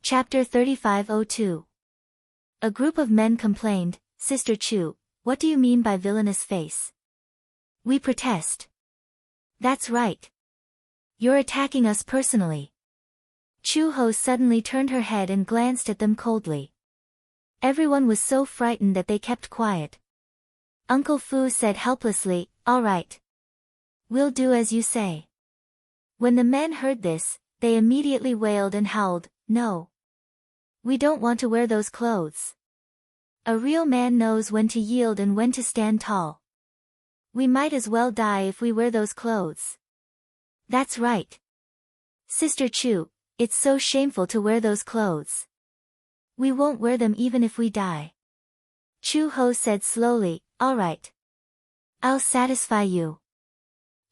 Chapter 3502. A group of men complained, "Sister Chu, what do you mean by villainous face? We protest." "That's right. You're attacking us personally." Chu Ho suddenly turned her head and glanced at them coldly. Everyone was so frightened that they kept quiet. Uncle Fu said helplessly, "All right. We'll do as you say." When the men heard this, they immediately wailed and howled, "No. We don't want to wear those clothes. A real man knows when to yield and when to stand tall. We might as well die if we wear those clothes." "That's right. Sister Chu, it's so shameful to wear those clothes. We won't wear them even if we die." Chu Ho said slowly, "All right. I'll satisfy you."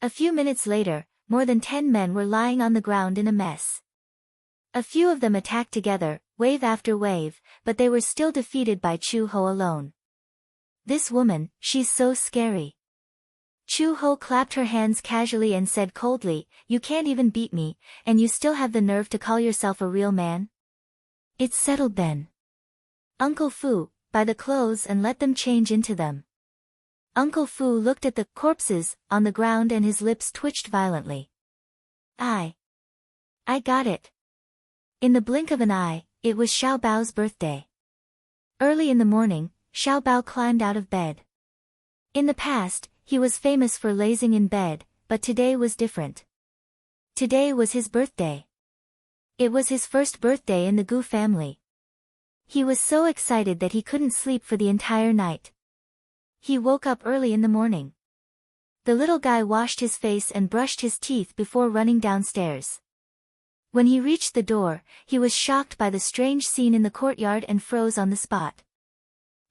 A few minutes later, more than 10 men were lying on the ground in a mess. A few of them attacked together, wave after wave, but they were still defeated by Chu Ho alone. "This woman, she's so scary." Chu Ho clapped her hands casually and said coldly, "You can't even beat me, and you still have the nerve to call yourself a real man? It's settled then. Uncle Fu, buy the clothes and let them change into them." Uncle Fu looked at the corpses on the ground and his lips twitched violently. I got it." In the blink of an eye, it was Xiao Bao's birthday. Early in the morning, Xiao Bao climbed out of bed. In the past, he was famous for lazing in bed, but today was different. Today was his birthday. It was his first birthday in the Gu family. He was so excited that he couldn't sleep for the entire night. He woke up early in the morning. The little guy washed his face and brushed his teeth before running downstairs. When he reached the door, he was shocked by the strange scene in the courtyard and froze on the spot.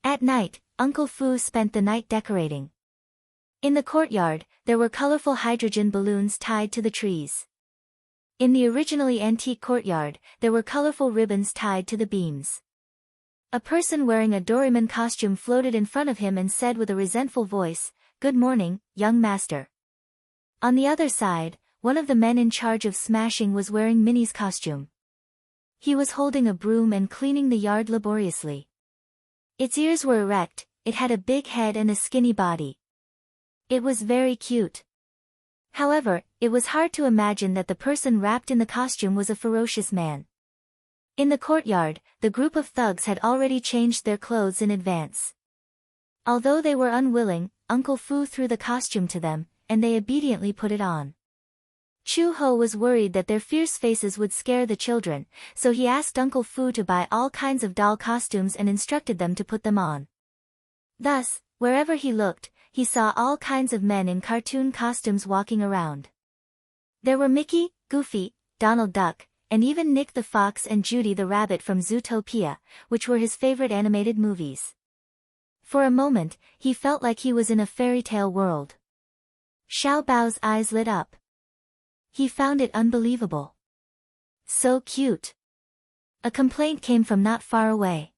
At night, Uncle Fu spent the night decorating. In the courtyard, there were colorful hydrogen balloons tied to the trees. In the originally antique courtyard, there were colorful ribbons tied to the beams. A person wearing a Doraemon costume floated in front of him and said with a resentful voice, "Good morning, young master." On the other side, one of the men in charge of smashing was wearing Minnie's costume. He was holding a broom and cleaning the yard laboriously. Its ears were erect, it had a big head and a skinny body. It was very cute. However, it was hard to imagine that the person wrapped in the costume was a ferocious man. In the courtyard, the group of thugs had already changed their clothes in advance. Although they were unwilling, Uncle Fu threw the costume to them, and they obediently put it on. Chu Ho was worried that their fierce faces would scare the children, so he asked Uncle Fu to buy all kinds of doll costumes and instructed them to put them on. Thus, wherever he looked, he saw all kinds of men in cartoon costumes walking around. There were Mickey, Goofy, Donald Duck, and even Nick the Fox and Judy the Rabbit from Zootopia, which were his favorite animated movies. For a moment, he felt like he was in a fairy tale world. Xiao Bao's eyes lit up. He found it unbelievable. So cute. A complaint came from not far away.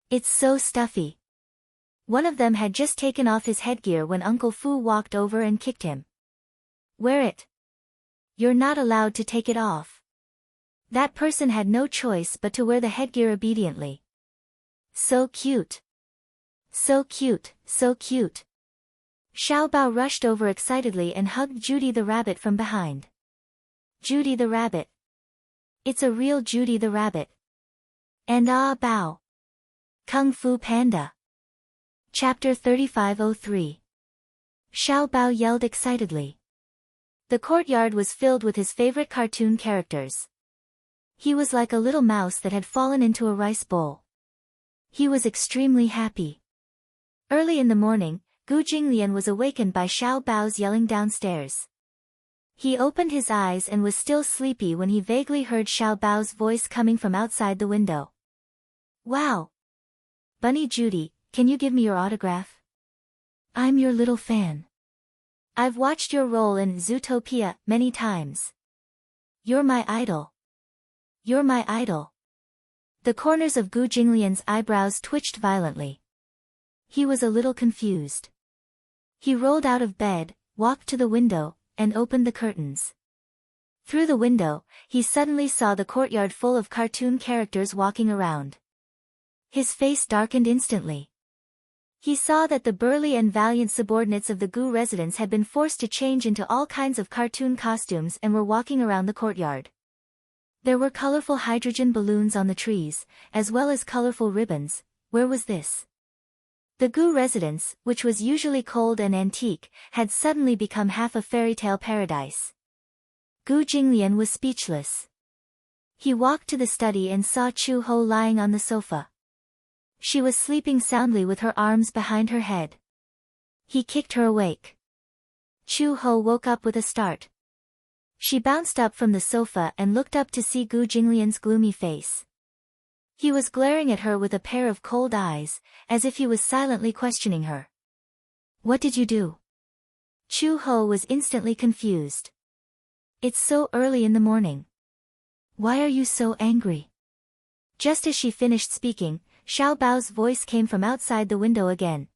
"It's so stuffy." One of them had just taken off his headgear when Uncle Fu walked over and kicked him. "Wear it. You're not allowed to take it off." That person had no choice but to wear the headgear obediently. "So cute. So cute, so cute." Xiao Bao rushed over excitedly and hugged Judy the Rabbit from behind. "Judy the Rabbit. It's a real Judy the Rabbit. And ah Bao. Kung Fu Panda." Chapter 3503. Xiao Bao yelled excitedly. The courtyard was filled with his favorite cartoon characters. He was like a little mouse that had fallen into a rice bowl. He was extremely happy. Early in the morning, Gu Jinglian was awakened by Xiao Bao's yelling downstairs. He opened his eyes and was still sleepy when he vaguely heard Xiao Bao's voice coming from outside the window. "Wow! Bunny Judy, can you give me your autograph? I'm your little fan. I've watched your role in Zootopia many times. You're my idol. You're my idol." The corners of Gu Jinglian's eyebrows twitched violently. He was a little confused. He rolled out of bed, walked to the window, and opened the curtains. Through the window, he suddenly saw the courtyard full of cartoon characters walking around. His face darkened instantly. He saw that the burly and valiant subordinates of the Gu residence had been forced to change into all kinds of cartoon costumes and were walking around the courtyard. There were colorful hydrogen balloons on the trees, as well as colorful ribbons. Where was this? The Gu residence, which was usually cold and antique, had suddenly become half a fairy tale paradise. Gu Jinglian was speechless. He walked to the study and saw Chu Ho lying on the sofa. She was sleeping soundly with her arms behind her head. He kicked her awake. Chu Ho woke up with a start. She bounced up from the sofa and looked up to see Gu Jinglian's gloomy face. He was glaring at her with a pair of cold eyes, as if he was silently questioning her. What did you do? Chu Ho was instantly confused. It's so early in the morning. Why are you so angry? Just as she finished speaking, Xiao Bao's voice came from outside the window again.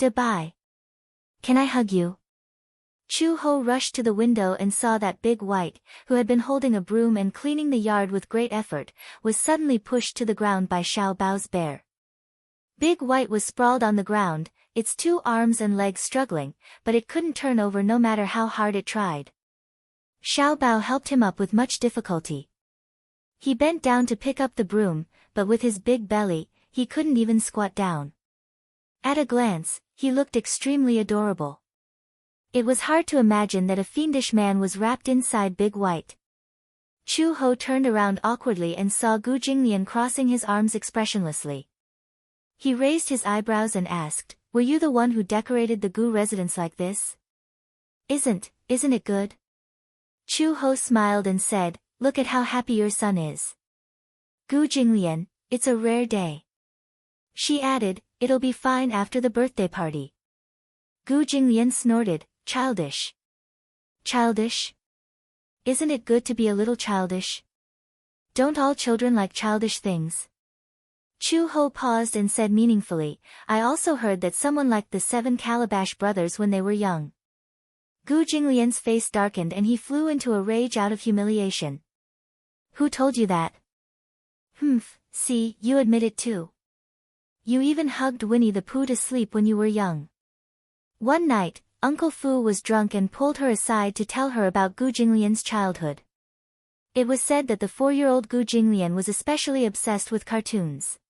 Goodbye. Can I hug you? Chu Ho rushed to the window and saw that Big White, who had been holding a broom and cleaning the yard with great effort, was suddenly pushed to the ground by Xiao Bao's bear. Big White was sprawled on the ground, its 2 arms and legs struggling, but it couldn't turn over no matter how hard it tried. Xiao Bao helped him up with much difficulty. He bent down to pick up the broom, but with his big belly, he couldn't even squat down. At a glance, he looked extremely adorable. It was hard to imagine that a fiendish man was wrapped inside Big White. Chu Ho turned around awkwardly and saw Gu Jinglian crossing his arms expressionlessly. He raised his eyebrows and asked, "Were you the one who decorated the Gu residence like this?" Isn't it good?" Chu Ho smiled and said, "Look at how happy your son is." Gu Jinglian, it's a rare day. She added, "It'll be fine after the birthday party." Gu Jinglian snorted, "Childish." Childish? Isn't it good to be a little childish? Don't all children like childish things? Chu Ho paused and said meaningfully, "I also heard that someone liked the 7 Calabash brothers when they were young." Gu Jinglian's face darkened and he flew into a rage out of humiliation. "Who told you that?" "Humph, see, you admit it too. You even hugged Winnie the Pooh to sleep when you were young." One night, Uncle Fu was drunk and pulled her aside to tell her about Gu Jinglian's childhood. It was said that the 4-year-old Gu Jinglian was especially obsessed with cartoons.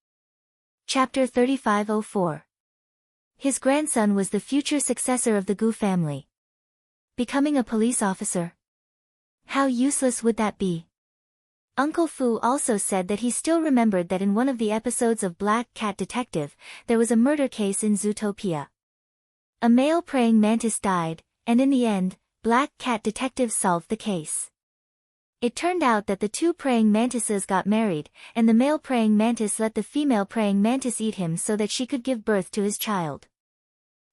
Chapter 3504. His grandson was the future successor of the Gu family. Becoming a police officer? How useless would that be? Uncle Fu also said that he still remembered that in one of the episodes of Black Cat Detective, there was a murder case in Zootopia. A male praying mantis died, and in the end, Black Cat Detective solved the case. It turned out that the 2 praying mantises got married, and the male praying mantis let the female praying mantis eat him so that she could give birth to his child.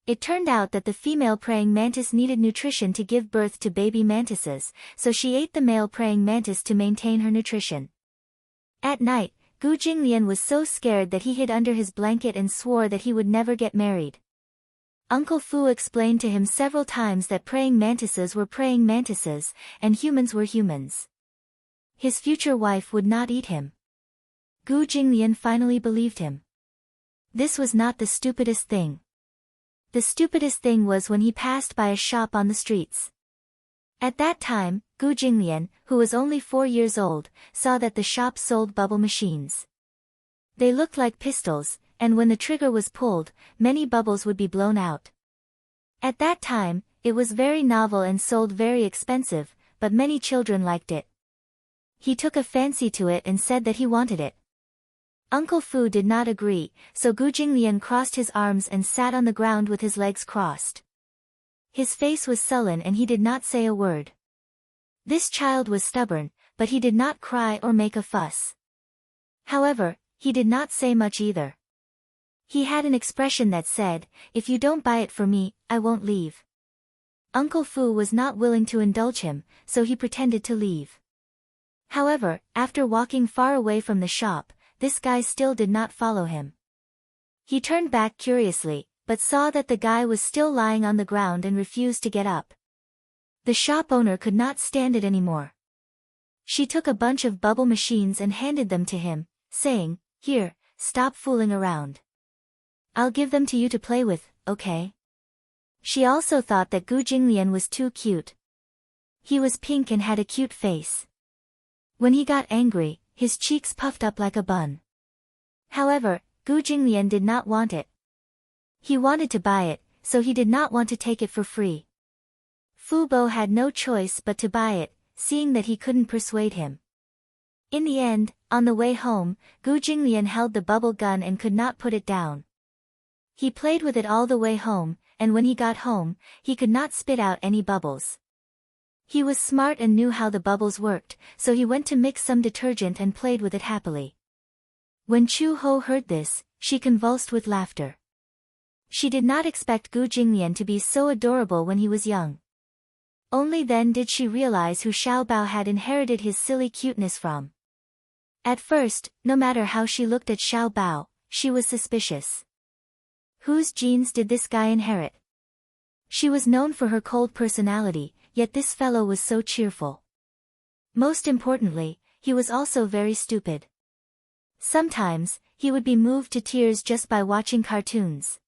It turned out that the female praying mantis needed nutrition to give birth to baby mantises, so she ate the male praying mantis to maintain her nutrition. At night, Gu Jinglian was so scared that he hid under his blanket and swore that he would never get married. Uncle Fu explained to him several times that praying mantises were praying mantises, and humans were humans. His future wife would not eat him. Gu Jinglian finally believed him. This was not the stupidest thing. The stupidest thing was when he passed by a shop on the streets. At that time, Gu Jinglian, who was only 4 years old, saw that the shop sold bubble machines. They looked like pistols, and when the trigger was pulled, many bubbles would be blown out. At that time, it was very novel and sold very expensive, but many children liked it. He took a fancy to it and said that he wanted it. Uncle Fu did not agree, so Gu Jinglian crossed his arms and sat on the ground with his legs crossed. His face was sullen and he did not say a word. This child was stubborn, but he did not cry or make a fuss. However, he did not say much either. He had an expression that said, "If you don't buy it for me, I won't leave." Uncle Fu was not willing to indulge him, so he pretended to leave. However, after walking far away from the shop, this guy still did not follow him. He turned back curiously, but saw that the guy was still lying on the ground and refused to get up. The shop owner could not stand it anymore. She took a bunch of bubble machines and handed them to him, saying, "Here, stop fooling around. I'll give them to you to play with, okay?" She also thought that Gu Jinglian was too cute. He was pink and had a cute face. When he got angry, his cheeks puffed up like a bun. However, Gu Jinglian did not want it. He wanted to buy it, so he did not want to take it for free. Fu Bo had no choice but to buy it, seeing that he couldn't persuade him. In the end, on the way home, Gu Jinglian held the bubble gun and could not put it down. He played with it all the way home, and when he got home, he could not spit out any bubbles. He was smart and knew how the bubbles worked, so he went to mix some detergent and played with it happily. When Chu Ho heard this, she convulsed with laughter. She did not expect Gu Jinglian to be so adorable when he was young. Only then did she realize who Xiao Bao had inherited his silly cuteness from. At first, no matter how she looked at Xiao Bao, she was suspicious. Whose genes did this guy inherit? She was known for her cold personality, yet this fellow was so cheerful. Most importantly, he was also very stupid. Sometimes, he would be moved to tears just by watching cartoons.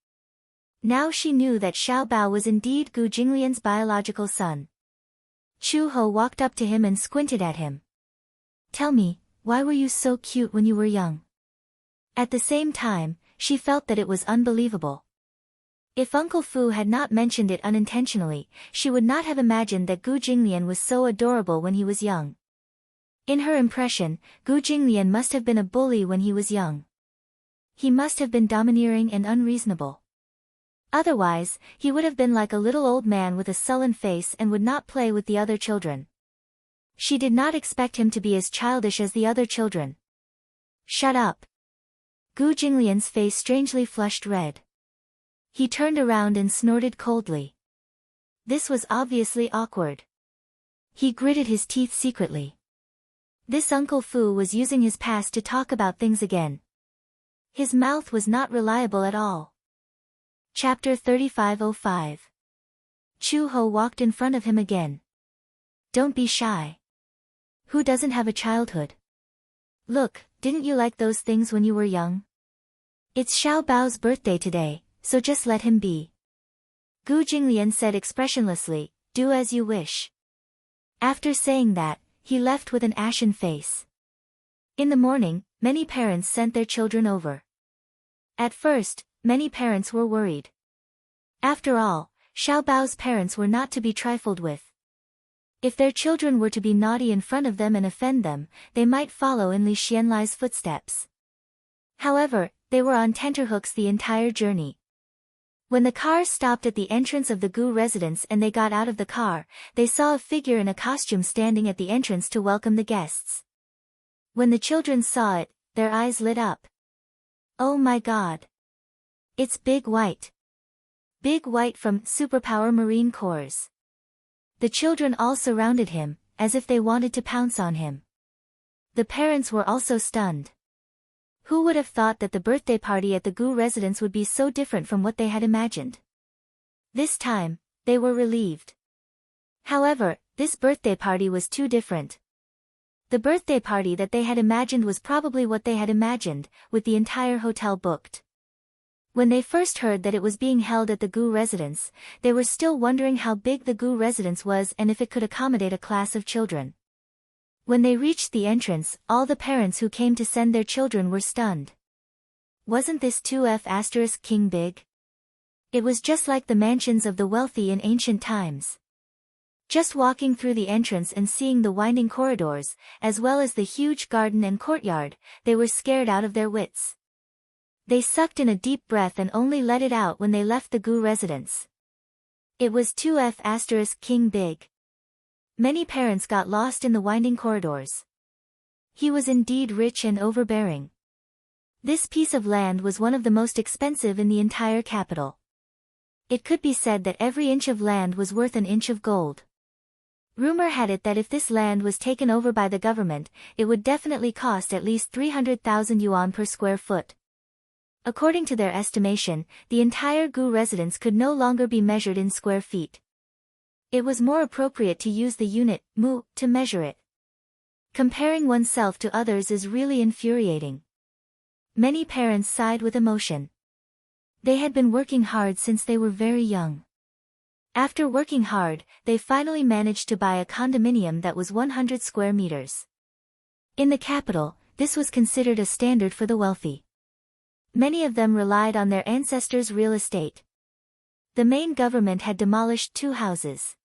Now she knew that Xiao Bao was indeed Gu Jinglian's biological son. Chu Ho walked up to him and squinted at him. "Tell me, why were you so cute when you were young?" At the same time, she felt that it was unbelievable. If Uncle Fu had not mentioned it unintentionally, she would not have imagined that Gu Jinglian was so adorable when he was young. In her impression, Gu Jinglian must have been a bully when he was young. He must have been domineering and unreasonable. Otherwise, he would have been like a little old man with a sullen face and would not play with the other children. She did not expect him to be as childish as the other children. "Shut up." Gu Jinglian's face strangely flushed red. He turned around and snorted coldly. This was obviously awkward. He gritted his teeth secretly. This Uncle Fu was using his past to talk about things again. His mouth was not reliable at all. Chapter 3505. Chu Ho walked in front of him again. "Don't be shy. Who doesn't have a childhood? Look, didn't you like those things when you were young? It's Xiao Bao's birthday today, so just let him be." Gu Jinglian said expressionlessly, "Do as you wish." After saying that, he left with an ashen face. In the morning, many parents sent their children over. At first, many parents were worried. After all, Xiao Bao's parents were not to be trifled with. If their children were to be naughty in front of them and offend them, they might follow in Li Xianlai's footsteps. However, they were on tenterhooks the entire journey. When the car stopped at the entrance of the Gu residence and they got out of the car, they saw a figure in a costume standing at the entrance to welcome the guests. When the children saw it, their eyes lit up. "Oh my God! It's Big White. Big White from Superpower Marine Corps." The children all surrounded him, as if they wanted to pounce on him. The parents were also stunned. Who would have thought that the birthday party at the Gu residence would be so different from what they had imagined? This time, they were relieved. However, this birthday party was too different. The birthday party that they had imagined was probably what they had imagined, with the entire hotel booked. When they first heard that it was being held at the Gu residence, they were still wondering how big the Gu residence was and if it could accommodate a class of children. When they reached the entrance, all the parents who came to send their children were stunned. Wasn't this 2F** king big? It was just like the mansions of the wealthy in ancient times. Just walking through the entrance and seeing the winding corridors, as well as the huge garden and courtyard, they were scared out of their wits. They sucked in a deep breath and only let it out when they left the Gu residence. It was 2F** king big. Many parents got lost in the winding corridors. He was indeed rich and overbearing. This piece of land was one of the most expensive in the entire capital. It could be said that every inch of land was worth an inch of gold. Rumor had it that if this land was taken over by the government, it would definitely cost at least 300,000 yuan per square foot. According to their estimation, the entire Gu residence could no longer be measured in square feet. It was more appropriate to use the unit, mu, to measure it. Comparing oneself to others is really infuriating. Many parents sighed with emotion. They had been working hard since they were very young. After working hard, they finally managed to buy a condominium that was 100 square meters. In the capital, this was considered a standard for the wealthy. Many of them relied on their ancestors' real estate. The main government had demolished 2 houses.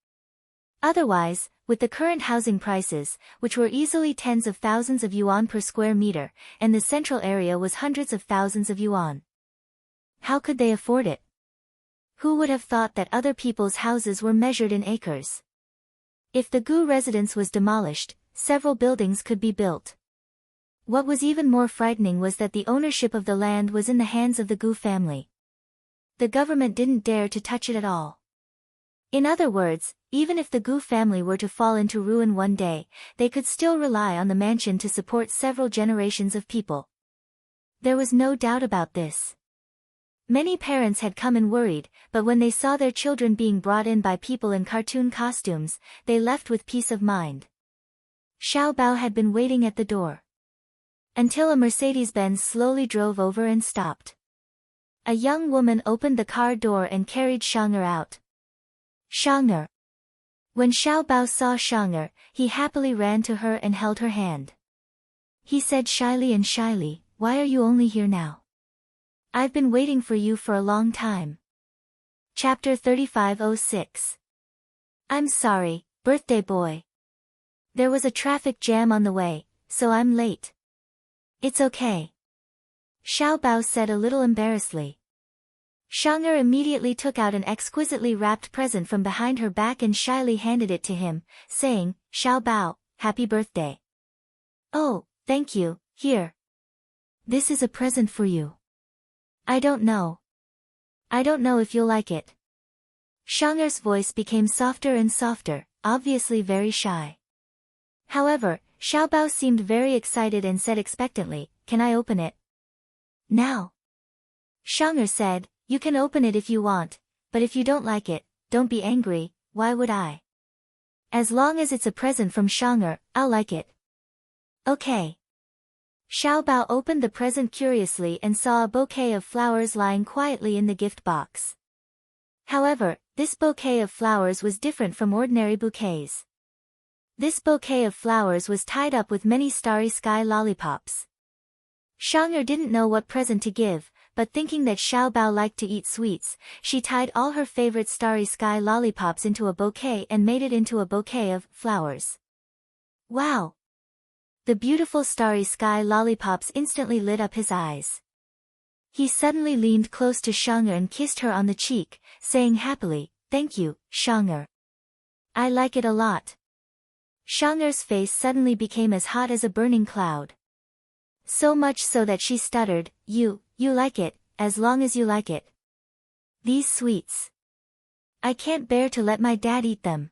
Otherwise, with the current housing prices, which were easily tens of thousands of yuan per square meter, and the central area was hundreds of thousands of yuan. How could they afford it? Who would have thought that other people's houses were measured in acres? If the Gu residence was demolished, several buildings could be built. What was even more frightening was that the ownership of the land was in the hands of the Gu family. The government didn't dare to touch it at all. In other words, even if the Gu family were to fall into ruin one day, they could still rely on the mansion to support several generations of people. There was no doubt about this. Many parents had come and worried, but when they saw their children being brought in by people in cartoon costumes, they left with peace of mind. Xiao Bao had been waiting at the door. Until a Mercedes-Benz slowly drove over and stopped. A young woman opened the car door and carried Shang'er out. Shang'er. When Xiao Bao saw Shang'er, he happily ran to her and held her hand. He said shyly, "Why are you only here now? I've been waiting for you for a long time." Chapter 3506. I'm sorry, birthday boy. There was a traffic jam on the way, so I'm late. It's okay. Xiao Bao said a little embarrassedly. Shang'er immediately took out an exquisitely wrapped present from behind her back and shyly handed it to him, saying, "Xiao Bao, happy birthday." "Oh, thank you, here. This is a present for you. I don't know if you'll like it." Shang'er's voice became softer and softer, obviously very shy. However, Xiao Bao seemed very excited and said expectantly, "Can I open it?" "Now." Shang'er said, "You can open it if you want, but if you don't like it, don't be angry, why would I? As long as it's a present from Shang'er, I'll like it." "Okay." Xiao Bao opened the present curiously and saw a bouquet of flowers lying quietly in the gift box. However, this bouquet of flowers was different from ordinary bouquets. This bouquet of flowers was tied up with many starry sky lollipops. Shang'er didn't know what present to give, but thinking that Xiao Bao liked to eat sweets, she tied all her favorite starry sky lollipops into a bouquet and made it into a bouquet of flowers. Wow! The beautiful starry sky lollipops instantly lit up his eyes. He suddenly leaned close to Shang'er and kissed her on the cheek, saying happily, "Thank you, Shang'er. I like it a lot." Shang'er's face suddenly became as hot as a burning cloud. So much so that she stuttered, You like it, as long as you like it. These sweets. I can't bear to let my dad eat them.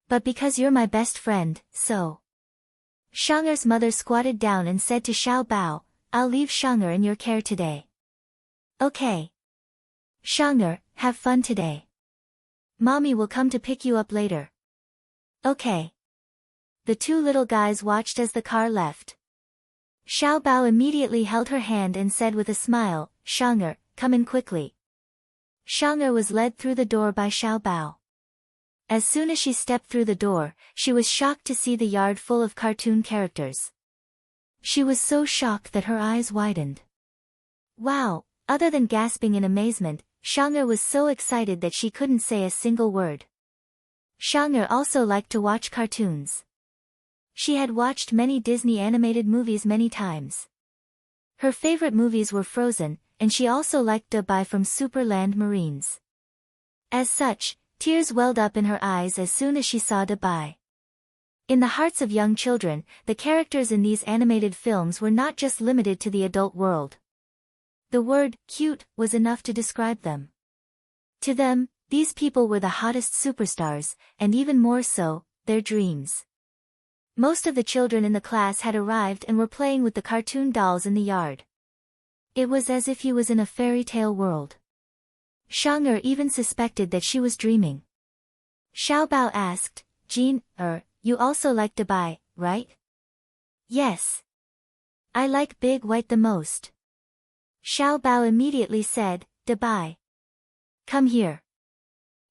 But because you're my best friend, so." Shang'er's mother squatted down and said to Xiao Bao, "I'll leave Shang'er in your care today." "Okay. Shang'er, have fun today. Mommy will come to pick you up later." "Okay." The 2 little guys watched as the car left. Xiao Bao immediately held her hand and said with a smile, "Shang'er, come in quickly." Shang'er was led through the door by Xiao Bao. As soon as she stepped through the door, she was shocked to see the yard full of cartoon characters. She was so shocked that her eyes widened. Wow! Other than gasping in amazement, Shang'er was so excited that she couldn't say a single word. Shang'er also liked to watch cartoons. She had watched many Disney animated movies many times. Her favorite movies were Frozen, and she also liked Dubai from Superland Marines. As such, tears welled up in her eyes as soon as she saw Dubai. In the hearts of young children, the characters in these animated films were not just limited to the adult world. The word, cute, was enough to describe them. To them, these people were the hottest superstars, and even more so, their dreams. Most of the children in the class had arrived and were playing with the cartoon dolls in the yard. It was as if he was in a fairy tale world. Shang'er even suspected that she was dreaming. Xiao Bao asked, "Jean, you also like Dubai, right?" Yes. I like Big White the most. Xiao Bao immediately said, Dabai. Come here.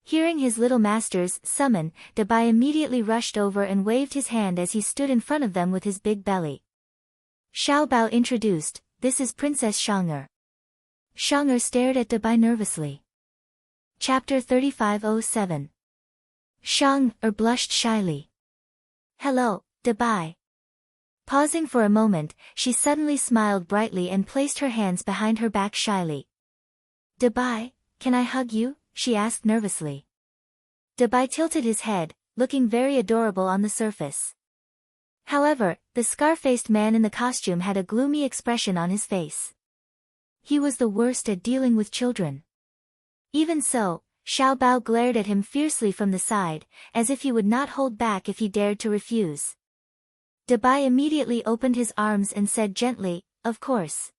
Hearing his little master's summon, Dabai immediately rushed over and waved his hand as he stood in front of them with his big belly. Xiao Bao introduced, this is Princess Shang'er. Shang'er stared at Dabai nervously. Chapter 3507. Shang'er blushed shyly. Hello, Dabai. Pausing for a moment, she suddenly smiled brightly and placed her hands behind her back shyly. Dabai, can I hug you? She asked nervously. Dabai tilted his head, looking very adorable on the surface. However, the scar-faced man in the costume had a gloomy expression on his face. He was the worst at dealing with children. Even so, Xiao Bao glared at him fiercely from the side, as if he would not hold back if he dared to refuse. Dabai immediately opened his arms and said gently, of course.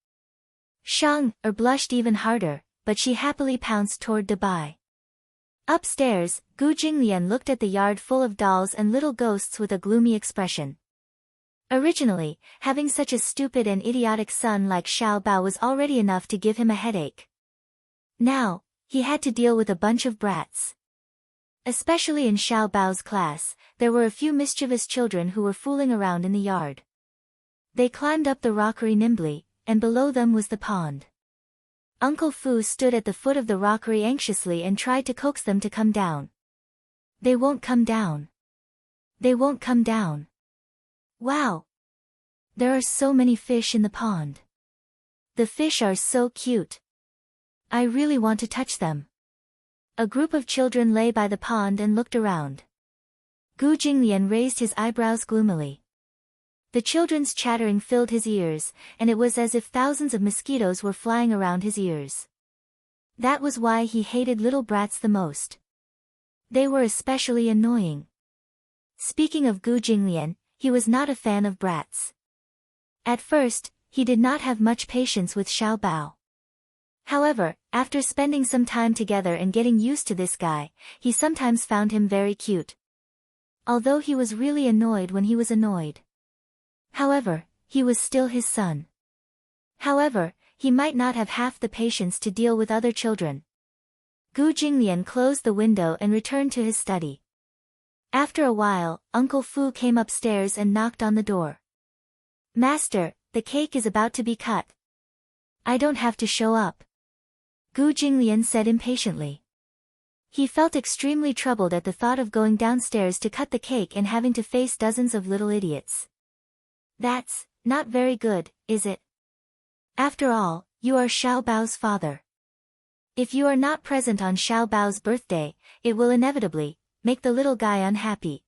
Shang'er blushed even harder, but she happily pounced toward Dabai. Upstairs, Gu Jinglian looked at the yard full of dolls and little ghosts with a gloomy expression. Originally, having such a stupid and idiotic son like Xiao Bao was already enough to give him a headache. Now, he had to deal with a bunch of brats. Especially in Xiao Bao's class, there were a few mischievous children who were fooling around in the yard. They climbed up the rockery nimbly, and below them was the pond. Uncle Fu stood at the foot of the rockery anxiously and tried to coax them to come down. They won't come down. They won't come down. Wow! There are so many fish in the pond. The fish are so cute. I really want to touch them. A group of children lay by the pond and looked around. Gu Jinglian raised his eyebrows gloomily. The children's chattering filled his ears, and it was as if thousands of mosquitoes were flying around his ears. That was why he hated little brats the most. They were especially annoying. Speaking of Gu Jinglian, he was not a fan of brats. At first, he did not have much patience with Xiao Bao. However, after spending some time together and getting used to this guy, he sometimes found him very cute. Although he was really annoyed when he was annoyed. However, he was still his son. However, he might not have half the patience to deal with other children. Gu Jinglian closed the window and returned to his study. After a while, Uncle Fu came upstairs and knocked on the door. Master, the cake is about to be cut. I don't have to show up. Gu Jinglian said impatiently. He felt extremely troubled at the thought of going downstairs to cut the cake and having to face dozens of little idiots. That's not very good, is it? After all, you are Xiao Bao's father. If you are not present on Xiao Bao's birthday, it will inevitably make the little guy unhappy.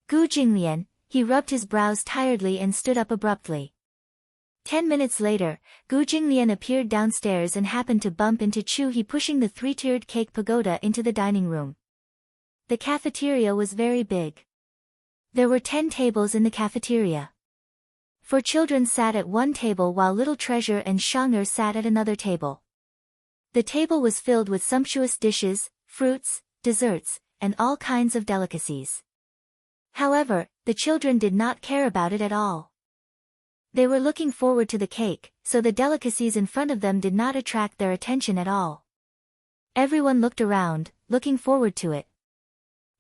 Gu Jinglian, he rubbed his brows tiredly and stood up abruptly. 10 minutes later, Gu Jinglian appeared downstairs and happened to bump into Chu He pushing the three-tiered cake pagoda into the dining room. The cafeteria was very big. There were 10 tables in the cafeteria. 4 children sat at one table while Little Treasure and Shang'er sat at another table. The table was filled with sumptuous dishes, fruits, desserts, and all kinds of delicacies. However, the children did not care about it at all. They were looking forward to the cake, so the delicacies in front of them did not attract their attention at all. Everyone looked around, looking forward to it.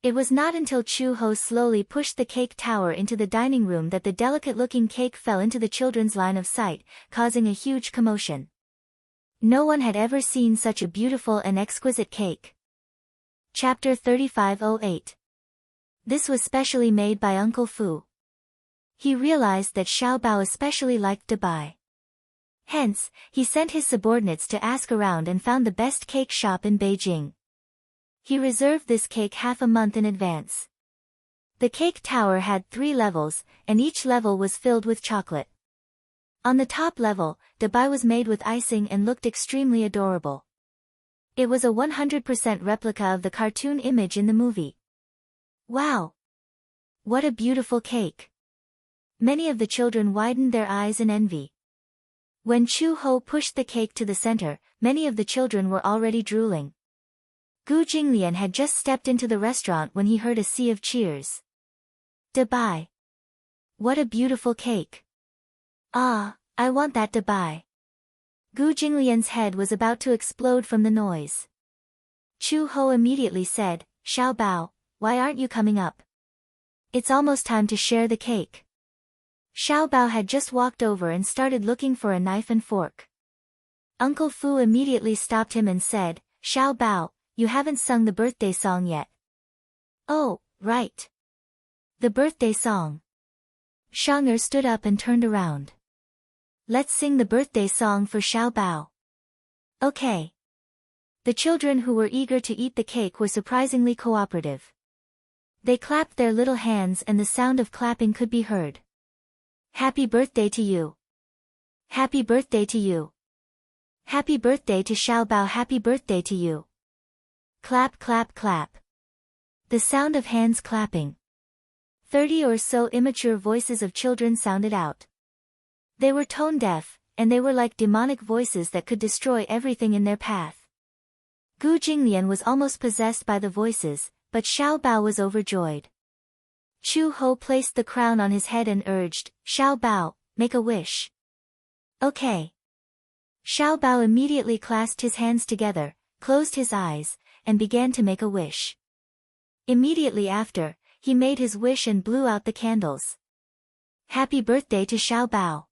It was not until Chu Ho slowly pushed the cake tower into the dining room that the delicate-looking cake fell into the children's line of sight, causing a huge commotion. No one had ever seen such a beautiful and exquisite cake. Chapter 3508. This was specially made by Uncle Fu. He realized that Xiao Bao especially liked Dabai. Hence, he sent his subordinates to ask around and found the best cake shop in Beijing. He reserved this cake half a month in advance. The cake tower had 3 levels, and each level was filled with chocolate. On the top level, Dabai was made with icing and looked extremely adorable. It was a 100% replica of the cartoon image in the movie. Wow! What a beautiful cake! Many of the children widened their eyes in envy. When Chu Ho pushed the cake to the center, many of the children were already drooling. Gu Jinglian had just stepped into the restaurant when he heard a sea of cheers. Dabai! What a beautiful cake. Ah, I want that Dabai. Gu Jinglian's head was about to explode from the noise. Chu Ho immediately said, Xiao Bao, why aren't you coming up? It's almost time to share the cake. Xiao Bao had just walked over and started looking for a knife and fork. Uncle Fu immediately stopped him and said, Xiao Bao, you haven't sung the birthday song yet. Oh, right. The birthday song. Shang stood up and turned around. Let's sing the birthday song for Xiao Bao. Okay. The children who were eager to eat the cake were surprisingly cooperative. They clapped their little hands and the sound of clapping could be heard. Happy birthday to you. Happy birthday to you. Happy birthday to Xiao Bao. Happy birthday to you. Clap, clap, clap. The sound of hands clapping. 30 or so immature voices of children sounded out. They were tone-deaf, and they were like demonic voices that could destroy everything in their path. Gu Jinglian was almost possessed by the voices, but Xiao Bao was overjoyed. Chu Ho placed the crown on his head and urged, Xiao Bao, make a wish. Okay. Xiao Bao immediately clasped his hands together, closed his eyes, and began to make a wish. Immediately after, he made his wish and blew out the candles. Happy birthday to Xiao Bao.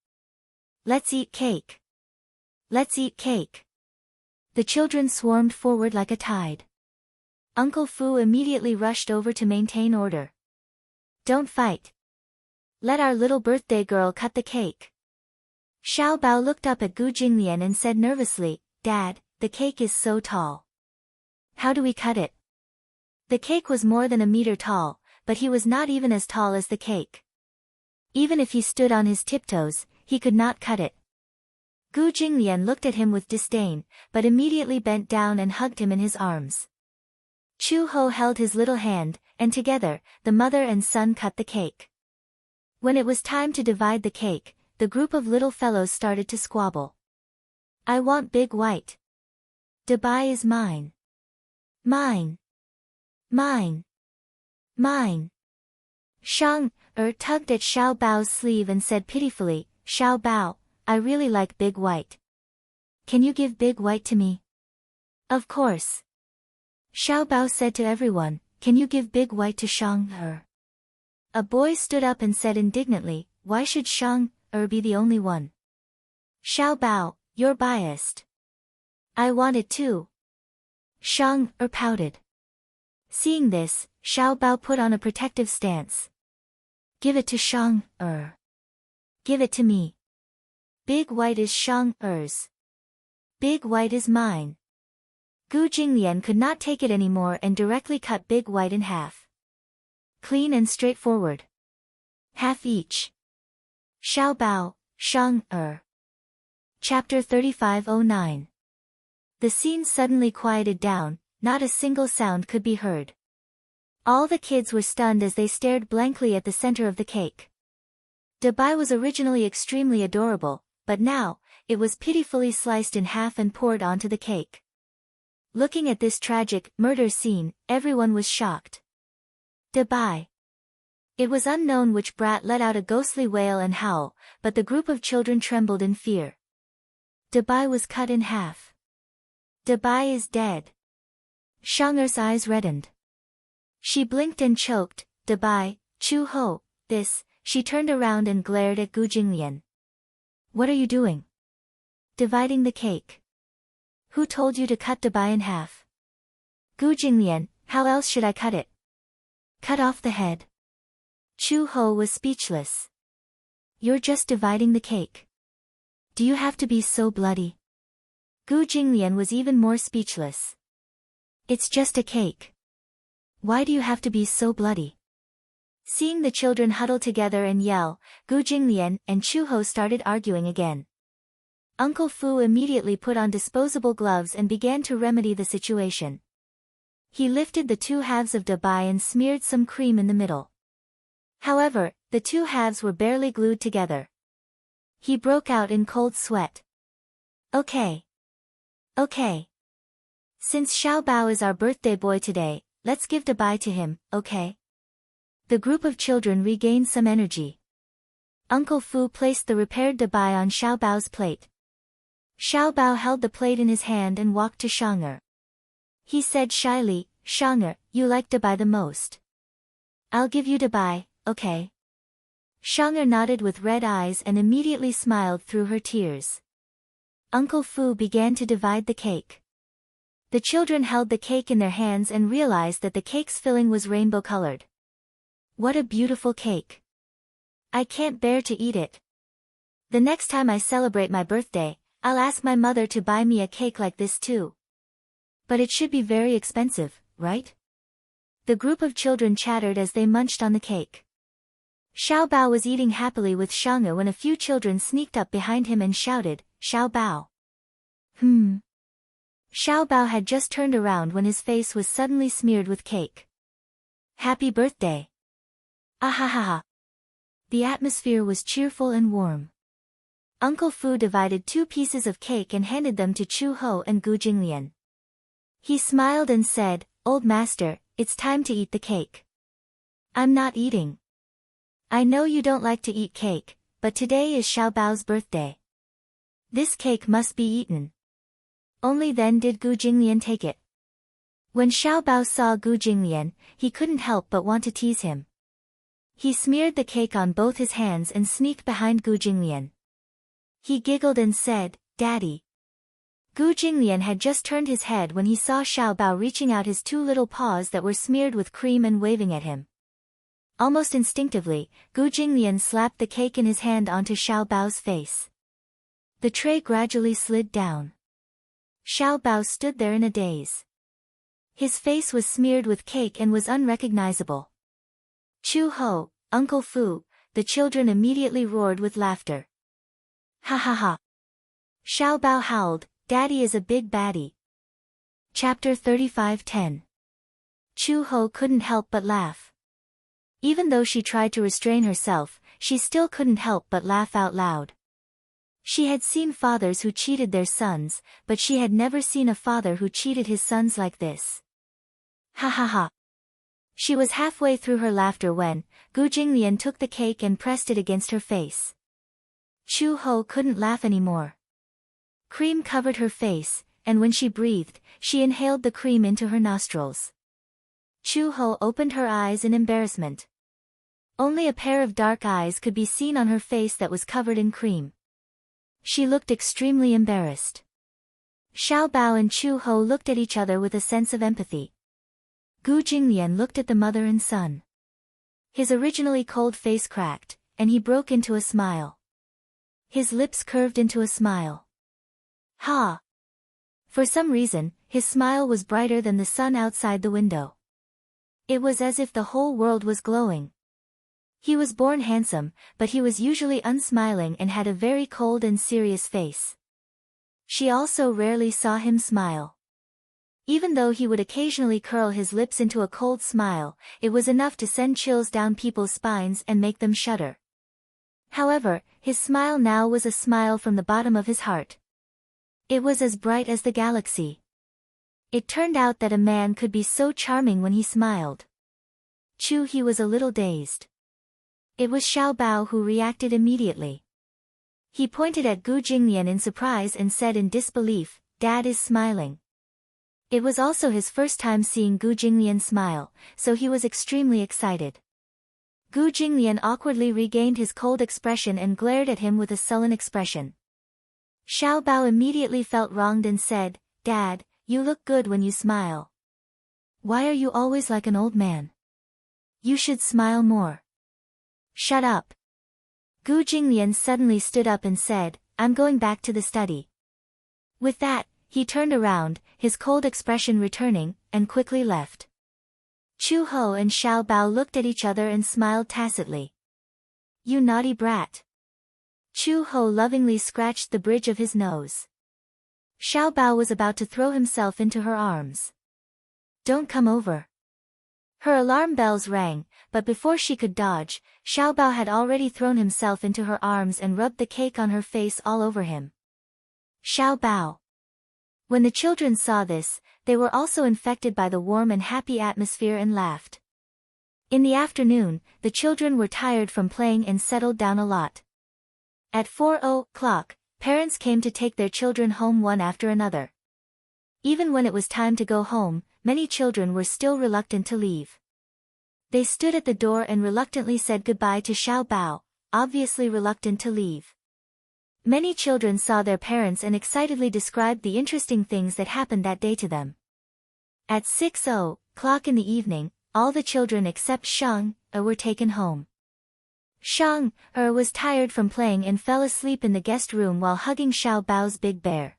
Let's eat cake. Let's eat cake. The children swarmed forward like a tide. Uncle Fu immediately rushed over to maintain order. Don't fight. Let our little birthday girl cut the cake. Xiao Bao looked up at Gu Jinglian and said nervously, Dad, the cake is so tall. How do we cut it? The cake was more than a meter tall, but he was not even as tall as the cake. Even if he stood on his tiptoes, he could not cut it. Gu Jinglian looked at him with disdain, but immediately bent down and hugged him in his arms. Chu Ho held his little hand, and together, the mother and son cut the cake. When it was time to divide the cake, the group of little fellows started to squabble. I want big white. Dabai is mine. Mine. Mine. Mine. Shang tugged at Xiao Bao's sleeve and said pitifully, Xiao Bao, I really like big white. Can you give big white to me? Of course. Xiao Bao said to everyone, can you give big white to Shang? A boy stood up and said indignantly, why should Shang be the only one? Xiao Bao, you're biased. I want it too. Shang pouted. Seeing this, Xiao Bao put on a protective stance. Give it to Shang Give it to me. Big white is Shang-er's. Big white is mine. Gu Jinglian could not take it anymore and directly cut big white in half. Clean and straightforward. Half each. Xiao Bao, Shang-er. Chapter 3509. The scene suddenly quieted down, not a single sound could be heard. All the kids were stunned as they stared blankly at the center of the cake. Dabai was originally extremely adorable, but now, it was pitifully sliced in half and poured onto the cake. Looking at this tragic murder scene, everyone was shocked. Dabai. It was unknown which brat let out a ghostly wail and howl, but the group of children trembled in fear. Dabai was cut in half. Dabai is dead. Shang'er's eyes reddened. She blinked and choked, Dabai, Chu Ho, this, she turned around and glared at Gu Jinglian. What are you doing? Dividing the cake. Who told you to cut Dabai in half? Gu Jinglian, how else should I cut it? Cut off the head. Chu Ho was speechless. You're just dividing the cake. Do you have to be so bloody? Gu Jinglian was even more speechless. It's just a cake. Why do you have to be so bloody? Seeing the children huddle together and yell, Gu Jinglian and Chu Ho started arguing again. Uncle Fu immediately put on disposable gloves and began to remedy the situation. He lifted the two halves of Dabai and smeared some cream in the middle. However, the two halves were barely glued together. He broke out in cold sweat. Okay. Okay. Since Xiao Bao is our birthday boy today, let's give Dabai to him, okay? The group of children regained some energy. Uncle Fu placed the repaired dabai on Xiaobao's plate. Xiaobao held the plate in his hand and walked to Shang'er. He said shyly, "Shang'er, you like dabai the most. I'll give you dabai, okay?" Shang'er nodded with red eyes and immediately smiled through her tears. Uncle Fu began to divide the cake. The children held the cake in their hands and realized that the cake's filling was rainbow-colored. What a beautiful cake! I can't bear to eat it. The next time I celebrate my birthday, I'll ask my mother to buy me a cake like this too. But it should be very expensive, right? The group of children chattered as they munched on the cake. Xiaobao was eating happily with Shang'er when a few children sneaked up behind him and shouted, "Xiaobao." Xiaobao had just turned around when his face was suddenly smeared with cake. "Happy birthday!" Ahahaha. The atmosphere was cheerful and warm. Uncle Fu divided 2 pieces of cake and handed them to Chu Ho and Gu Jinglian. He smiled and said, "Old master, it's time to eat the cake." "I'm not eating. I know you don't like to eat cake, but today is Xiaobao's birthday. This cake must be eaten." Only then did Gu Jinglian take it. When Xiaobao saw Gu Jinglian, he couldn't help but want to tease him. He smeared the cake on both his hands and sneaked behind Gu Jinglian. He giggled and said, "Daddy." Gu Jinglian had just turned his head when he saw Xiaobao reaching out his 2 little paws that were smeared with cream and waving at him. Almost instinctively, Gu Jinglian slapped the cake in his hand onto Xiaobao's face. The tray gradually slid down. Xiaobao stood there in a daze. His face was smeared with cake and was unrecognizable. Chu Ho, Uncle Fu, the children immediately roared with laughter. "Ha ha ha." Xiaobao howled, "Daddy is a big baddie." Chapter 35:10. Chu Ho couldn't help but laugh. Even though she tried to restrain herself, she still couldn't help but laugh out loud. She had seen fathers who cheated their sons, but she had never seen a father who cheated his sons like this. Ha ha ha. She was halfway through her laughter when Gu Jinglian took the cake and pressed it against her face. Chu Ho couldn't laugh anymore. Cream covered her face, and when she breathed, she inhaled the cream into her nostrils. Chu Ho opened her eyes in embarrassment. Only a pair of dark eyes could be seen on her face that was covered in cream. She looked extremely embarrassed. Xiaobao and Chu Ho looked at each other with a sense of empathy. Gu Jinglian looked at the mother and son. His originally cold face cracked, and he broke into a smile. His lips curved into a smile. Ha! For some reason, his smile was brighter than the sun outside the window. It was as if the whole world was glowing. He was born handsome, but he was usually unsmiling and had a very cold and serious face. She also rarely saw him smile. Even though he would occasionally curl his lips into a cold smile, it was enough to send chills down people's spines and make them shudder. However, his smile now was a smile from the bottom of his heart. It was as bright as the galaxy. It turned out that a man could be so charming when he smiled. He was a little dazed. It was Xiaobao who reacted immediately. He pointed at Gu Jinglian in surprise and said in disbelief, "Dad is smiling." It was also his first time seeing Gu Jinglian smile, so he was extremely excited. Gu Jinglian awkwardly regained his cold expression and glared at him with a sullen expression. Xiaobao immediately felt wronged and said, "Dad, you look good when you smile. Why are you always like an old man? You should smile more." "Shut up." Gu Jinglian suddenly stood up and said, "I'm going back to the study." With that, he turned around, his cold expression returning, and quickly left. Chu Ho and Xiaobao looked at each other and smiled tacitly. "You naughty brat." Chu Ho lovingly scratched the bridge of his nose. Xiaobao was about to throw himself into her arms. "Don't come over." Her alarm bells rang, but before she could dodge, Xiaobao had already thrown himself into her arms and rubbed the cake on her face all over him. Xiaobao. When the children saw this, they were also infected by the warm and happy atmosphere and laughed. In the afternoon, the children were tired from playing and settled down a lot. At 4 o'clock, parents came to take their children home one after another. Even when it was time to go home, many children were still reluctant to leave. They stood at the door and reluctantly said goodbye to Xiao Bao, obviously reluctant to leave. Many children saw their parents and excitedly described the interesting things that happened that day to them. At 6 o'clock in the evening, all the children except Shang were taken home. Shang was tired from playing and fell asleep in the guest room while hugging Xiao Bao's big bear.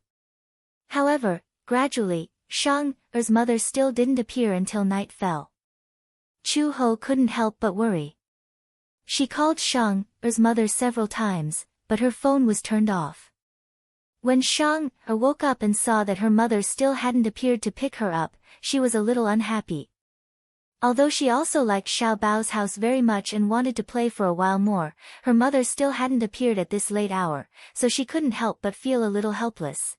However, gradually, Shang's mother still didn't appear until night fell. Chu Ho couldn't help but worry. She called Shang's mother several times, but her phone was turned off. When Shang woke up and saw that her mother still hadn't appeared to pick her up, she was a little unhappy. Although she also liked Xiao Bao's house very much and wanted to play for a while more, her mother still hadn't appeared at this late hour, so she couldn't help but feel a little helpless.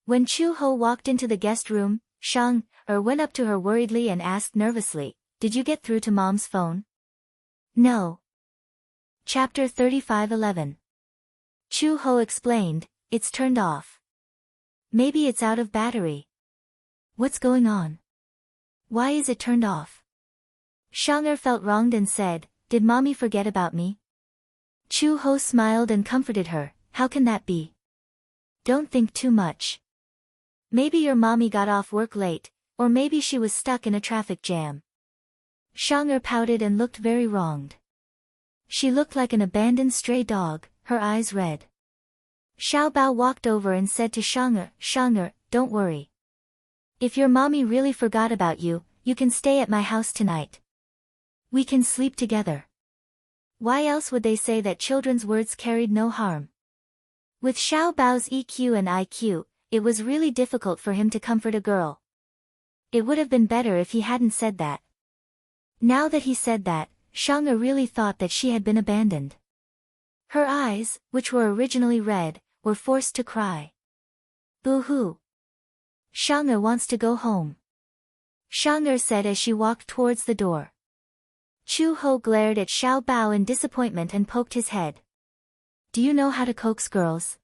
When Chu Ho walked into the guest room, Shang went up to her worriedly and asked nervously, "Did you get through to Mom's phone?" "No." Chapter 35:11. Chu Ho explained, "It's turned off. Maybe it's out of battery." "What's going on? Why is it turned off?" Shang felt wronged and said, "Did Mommy forget about me?" Chu Ho smiled and comforted her, "How can that be? Don't think too much. Maybe your mommy got off work late, or maybe she was stuck in a traffic jam." Shang pouted and looked very wronged. She looked like an abandoned stray dog, her eyes red. Xiao Bao walked over and said to Shang, "Don't worry. If your mommy really forgot about you, you can stay at my house tonight. We can sleep together." Why else would they say that children's words carried no harm? With Xiao Bao's EQ and IQ, it was really difficult for him to comfort a girl. It would have been better if he hadn't said that. Now that he said that, Shang really thought that she had been abandoned. Her eyes, which were originally red, were forced to cry. "Boo-hoo. Shang wants to go home," Shang said as she walked towards the door. Chu Ho glared at Xiao Bao in disappointment and poked his head. "Do you know how to coax girls?"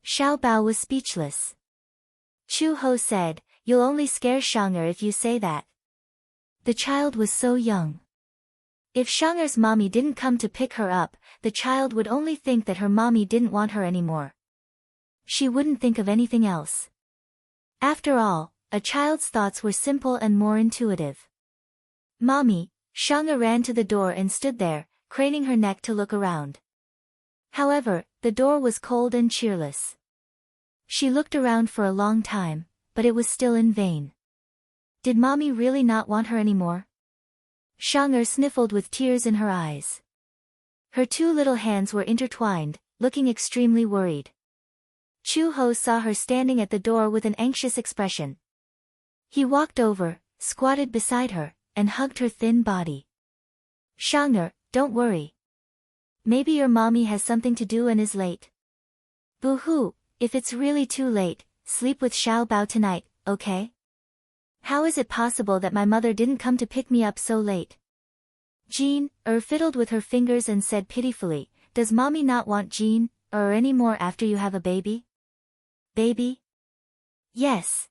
Xiao Bao was speechless. Chu Ho said, "You'll only scare Shang if you say that." The child was so young. If Shang's mommy didn't come to pick her up, the child would only think that her mommy didn't want her anymore. She wouldn't think of anything else. After all, a child's thoughts were simple and more intuitive. "Mommy," Shang ran to the door and stood there, craning her neck to look around. However, the door was cold and cheerless. She looked around for a long time, but it was still in vain. Did Mommy really not want her anymore? Shang sniffled with tears in her eyes. Her two little hands were intertwined, looking extremely worried. Chu Ho saw her standing at the door with an anxious expression. He walked over, squatted beside her, and hugged her thin body. "Shang, don't worry. Maybe your mommy has something to do and is late. Boo-hoo, if it's really too late, sleep with Xiao Bao tonight, okay? How is it possible that my mother didn't come to pick me up so late?" Jean fiddled with her fingers and said pitifully, "Does mommy not want Jean any more after you have a baby?" "Baby?" "Yes."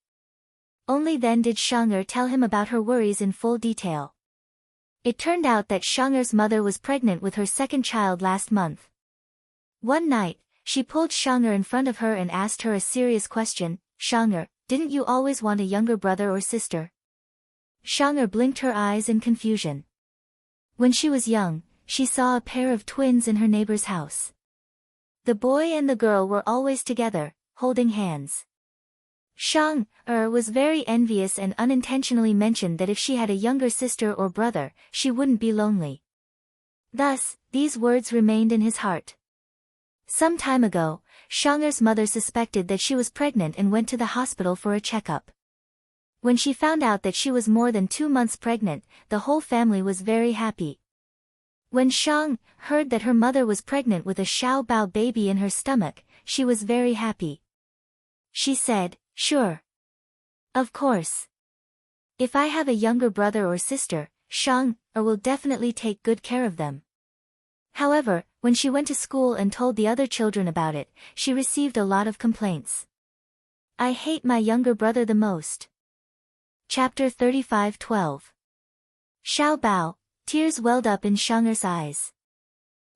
Only then did Shang tell him about her worries in full detail. It turned out that Shang's mother was pregnant with her second child last month. One night, she pulled Shang in front of her and asked her a serious question, "Shang, didn't you always want a younger brother or sister?" Shang blinked her eyes in confusion. When she was young, she saw a pair of twins in her neighbor's house. The boy and the girl were always together, holding hands. Shang was very envious and unintentionally mentioned that if she had a younger sister or brother, she wouldn't be lonely. Thus, these words remained in his heart. Some time ago, Shang's mother suspected that she was pregnant and went to the hospital for a checkup. When she found out that she was more than 2 months pregnant, the whole family was very happy. When Shang heard that her mother was pregnant with a Xiao Bao baby in her stomach, she was very happy. She said, "Sure. Of course. If I have a younger brother or sister, Shang will definitely take good care of them." However, when she went to school and told the other children about it, she received a lot of complaints. I hate my younger brother the most. Chapter 35:12. Xiao Bao, tears welled up in Shang'er's eyes.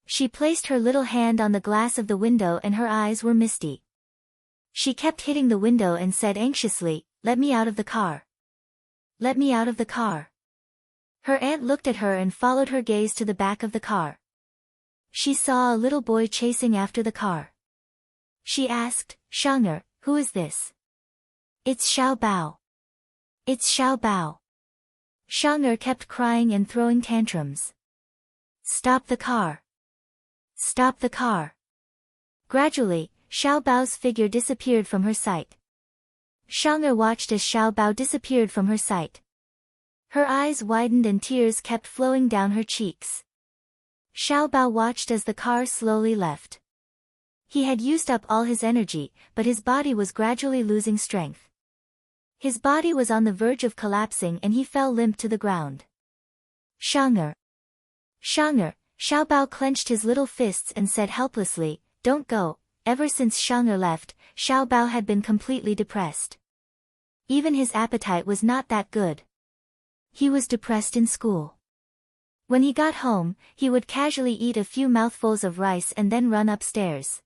She placed her little hand on the glass of the window and her eyes were misty. She kept hitting the window and said anxiously, "Let me out of the car. Let me out of the car." Her aunt looked at her and followed her gaze to the back of the car. She saw a little boy chasing after the car. She asked, "Shang'er, who is this?" "It's Xiao Bao. It's Xiao Bao." Shang'er kept crying and throwing tantrums. "Stop the car. Stop the car." Gradually, Xiao Bao's figure disappeared from her sight. Shang'er watched as Xiao Bao disappeared from her sight. Her eyes widened and tears kept flowing down her cheeks. Xiao Bao watched as the car slowly left. He had used up all his energy, but his body was gradually losing strength. His body was on the verge of collapsing and he fell limp to the ground. "Shang'er! Shang'er!" Xiao Bao clenched his little fists and said helplessly, "Don't go." Ever since Shang'er left, Xiao Bao had been completely depressed. Even his appetite was not that good. He was depressed in school. When he got home, he would casually eat a few mouthfuls of rice and then run upstairs.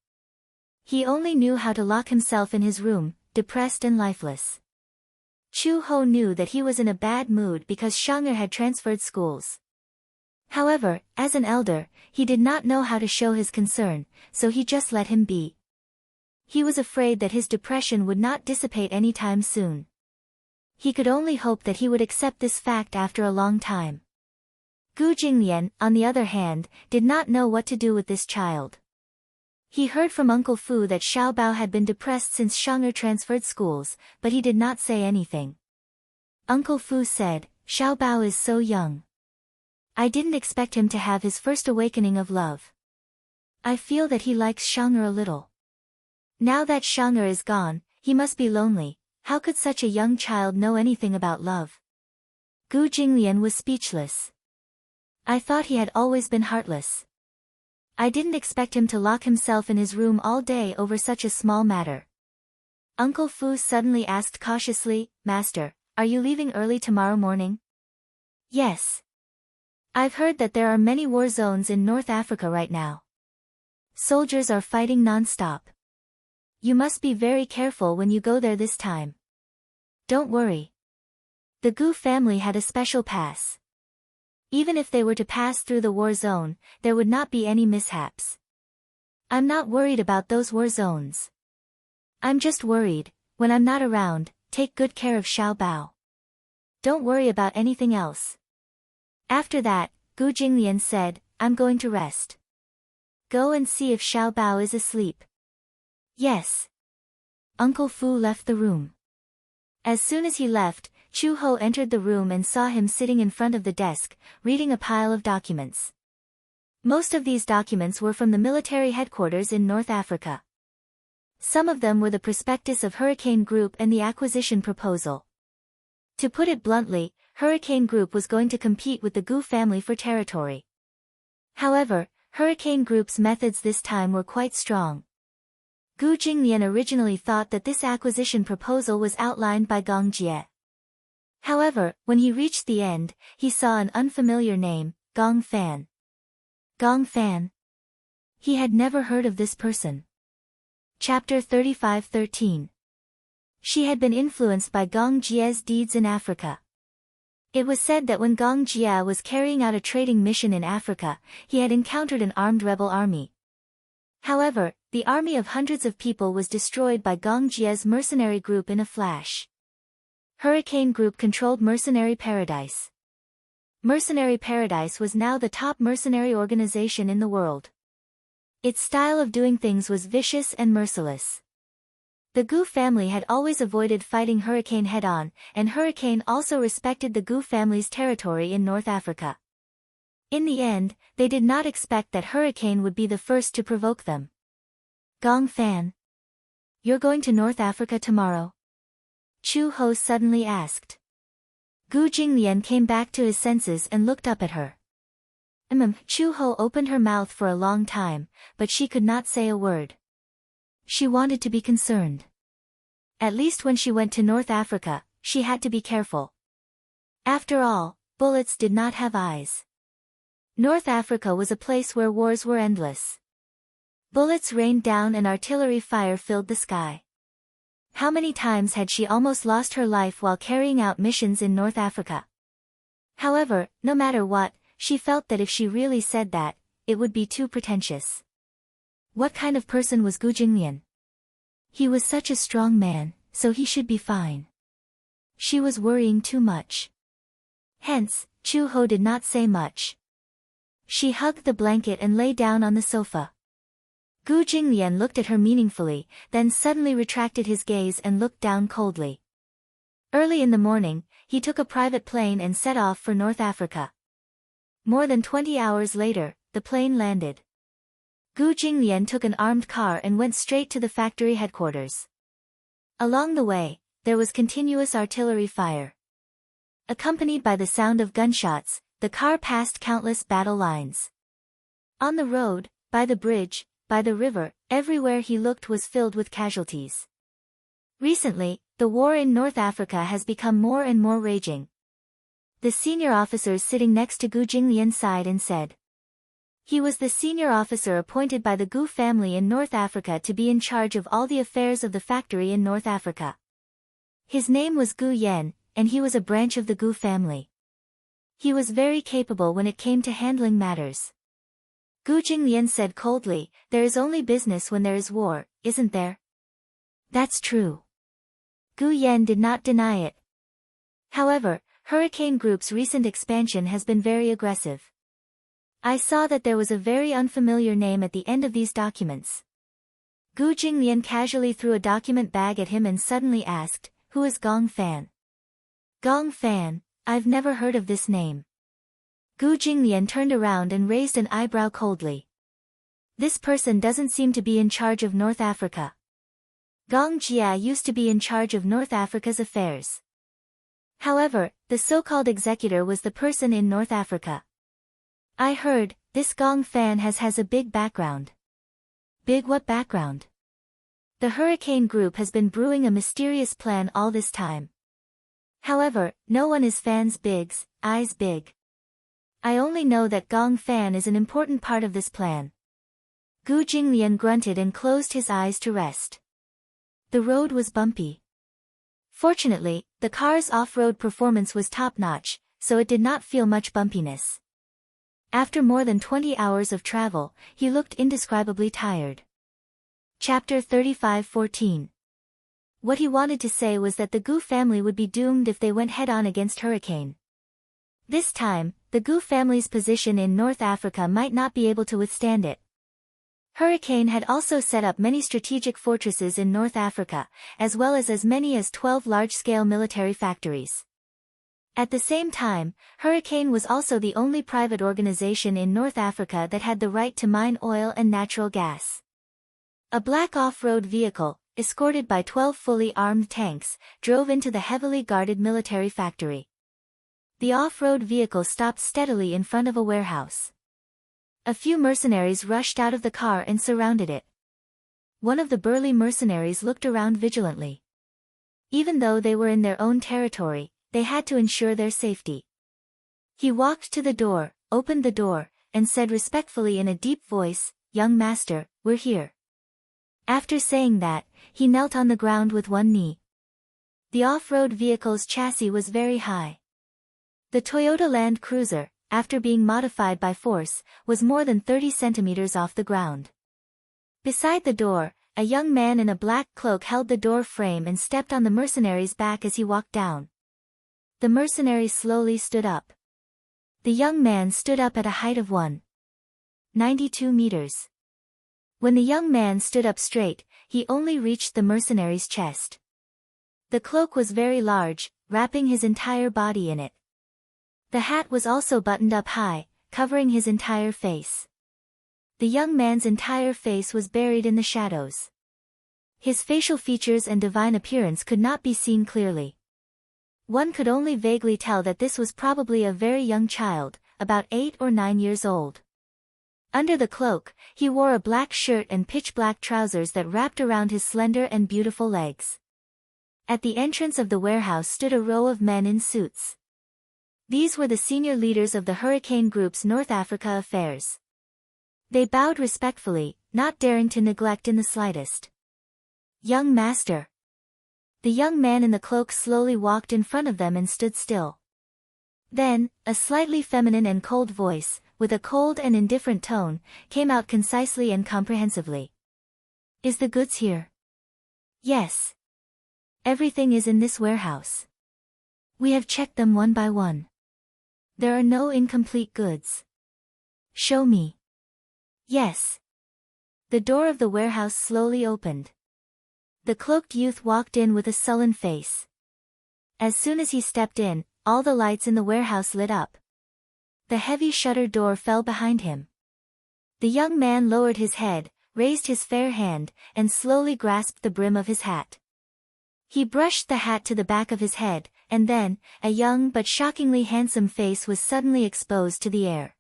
He only knew how to lock himself in his room, depressed and lifeless. Chu Ho knew that he was in a bad mood because Shang'er had transferred schools. However, as an elder, he did not know how to show his concern, so he just let him be. He was afraid that his depression would not dissipate anytime soon. He could only hope that he would accept this fact after a long time. Gu Jinglian, on the other hand, did not know what to do with this child. He heard from Uncle Fu that Xiao Bao had been depressed since Shang'er transferred schools, but he did not say anything. Uncle Fu said, "Xiao Bao is so young. I didn't expect him to have his first awakening of love. I feel that he likes Shang'er a little. Now that Shang'er is gone, he must be lonely. How could such a young child know anything about love?" Gu Jinglian was speechless. "I thought he had always been heartless. I didn't expect him to lock himself in his room all day over such a small matter." Uncle Fu suddenly asked cautiously, "Master, are you leaving early tomorrow morning?" "Yes. I've heard that there are many war zones in North Africa right now. Soldiers are fighting non-stop. You must be very careful when you go there this time." "Don't worry. The Gu family had a special pass. Even if they were to pass through the war zone, there would not be any mishaps. I'm not worried about those war zones. I'm just worried, when I'm not around, take good care of Xiao Bao. Don't worry about anything else." After that, Gu Jinglian said, "I'm going to rest. Go and see if Xiao Bao is asleep." "Yes." Uncle Fu left the room. As soon as he left, Chu Ho entered the room and saw him sitting in front of the desk, reading a pile of documents. Most of these documents were from the military headquarters in North Africa. Some of them were the prospectus of Hurricane Group and the acquisition proposal. To put it bluntly, Hurricane Group was going to compete with the Gu family for territory. However, Hurricane Group's methods this time were quite strong. Gu Jinglian originally thought that this acquisition proposal was outlined by Gong Jie. However, when he reached the end, he saw an unfamiliar name, Gong Fan. Gong Fan? He had never heard of this person. Chapter 35:13. She had been influenced by Gong Jie's deeds in Africa. It was said that when Gong Jie was carrying out a trading mission in Africa, he had encountered an armed rebel army. However, the army of hundreds of people was destroyed by Gong Jie's mercenary group in a flash. Hurricane Group controlled Mercenary Paradise. Mercenary Paradise was now the top mercenary organization in the world. Its style of doing things was vicious and merciless. The Gu family had always avoided fighting Hurricane head-on, and Hurricane also respected the Gu family's territory in North Africa. In the end, they did not expect that Hurricane would be the first to provoke them. "Gong Fan, you're going to North Africa tomorrow?" Chu Ho suddenly asked. Gu Jinglian came back to his senses and looked up at her. Chu-ho opened her mouth for a long time, but she could not say a word. She wanted to be concerned. At least when she went to North Africa, she had to be careful. After all, bullets did not have eyes. North Africa was a place where wars were endless. Bullets rained down and artillery fire filled the sky. How many times had she almost lost her life while carrying out missions in North Africa? However, no matter what, she felt that if she really said that, it would be too pretentious. What kind of person was Gu Jinglian? He was such a strong man, so he should be fine. She was worrying too much. Hence, Chu-ho did not say much. She hugged the blanket and lay down on the sofa. Gu Jinglian looked at her meaningfully, then suddenly retracted his gaze and looked down coldly. Early in the morning, he took a private plane and set off for North Africa. More than 20 hours later, the plane landed. Gu Jinglian took an armed car and went straight to the factory headquarters. Along the way, there was continuous artillery fire. Accompanied by the sound of gunshots, the car passed countless battle lines. On the road, by the bridge, by the river, everywhere he looked was filled with casualties. Recently, the war in North Africa has become more and more raging. The senior officers sitting next to Gu Jinglian sighed and said. He was the senior officer appointed by the Gu family in North Africa to be in charge of all the affairs of the factory in North Africa. His name was Gu Yen, and he was a branch of the Gu family. He was very capable when it came to handling matters. Gu Jinglian said coldly, "There is only business when there is war, isn't there?" "That's true." Gu Yen did not deny it. However, Hurricane Group's recent expansion has been very aggressive. I saw that there was a very unfamiliar name at the end of these documents. Gu Jinglian casually threw a document bag at him and suddenly asked, "Who is Gong Fan?" "Gong Fan? I've never heard of this name." Gu Jinglian turned around and raised an eyebrow coldly. This person doesn't seem to be in charge of North Africa. Gong Jia used to be in charge of North Africa's affairs. However, the so-called executor was the person in North Africa. I heard, this Gong Fan has a big background. Big what background? The Hurricane Group has been brewing a mysterious plan all this time. However, no one is Fan's eyes big. I only know that Gong Fan is an important part of this plan. Gu Jinglian grunted and closed his eyes to rest. The road was bumpy. Fortunately, the car's off-road performance was top-notch, so it did not feel much bumpiness. After more than 20 hours of travel, he looked indescribably tired. Chapter 35:14. What he wanted to say was that the Gu family would be doomed if they went head-on against Hurricane. This time, the Gu family's position in North Africa might not be able to withstand it. Hurricane had also set up many strategic fortresses in North Africa, as well as many as 12 large-scale military factories. At the same time, Hurricane was also the only private organization in North Africa that had the right to mine oil and natural gas. A black off-road vehicle, escorted by 12 fully armed tanks, drove into the heavily guarded military factory. The off-road vehicle stopped steadily in front of a warehouse. A few mercenaries rushed out of the car and surrounded it. One of the burly mercenaries looked around vigilantly. Even though they were in their own territory, they had to ensure their safety. He walked to the door, opened the door, and said respectfully in a deep voice, "Young master, we're here." After saying that, he knelt on the ground with one knee. The off-road vehicle's chassis was very high. The Toyota Land Cruiser, after being modified by force, was more than 30 centimeters off the ground. Beside the door, a young man in a black cloak held the door frame and stepped on the mercenary's back as he walked down. The mercenary slowly stood up. The young man stood up at a height of 192 meters. When the young man stood up straight, he only reached the mercenary's chest. The cloak was very large, wrapping his entire body in it. The hat was also buttoned up high, covering his entire face. The young man's entire face was buried in the shadows. His facial features and divine appearance could not be seen clearly. One could only vaguely tell that this was probably a very young child, about 8 or 9 years old. Under the cloak, he wore a black shirt and pitch-black trousers that wrapped around his slender and beautiful legs. At the entrance of the warehouse stood a row of men in suits. These were the senior leaders of the Hurricane Group's North Africa affairs. They bowed respectfully, not daring to neglect in the slightest. "Young master." The young man in the cloak slowly walked in front of them and stood still. Then, a slightly feminine and cold voice, with a cold and indifferent tone, came out concisely and comprehensively. "Is the goods here?" "Yes. Everything is in this warehouse. We have checked them one by one. There are no incomplete goods." "Show me." "Yes." The door of the warehouse slowly opened. The cloaked youth walked in with a sullen face. As soon as he stepped in, all the lights in the warehouse lit up. The heavy shutter door fell behind him. The young man lowered his head, raised his fair hand, and slowly grasped the brim of his hat. He brushed the hat to the back of his head, and then, a young but shockingly handsome face was suddenly exposed to the air.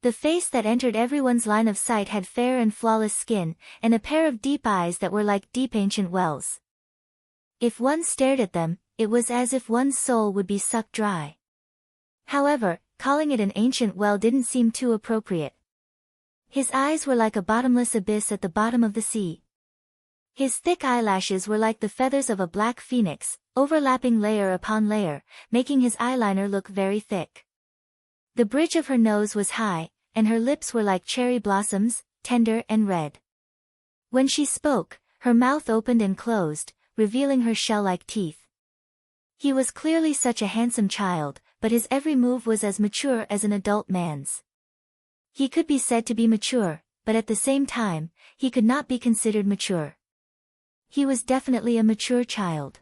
The face that entered everyone's line of sight had fair and flawless skin, and a pair of deep eyes that were like deep ancient wells. If one stared at them, it was as if one's soul would be sucked dry. However, calling it an ancient well didn't seem too appropriate. His eyes were like a bottomless abyss at the bottom of the sea. His thick eyelashes were like the feathers of a black phoenix, overlapping layer upon layer, making his eyeliner look very thick. The bridge of her nose was high, and her lips were like cherry blossoms, tender and red. When she spoke, her mouth opened and closed, revealing her shell-like teeth. He was clearly such a handsome child, but his every move was as mature as an adult man's. He could be said to be mature, but at the same time, he could not be considered mature. He was definitely a mature child.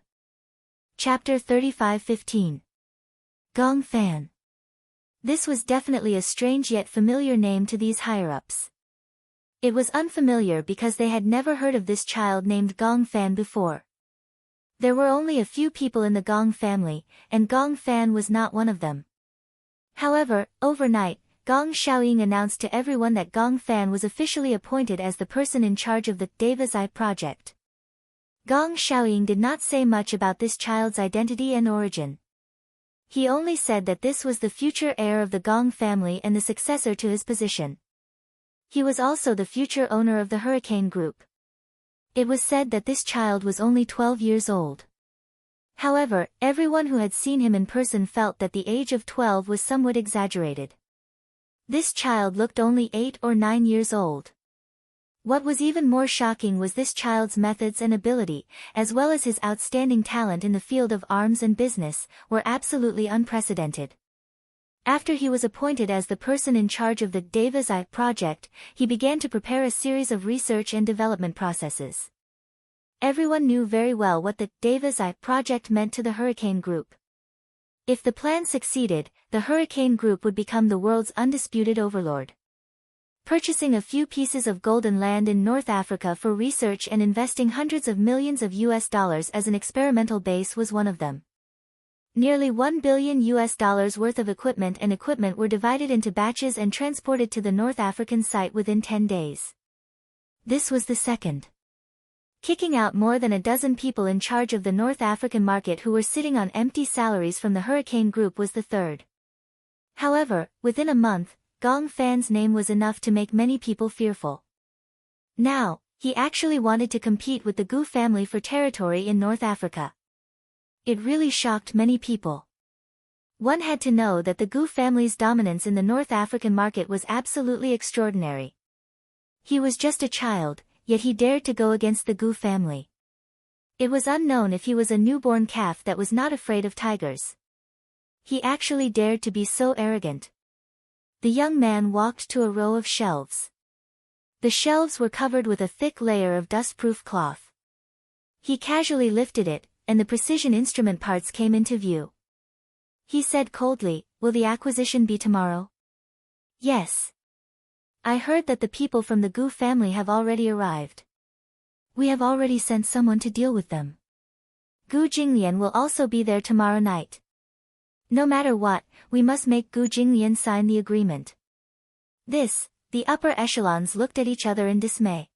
Chapter 35:15. Gong Fan. This was definitely a strange yet familiar name to these higher-ups. It was unfamiliar because they had never heard of this child named Gong Fan before. There were only a few people in the Gong family, and Gong Fan was not one of them. However, overnight, Gong Xiaoying announced to everyone that Gong Fan was officially appointed as the person in charge of the Deva's Eye project. Gong Xiaoying did not say much about this child's identity and origin. He only said that this was the future heir of the Gong family and the successor to his position. He was also the future owner of the Hurricane Group. It was said that this child was only 12 years old. However, everyone who had seen him in person felt that the age of 12 was somewhat exaggerated. This child looked only 8 or 9 years old. What was even more shocking was this child's methods and ability, as well as his outstanding talent in the field of arms and business, were absolutely unprecedented. After he was appointed as the person in charge of the Deva's Eye project, he began to prepare a series of research and development processes. Everyone knew very well what the Deva's Eye project meant to the Hurricane Group. If the plan succeeded, the Hurricane Group would become the world's undisputed overlord. Purchasing a few pieces of golden land in North Africa for research and investing hundreds of millions of US dollars as an experimental base was one of them. Nearly $1 billion worth of equipment were divided into batches and transported to the North African site within 10 days. This was the second. Kicking out more than a dozen people in charge of the North African market who were sitting on empty salaries from the Hurricane Group was the third. However, within a month, Gong Fan's name was enough to make many people fearful. Now, he actually wanted to compete with the Gu family for territory in North Africa. It really shocked many people. One had to know that the Gu family's dominance in the North African market was absolutely extraordinary. He was just a child, yet he dared to go against the Gu family. It was unknown if he was a newborn calf that was not afraid of tigers. He actually dared to be so arrogant. The young man walked to a row of shelves. The shelves were covered with a thick layer of dust-proof cloth. He casually lifted it, and the precision instrument parts came into view. He said coldly, "Will the acquisition be tomorrow?" "Yes. I heard that the people from the Gu family have already arrived. We have already sent someone to deal with them. Gu Jinglian will also be there tomorrow night. No matter what, we must make Gu Jinglian sign the agreement. The upper echelons looked at each other in dismay.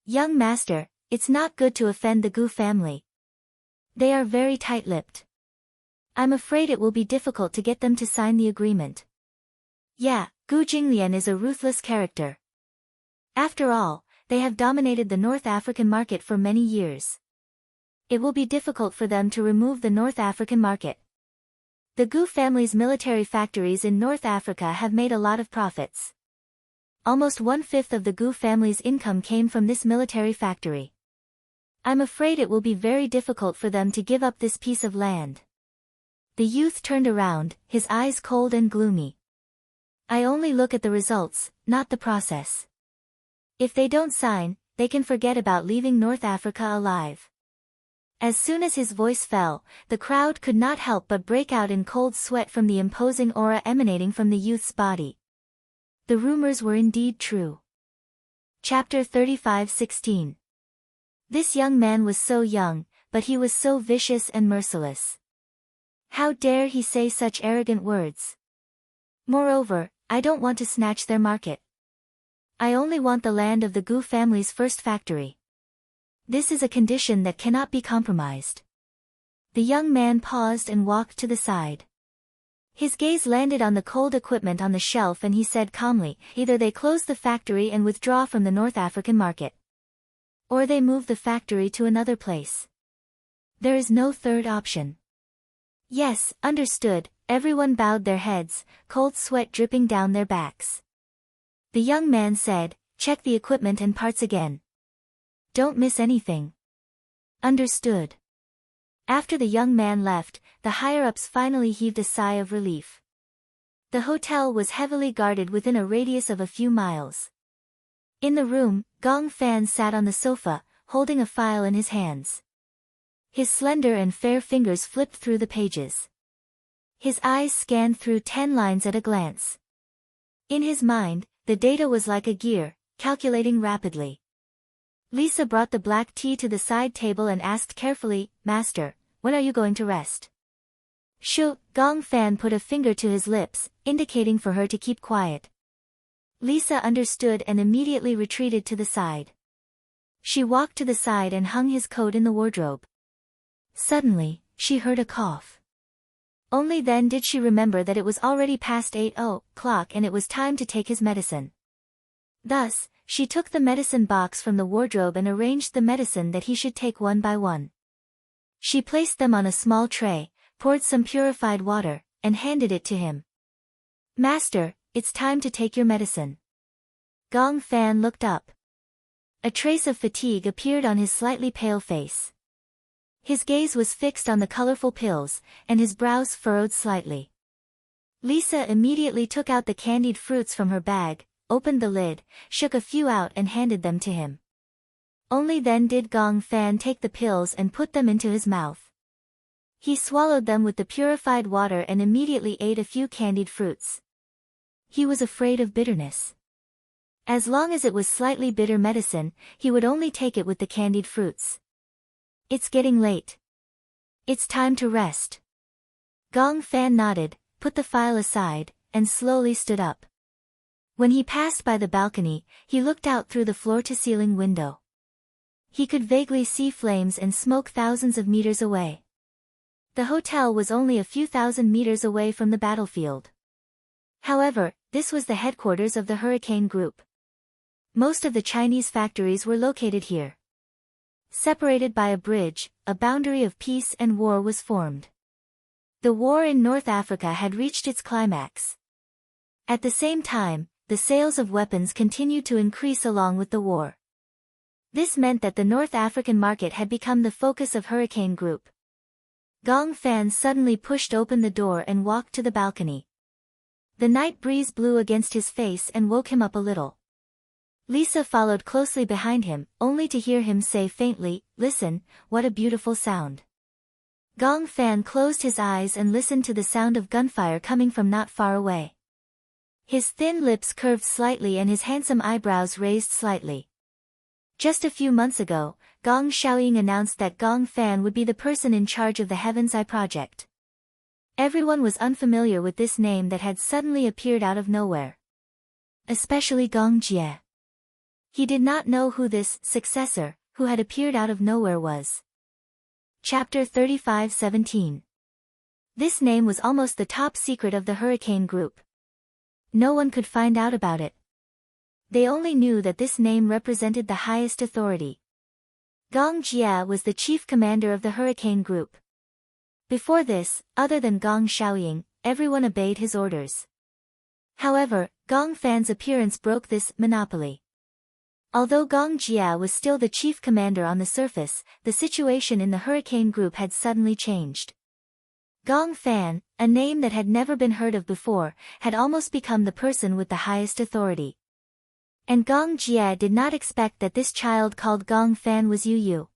Young master, it's not good to offend the Gu family. They are very tight-lipped. I'm afraid it will be difficult to get them to sign the agreement. Yeah, Gu Jinglian is a ruthless character. After all, they have dominated the North African market for many years. It will be difficult for them to remove the North African market. The Gu family's military factories in North Africa have made a lot of profits. Almost 1/5 of the Gu family's income came from this military factory. I'm afraid it will be very difficult for them to give up this piece of land. The youth turned around, his eyes cold and gloomy. I only look at the results, not the process. If they don't sign, they can forget about leaving North Africa alive. As soon as his voice fell, the crowd could not help but break out in cold sweat from the imposing aura emanating from the youth's body. The rumors were indeed true. Chapter 35:16. This young man was so young, but he was so vicious and merciless. How dare he say such arrogant words? Moreover, I don't want to snatch their market. I only want the land of the Gu family's first factory. This is a condition that cannot be compromised. The young man paused and walked to the side. His gaze landed on the cold equipment on the shelf and he said calmly, either they close the factory and withdraw from the North African market. Or they move the factory to another place. There is no third option. Yes, understood, everyone bowed their heads, cold sweat dripping down their backs. The young man said, check the equipment and parts again. Don't miss anything. Understood. After the young man left, the higher-ups finally heaved a sigh of relief. The hotel was heavily guarded within a radius of a few miles. In the room, Gong Fan sat on the sofa, holding a file in his hands. His slender and fair fingers flipped through the pages. His eyes scanned through 10 lines at a glance. In his mind, the data was like a gear, calculating rapidly. Lisa brought the black tea to the side table and asked carefully, Master, when are you going to rest? Shoo, Gong Fan put a finger to his lips, indicating for her to keep quiet. Lisa understood and immediately retreated to the side. She walked to the side and hung his coat in the wardrobe. Suddenly, she heard a cough. Only then did she remember that it was already past 8 o'clock and it was time to take his medicine. Thus, she took the medicine box from the wardrobe and arranged the medicine that he should take one by one. She placed them on a small tray, poured some purified water, and handed it to him. Master, it's time to take your medicine. Gong Fan looked up. A trace of fatigue appeared on his slightly pale face. His gaze was fixed on the colorful pills, and his brows furrowed slightly. Lisa immediately took out the candied fruits from her bag, opened the lid, shook a few out and handed them to him. Only then did Gong Fan take the pills and put them into his mouth. He swallowed them with the purified water and immediately ate a few candied fruits. He was afraid of bitterness. As long as it was slightly bitter medicine, he would only take it with the candied fruits. It's getting late. It's time to rest. Gong Fan nodded, put the file aside, and slowly stood up. When he passed by the balcony, he looked out through the floor-to-ceiling window. He could vaguely see flames and smoke thousands of meters away. The hotel was only a few thousand meters away from the battlefield. However, this was the headquarters of the Hurricane Group. Most of the Chinese factories were located here. Separated by a bridge, a boundary of peace and war was formed. The war in North Africa had reached its climax. At the same time, the sales of weapons continued to increase along with the war. This meant that the North African market had become the focus of Hurricane Group. Gong Fan suddenly pushed open the door and walked to the balcony. The night breeze blew against his face and woke him up a little. Lisa followed closely behind him, only to hear him say faintly, "Listen, what a beautiful sound." Gong Fan closed his eyes and listened to the sound of gunfire coming from not far away. His thin lips curved slightly and his handsome eyebrows raised slightly. Just a few months ago, Gong Xiaoying announced that Gong Fan would be the person in charge of the Heaven's Eye project. Everyone was unfamiliar with this name that had suddenly appeared out of nowhere. Especially Gong Jie. He did not know who this successor, who had appeared out of nowhere was. Chapter 35:17. This name was almost the top secret of the Hurricane Group. No one could find out about it. They only knew that this name represented the highest authority. Gong Jie was the chief commander of the Hurricane Group. Before this, other than Gong Shaoying, everyone obeyed his orders. However, Gong Fan's appearance broke this monopoly. Although Gong Jie was still the chief commander on the surface, the situation in the Hurricane Group had suddenly changed. Gong Fan, a name that had never been heard of before, had almost become the person with the highest authority. And Gong Jie did not expect that this child called Gong Fan was Yu Yu.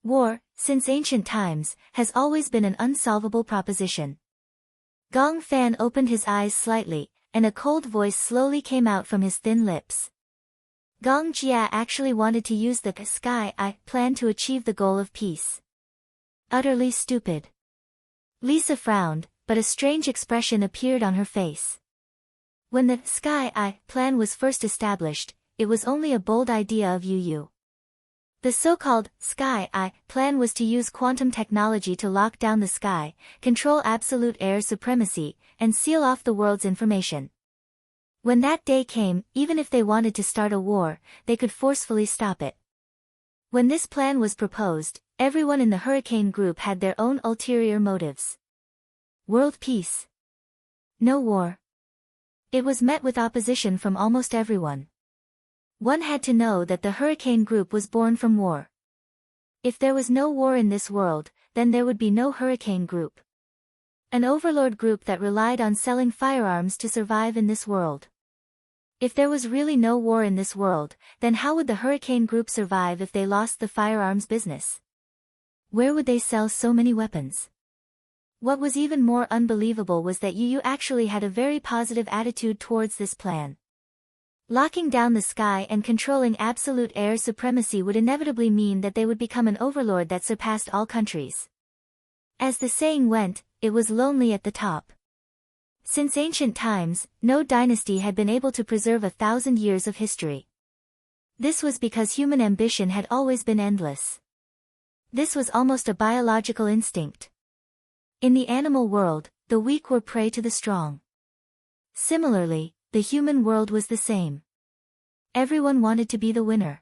War, since ancient times, has always been an unsolvable proposition. Gong Fan opened his eyes slightly, and a cold voice slowly came out from his thin lips. Gong Jie actually wanted to use the Sky Eye plan to achieve the goal of peace. Utterly stupid. Lisa frowned, but a strange expression appeared on her face. When the Sky Eye plan was first established, it was only a bold idea of Yu Yu. The so-called Sky Eye plan was to use quantum technology to lock down the sky, control absolute air supremacy, and seal off the world's information. When that day came, even if they wanted to start a war, they could forcefully stop it. When this plan was proposed, everyone in the Hurricane Group had their own ulterior motives. World peace. No war. It was met with opposition from almost everyone. One had to know that the Hurricane Group was born from war. If there was no war in this world, then there would be no Hurricane Group. An overlord group that relied on selling firearms to survive in this world. If there was really no war in this world, then how would the Hurricane Group survive if they lost the firearms business? Where would they sell so many weapons? What was even more unbelievable was that Yu Yu actually had a very positive attitude towards this plan. Locking down the sky and controlling absolute air supremacy would inevitably mean that they would become an overlord that surpassed all countries. As the saying went, it was lonely at the top. Since ancient times, no dynasty had been able to preserve 1,000 years of history. This was because human ambition had always been endless. This was almost a biological instinct. In the animal world, the weak were prey to the strong. Similarly, the human world was the same. Everyone wanted to be the winner.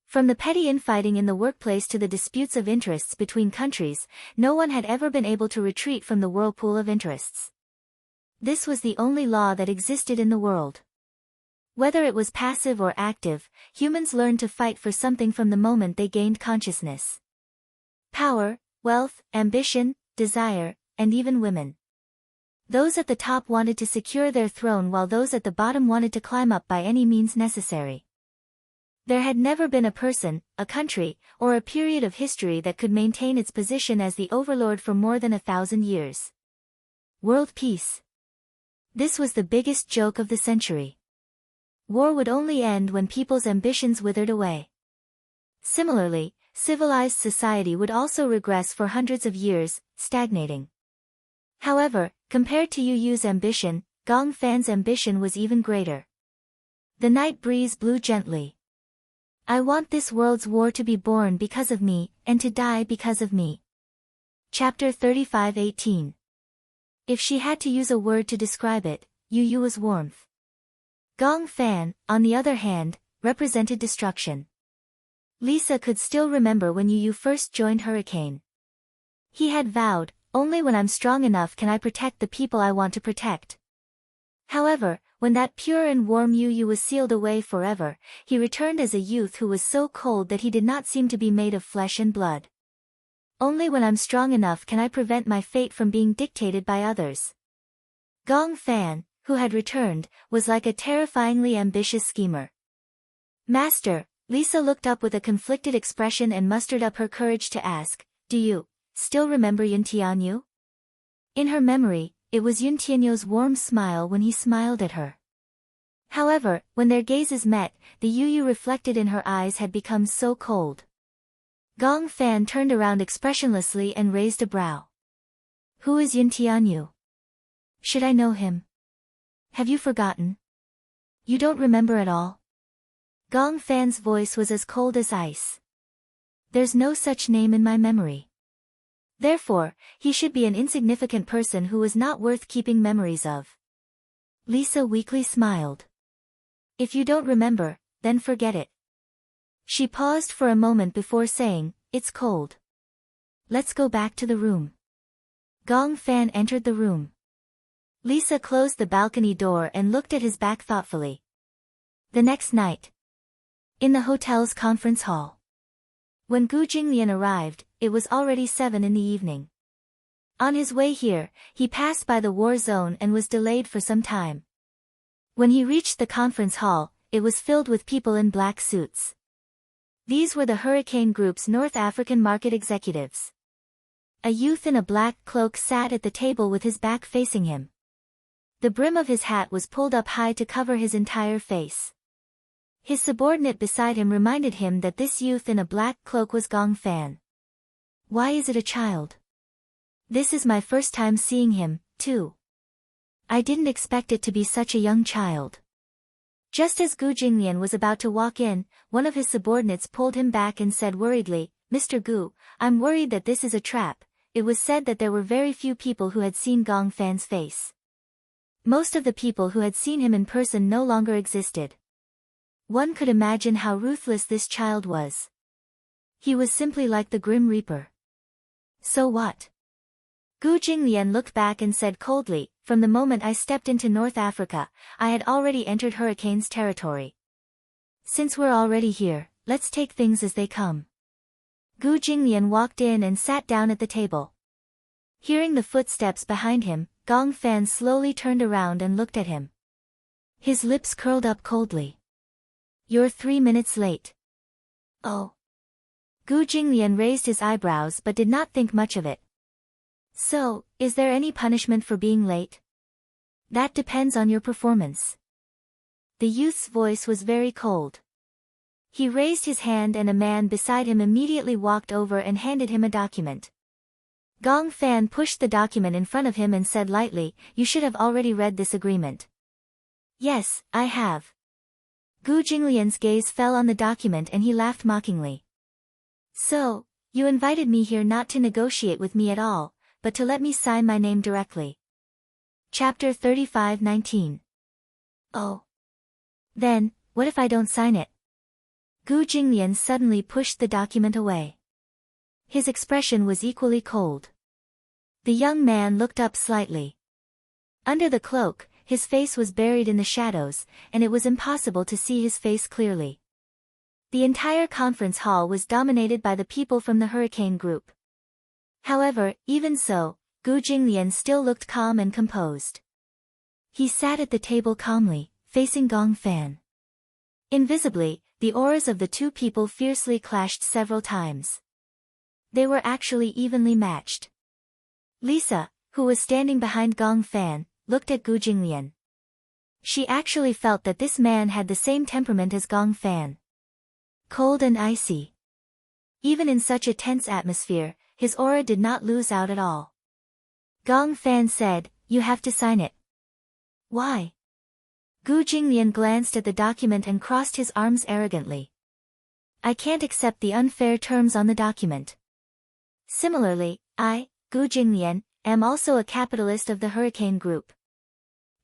From the petty infighting in the workplace to the disputes of interests between countries, no one had ever been able to retreat from the whirlpool of interests. This was the only law that existed in the world. Whether it was passive or active, humans learned to fight for something from the moment they gained consciousness. Power, wealth, ambition, desire, and even women. Those at the top wanted to secure their throne while those at the bottom wanted to climb up by any means necessary. There had never been a person, a country, or a period of history that could maintain its position as the overlord for more than 1,000 years. World peace. This was the biggest joke of the century. War would only end when people's ambitions withered away. Similarly, civilized society would also regress for hundreds of years, stagnating. However, compared to Yu Yu's ambition, Gong Fan's ambition was even greater. The night breeze blew gently. I want this world's war to be born because of me, and to die because of me. Chapter 35:18. If she had to use a word to describe it, Yu Yu was warmth. Gong Fan, on the other hand, represented destruction. Lisa could still remember when Yu Yu first joined Hurricane. He had vowed, only when I'm strong enough can I protect the people I want to protect. However, when that pure and warm Yu Yu was sealed away forever, he returned as a youth who was so cold that he did not seem to be made of flesh and blood. Only when I'm strong enough can I prevent my fate from being dictated by others. Gong Fan, who had returned, was like a terrifyingly ambitious schemer. Master, Lisa looked up with a conflicted expression and mustered up her courage to ask, do you still remember Yun Tianyu? In her memory, it was Yun Tianyu's warm smile when he smiled at her. However, when their gazes met, the Yu Yu reflected in her eyes had become so cold. Gong Fan turned around expressionlessly and raised a brow. Who is Yun Tianyu? Should I know him? Have you forgotten? You don't remember at all? Gong Fan's voice was as cold as ice. There's no such name in my memory. Therefore, he should be an insignificant person who was not worth keeping memories of. Lisa weakly smiled. If you don't remember, then forget it. She paused for a moment before saying, it's cold. Let's go back to the room. Gong Fan entered the room. Lisa closed the balcony door and looked at his back thoughtfully. The next night. In the hotel's conference hall. When Gu Jinglian arrived, it was already 7 in the evening. On his way here, he passed by the war zone and was delayed for some time. When he reached the conference hall, it was filled with people in black suits. These were the Hurricane Group's North African market executives. A youth in a black cloak sat at the table with his back facing him. The brim of his hat was pulled up high to cover his entire face. His subordinate beside him reminded him that this youth in a black cloak was Gong Fan. Why is it a child? This is my first time seeing him, too. I didn't expect it to be such a young child. Just as Gu Jinglian was about to walk in, one of his subordinates pulled him back and said worriedly, Mr. Gu, I'm worried that this is a trap. It was said that there were very few people who had seen Gong Fan's face. Most of the people who had seen him in person no longer existed. One could imagine how ruthless this child was. He was simply like the Grim Reaper. So what? Gu Jinglian looked back and said coldly, from the moment I stepped into North Africa, I had already entered Hurricane's territory. Since we're already here, let's take things as they come. Gu Jinglian walked in and sat down at the table. Hearing the footsteps behind him, Gong Fan slowly turned around and looked at him. His lips curled up coldly. You're 3 minutes late. Oh. Gu Jinglian raised his eyebrows but did not think much of it. So, is there any punishment for being late? That depends on your performance. The youth's voice was very cold. He raised his hand and a man beside him immediately walked over and handed him a document. Gong Fan pushed the document in front of him and said lightly, you should have already read this agreement. Yes, I have. Gu Jinglian's gaze fell on the document and he laughed mockingly. So, you invited me here not to negotiate with me at all, but to let me sign my name directly. Chapter 35:19. Oh. Then, what if I don't sign it? Gu Jinglian suddenly pushed the document away. His expression was equally cold. The young man looked up slightly. Under the cloak, his face was buried in the shadows, and it was impossible to see his face clearly. The entire conference hall was dominated by the people from the Hurricane Group. However, even so, Gu Jinglian still looked calm and composed. He sat at the table calmly, facing Gong Fan. Invisibly, the auras of the two people fiercely clashed several times. They were actually evenly matched. Lisa, who was standing behind Gong Fan, looked at Gu Jinglian. She actually felt that this man had the same temperament as Gong Fan. Cold and icy. Even in such a tense atmosphere, his aura did not lose out at all. Gong Fan said, you have to sign it. Why? Gu Jinglian glanced at the document and crossed his arms arrogantly. I can't accept the unfair terms on the document. Similarly, I, Gu Jinglian, am also a capitalist of the Hurricane Group.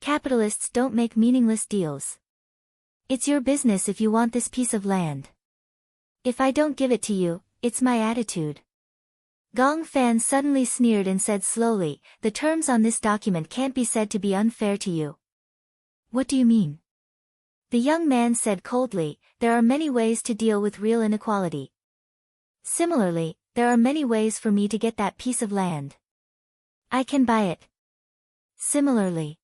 Capitalists don't make meaningless deals. It's your business if you want this piece of land. If I don't give it to you, it's my attitude. Gong Fan suddenly sneered and said slowly, the terms on this document can't be said to be unfair to you. What do you mean? The young man said coldly, there are many ways to deal with real inequality. Similarly, there are many ways for me to get that piece of land. I can buy it. Similarly.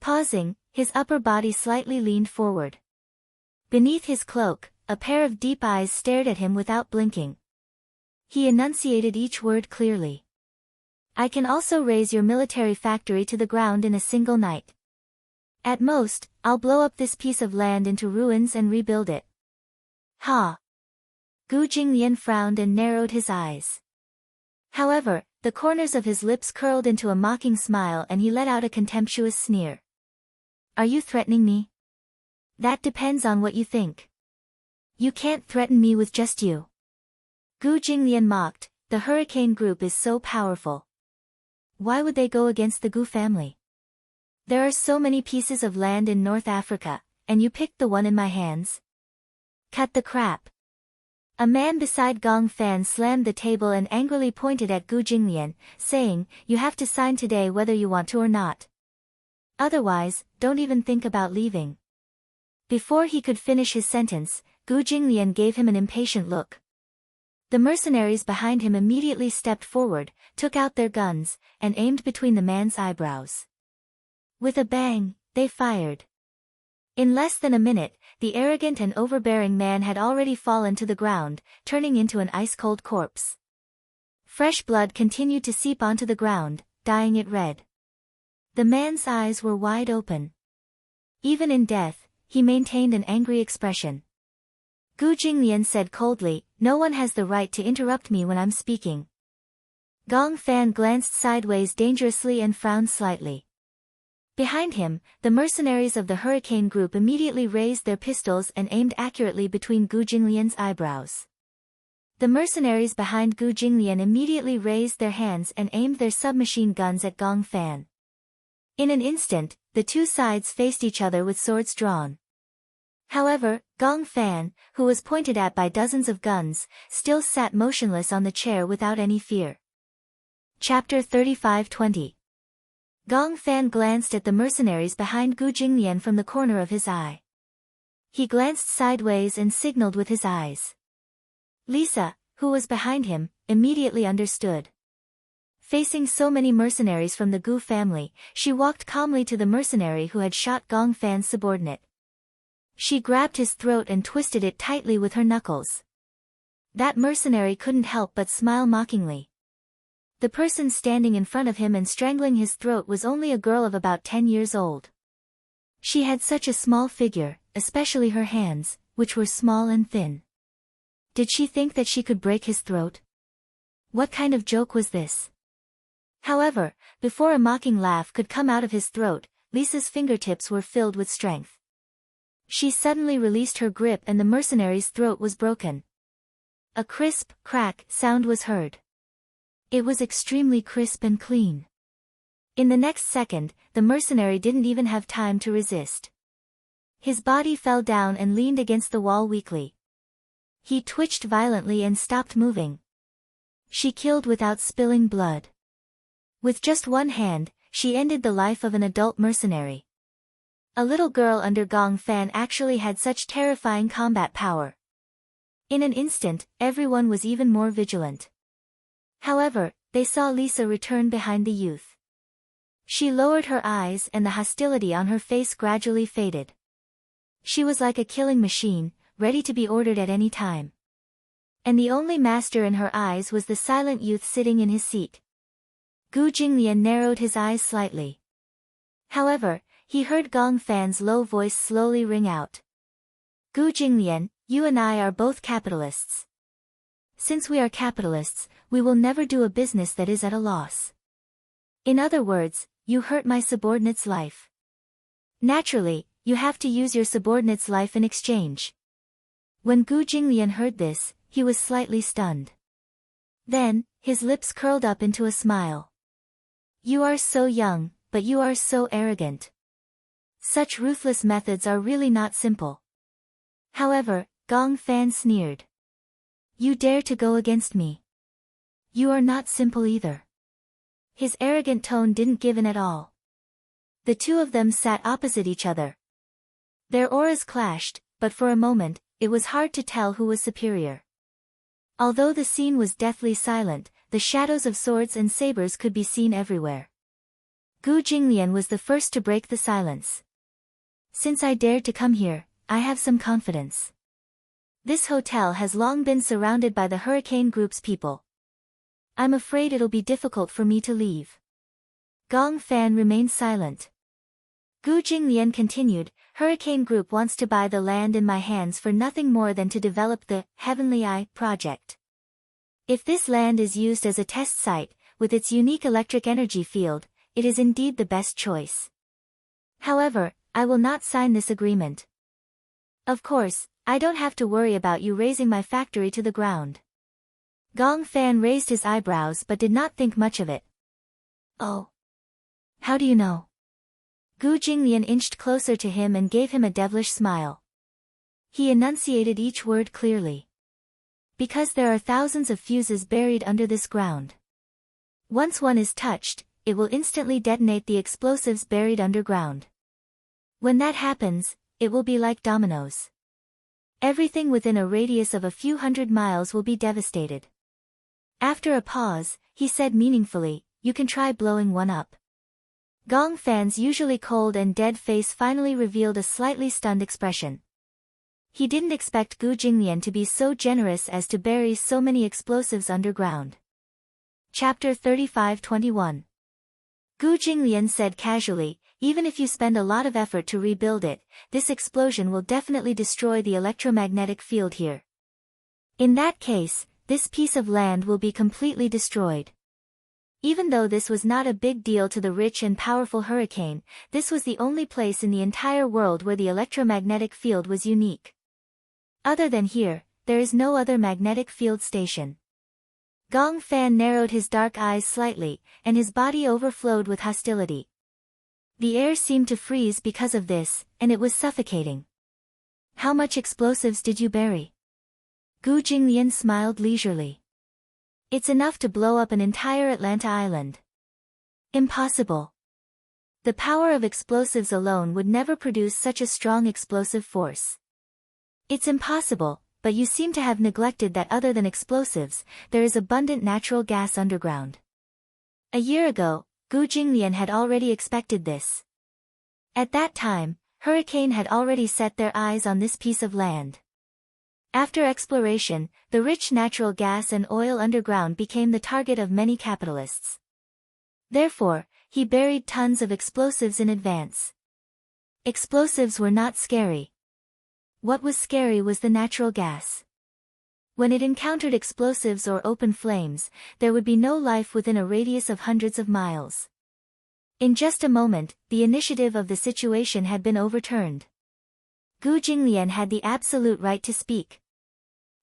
Pausing, his upper body slightly leaned forward. Beneath his cloak, a pair of deep eyes stared at him without blinking. He enunciated each word clearly. I can also raise your military factory to the ground in a single night. At most, I'll blow up this piece of land into ruins and rebuild it. Ha! Gu Jinglian frowned and narrowed his eyes. However, the corners of his lips curled into a mocking smile and he let out a contemptuous sneer. Are you threatening me? That depends on what you think. You can't threaten me with just you. Gu Jinglian mocked, the hurricane group is so powerful. Why would they go against the Gu family? There are so many pieces of land in North Africa, and you picked the one in my hands? Cut the crap. A man beside Gong Fan slammed the table and angrily pointed at Gu Jinglian, saying, you have to sign today whether you want to or not. Otherwise, don't even think about leaving. Before he could finish his sentence, Gu Jinglian gave him an impatient look. The mercenaries behind him immediately stepped forward, took out their guns, and aimed between the man's eyebrows. With a bang, they fired. In less than a minute, the arrogant and overbearing man had already fallen to the ground, turning into an ice-cold corpse. Fresh blood continued to seep onto the ground, dyeing it red. The man's eyes were wide open. Even in death, he maintained an angry expression. Gu Jinglian said coldly, no one has the right to interrupt me when I'm speaking. Gong Fan glanced sideways dangerously and frowned slightly. Behind him, the mercenaries of the hurricane group immediately raised their pistols and aimed accurately between Gu Jinglian's eyebrows. The mercenaries behind Gu Jinglian immediately raised their hands and aimed their submachine guns at Gong Fan. In an instant, the two sides faced each other with swords drawn. However, Gong Fan, who was pointed at by dozens of guns, still sat motionless on the chair without any fear. Chapter 35-20. Gong Fan glanced at the mercenaries behind Gu Jinglian from the corner of his eye. He glanced sideways and signaled with his eyes. Lisa, who was behind him, immediately understood. Facing so many mercenaries from the Gu family, she walked calmly to the mercenary who had shot Gong Fan's subordinate. She grabbed his throat and twisted it tightly with her knuckles. That mercenary couldn't help but smile mockingly. The person standing in front of him and strangling his throat was only a girl of about 10 years old. She had such a small figure, especially her hands, which were small and thin. Did she think that she could break his throat? What kind of joke was this? However, before a mocking laugh could come out of his throat, Lisa's fingertips were filled with strength. She suddenly released her grip and the mercenary's throat was broken. A crisp, crack sound was heard. It was extremely crisp and clean. In the next second, the mercenary didn't even have time to resist. His body fell down and leaned against the wall weakly. He twitched violently and stopped moving. She killed without spilling blood. With just one hand, she ended the life of an adult mercenary. A little girl under Gong Fan actually had such terrifying combat power. In an instant, everyone was even more vigilant. However, they saw Lisa return behind the youth. She lowered her eyes and the hostility on her face gradually faded. She was like a killing machine, ready to be ordered at any time. And the only master in her eyes was the silent youth sitting in his seat. Gu Jinglian narrowed his eyes slightly. However, he heard Gong Fan's low voice slowly ring out. Gu Jinglian, you and I are both capitalists. Since we are capitalists, we will never do a business that is at a loss. In other words, you hurt my subordinate's life. Naturally, you have to use your subordinate's life in exchange. When Gu Jinglian heard this, he was slightly stunned. Then, his lips curled up into a smile. You are so young, but you are so arrogant. Such ruthless methods are really not simple. However, Gong Fan sneered. You dare to go against me. You are not simple either. His arrogant tone didn't give in at all. The two of them sat opposite each other. Their auras clashed, but for a moment, it was hard to tell who was superior. Although the scene was deathly silent, the shadows of swords and sabers could be seen everywhere. Gu Jinglian was the first to break the silence. Since I dared to come here, I have some confidence. This hotel has long been surrounded by the hurricane group's people. I'm afraid it'll be difficult for me to leave. Gong Fan remained silent. Gu Jinglian continued, Hurricane Group wants to buy the land in my hands for nothing more than to develop the Heavenly Eye project. If this land is used as a test site, with its unique electric energy field, it is indeed the best choice. However, I will not sign this agreement. Of course, I don't have to worry about you razing my factory to the ground. Gong Fan raised his eyebrows but did not think much of it. Oh. How do you know? Gu Jinglian inched closer to him and gave him a devilish smile. He enunciated each word clearly. Because there are thousands of fuses buried under this ground. Once one is touched, it will instantly detonate the explosives buried underground. When that happens, it will be like dominoes. Everything within a radius of a few hundred miles will be devastated. After a pause, he said meaningfully, you can try blowing one up. Gong Fan's usually cold and dead face finally revealed a slightly stunned expression. He didn't expect Gu Jinglian to be so generous as to bury so many explosives underground. Chapter 35-21. Gu Jinglian said casually, even if you spend a lot of effort to rebuild it, this explosion will definitely destroy the electromagnetic field here. In that case, this piece of land will be completely destroyed. Even though this was not a big deal to the rich and powerful hurricane, this was the only place in the entire world where the electromagnetic field was unique. Other than here, there is no other magnetic field station. Gong Fan narrowed his dark eyes slightly, and his body overflowed with hostility. The air seemed to freeze because of this, and it was suffocating. How much explosives did you bury? Gu Jinglian smiled leisurely. It's enough to blow up an entire Atlanta island. Impossible. The power of explosives alone would never produce such a strong explosive force. It's impossible, but you seem to have neglected that other than explosives, there is abundant natural gas underground. A year ago, Gu Jinglian had already expected this. At that time, Hurricane had already set their eyes on this piece of land. After exploration, the rich natural gas and oil underground became the target of many capitalists. Therefore, he buried tons of explosives in advance. Explosives were not scary. What was scary was the natural gas. When it encountered explosives or open flames, there would be no life within a radius of hundreds of miles. In just a moment, the initiative of the situation had been overturned. Gu Jinglian had the absolute right to speak.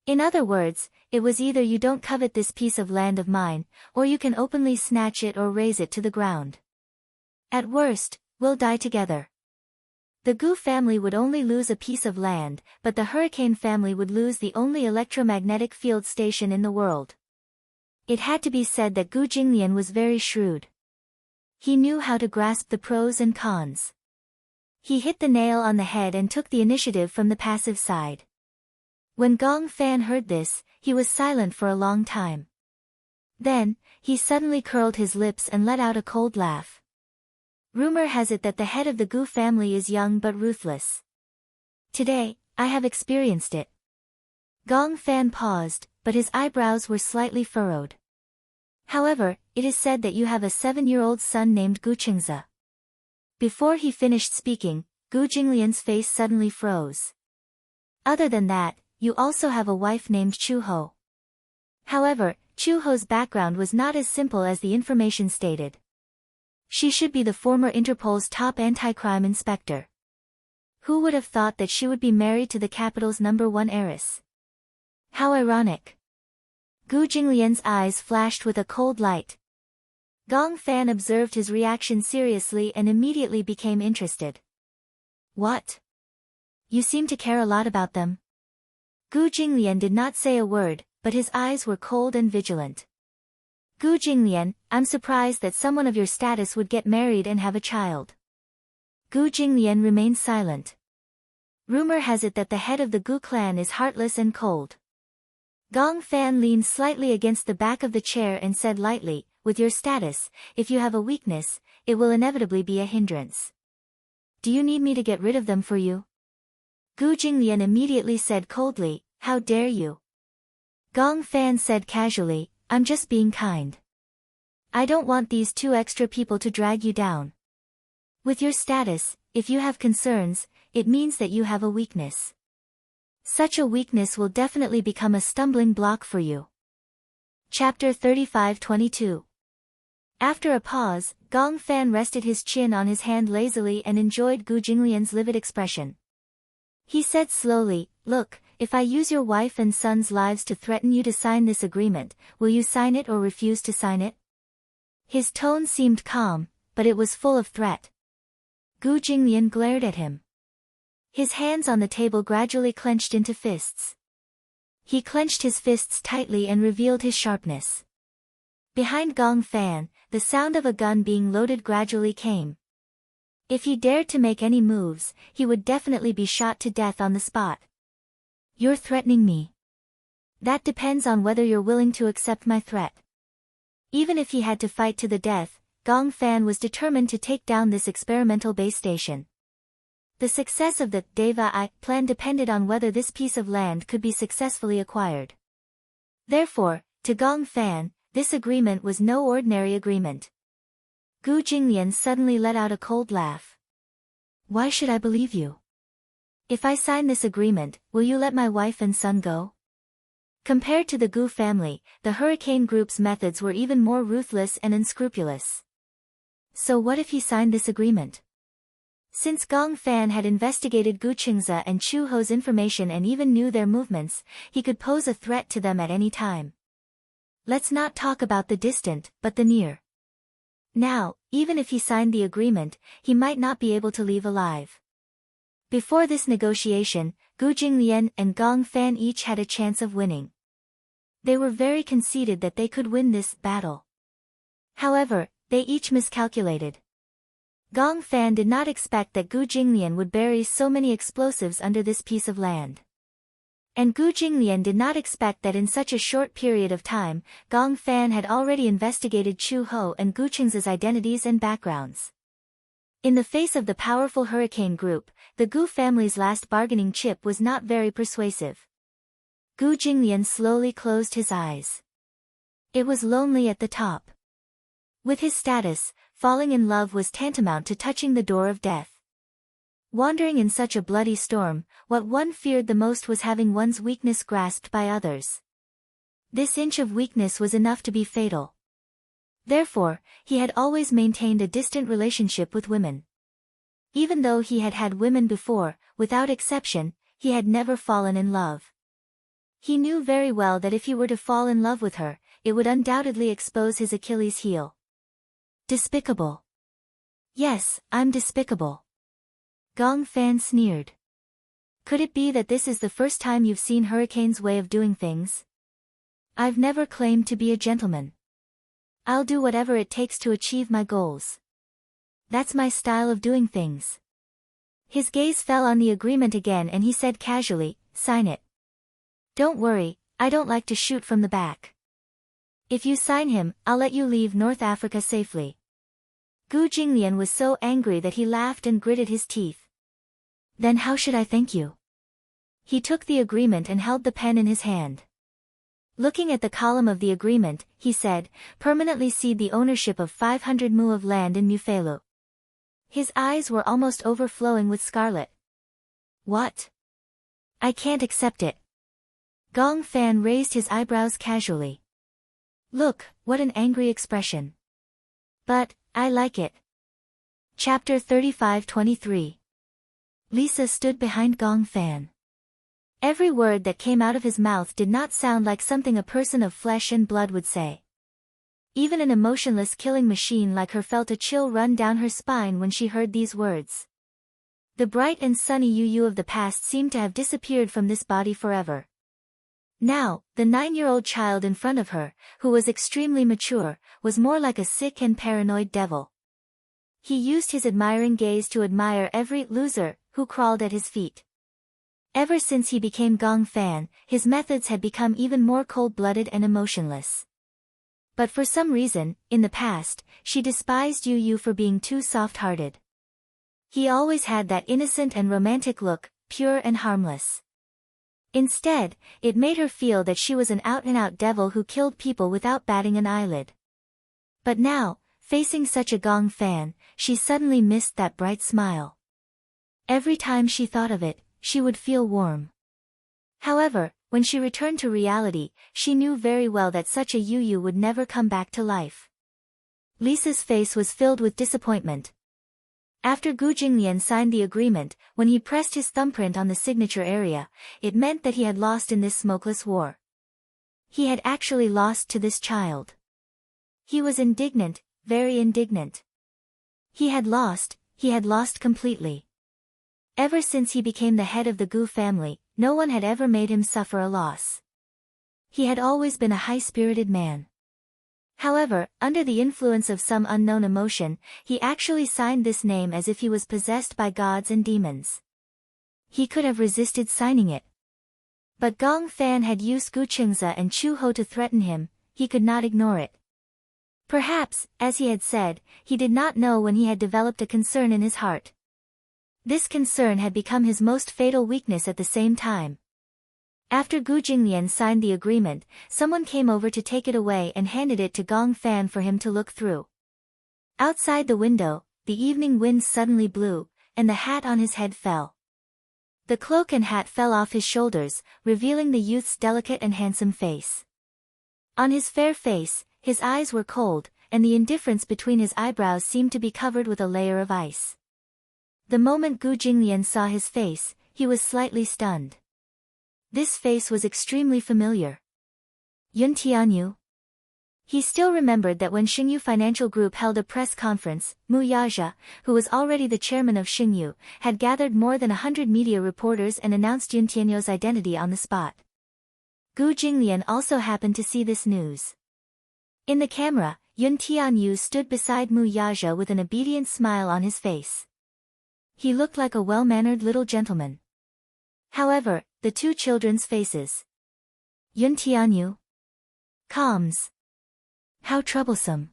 In other words, it was either you don't covet this piece of land of mine, or you can openly snatch it or raze it to the ground. At worst, we'll die together. The Gu family would only lose a piece of land, but the Hurricane family would lose the only electromagnetic field station in the world. It had to be said that Gu Jinglian was very shrewd. He knew how to grasp the pros and cons. He hit the nail on the head and took the initiative from the passive side. When Gong Fan heard this, he was silent for a long time. Then, he suddenly curled his lips and let out a cold laugh. Rumor has it that the head of the Gu family is young but ruthless. Today, I have experienced it. Gong Fan paused, but his eyebrows were slightly furrowed. However, it is said that you have a 7-year-old son named Gu Qingze. Before he finished speaking, Gu Jinglian's face suddenly froze. Other than that, you also have a wife named Chu Ho. However, Chu Ho's background was not as simple as the information stated. She should be the former Interpol's top anti-crime inspector. Who would have thought that she would be married to the capital's #1 heiress? How ironic. Gu Jinglian's eyes flashed with a cold light. Gong Fan observed his reaction seriously and immediately became interested. What? You seem to care a lot about them. Gu Jinglian did not say a word, but his eyes were cold and vigilant. Gu Jinglian, I'm surprised that someone of your status would get married and have a child. Gu Jinglian remained silent. Rumor has it that the head of the Gu clan is heartless and cold. Gong Fan leaned slightly against the back of the chair and said lightly, with your status, if you have a weakness, it will inevitably be a hindrance. Do you need me to get rid of them for you? Gu Jinglian immediately said coldly, how dare you? Gong Fan said casually, I'm just being kind. I don't want these 2 extra people to drag you down. With your status, if you have concerns, it means that you have a weakness. Such a weakness will definitely become a stumbling block for you. Chapter 35-22. After a pause, Gong Fan rested his chin on his hand lazily and enjoyed Gu Jinglian's livid expression. He said slowly, "Look, if I use your wife and son's lives to threaten you to sign this agreement, will you sign it or refuse to sign it?" His tone seemed calm, but it was full of threat. Gu Jinglian glared at him. His hands on the table gradually clenched into fists. He clenched his fists tightly and revealed his sharpness. Behind Gong Fan, the sound of a gun being loaded gradually came. If he dared to make any moves, he would definitely be shot to death on the spot. "You're threatening me." "That depends on whether you're willing to accept my threat." Even if he had to fight to the death, Gong Fan was determined to take down this experimental base station. The success of the Deva I plan depended on whether this piece of land could be successfully acquired. Therefore, to Gong Fan, this agreement was no ordinary agreement. Gu Jinglian suddenly let out a cold laugh. "Why should I believe you? If I sign this agreement, will you let my wife and son go?" Compared to the Gu family, the Hurricane Group's methods were even more ruthless and unscrupulous. So what if he signed this agreement? Since Gong Fan had investigated Gu Qingze and Chu Ho's information and even knew their movements, he could pose a threat to them at any time. Let's not talk about the distant, but the near. Now, even if he signed the agreement, he might not be able to leave alive. Before this negotiation, Gu Jinglian and Gong Fan each had a chance of winning. They were very conceited that they could win this battle. However, they each miscalculated. Gong Fan did not expect that Gu Jinglian would bury so many explosives under this piece of land. And Gu Jinglian did not expect that in such a short period of time, Gong Fan had already investigated Chu Ho and Gu Qingze's identities and backgrounds. In the face of the powerful Hurricane Group, the Gu family's last bargaining chip was not very persuasive. Gu Jinglian slowly closed his eyes. It was lonely at the top. With his status, falling in love was tantamount to touching the door of death. Wandering in such a bloody storm, what one feared the most was having one's weakness grasped by others. This inch of weakness was enough to be fatal. Therefore, he had always maintained a distant relationship with women. Even though he had had women before, without exception, he had never fallen in love. He knew very well that if he were to fall in love with her, it would undoubtedly expose his Achilles heel. Despicable. Yes, I'm despicable. Gong Fan sneered. Could it be that this is the first time you've seen Hurricane's way of doing things? I've never claimed to be a gentleman. I'll do whatever it takes to achieve my goals. That's my style of doing things. His gaze fell on the agreement again and he said casually, "Sign it." "Don't worry, I don't like to shoot from the back. If you sign him, I'll let you leave North Africa safely." Gu Jinglian was so angry that he laughed and gritted his teeth. "Then how should I thank you?" He took the agreement and held the pen in his hand. Looking at the column of the agreement, he said, "Permanently cede the ownership of 500 mu of land in Mufelu." His eyes were almost overflowing with scarlet. "What? I can't accept it." Gong Fan raised his eyebrows casually. "Look, what an angry expression. But, I like it." Chapter 35-23. Lisa stood behind Gong Fan. Every word that came out of his mouth did not sound like something a person of flesh and blood would say. Even an emotionless killing machine like her felt a chill run down her spine when she heard these words. The bright and sunny Yu of the past seemed to have disappeared from this body forever. Now, the 9-year-old child in front of her, who was extremely mature, was more like a sick and paranoid devil. He used his admiring gaze to admire every loser who crawled at his feet. Ever since he became Gong Fan, his methods had become even more cold-blooded and emotionless. But for some reason, in the past, she despised Yu for being too soft-hearted. He always had that innocent and romantic look, pure and harmless. Instead, it made her feel that she was an out-and-out devil who killed people without batting an eyelid. But now, facing such a Gong Fan, she suddenly missed that bright smile. Every time she thought of it, she would feel warm. However, When she returned to reality, she knew very well that such a Yu would never come back to life. Lisa's face was filled with disappointment. After Gu Jinglian signed the agreement, when he pressed his thumbprint on the signature area, it meant that he had lost in this smokeless war. He had actually lost to this child. He was indignant, very indignant. He had lost completely. Ever since he became the head of the Gu family, no one had ever made him suffer a loss. He had always been a high-spirited man. However, under the influence of some unknown emotion, he actually signed this name as if he was possessed by gods and demons. He could have resisted signing it. But Gong Fan had used Gu Qingze and Chu Ho to threaten him, he could not ignore it. Perhaps, as he had said, he did not know when he had developed a concern in his heart. This concern had become his most fatal weakness at the same time. After Gu Jinglian signed the agreement, someone came over to take it away and handed it to Gong Fan for him to look through. Outside the window, the evening wind suddenly blew, and the hat on his head fell. The cloak and hat fell off his shoulders, revealing the youth's delicate and handsome face. On his fair face, his eyes were cold, and the indifference between his eyebrows seemed to be covered with a layer of ice. The moment Gu Jinglian saw his face, he was slightly stunned. This face was extremely familiar. Yun Tianyu. He still remembered that when Xingyu Financial Group held a press conference, Mu Yazhe, who was already the chairman of Xingyu, had gathered more than 100 media reporters and announced Yun Tianyu's identity on the spot. Gu Jinglian also happened to see this news. In the camera, Yun Tianyu stood beside Mu Yazhe with an obedient smile on his face. He looked like a well-mannered little gentleman. However, the two children's faces. Yun Tianyu. Calms. How troublesome.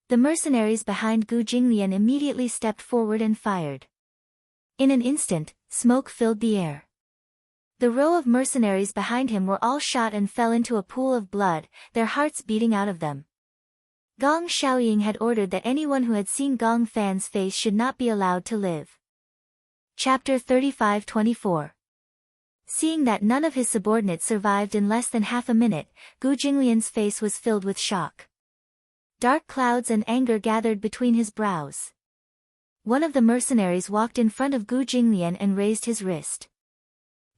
The mercenaries behind Gu Jinglian immediately stepped forward and fired. In an instant, smoke filled the air. The row of mercenaries behind him were all shot and fell into a pool of blood, their hearts beating out of them. Gong Shaoying had ordered that anyone who had seen Gong Fan's face should not be allowed to live. Chapter 35-24. Seeing that none of his subordinates survived in less than half a minute, Gu Jinglian's face was filled with shock. Dark clouds and anger gathered between his brows. One of the mercenaries walked in front of Gu Jinglian and raised his wrist.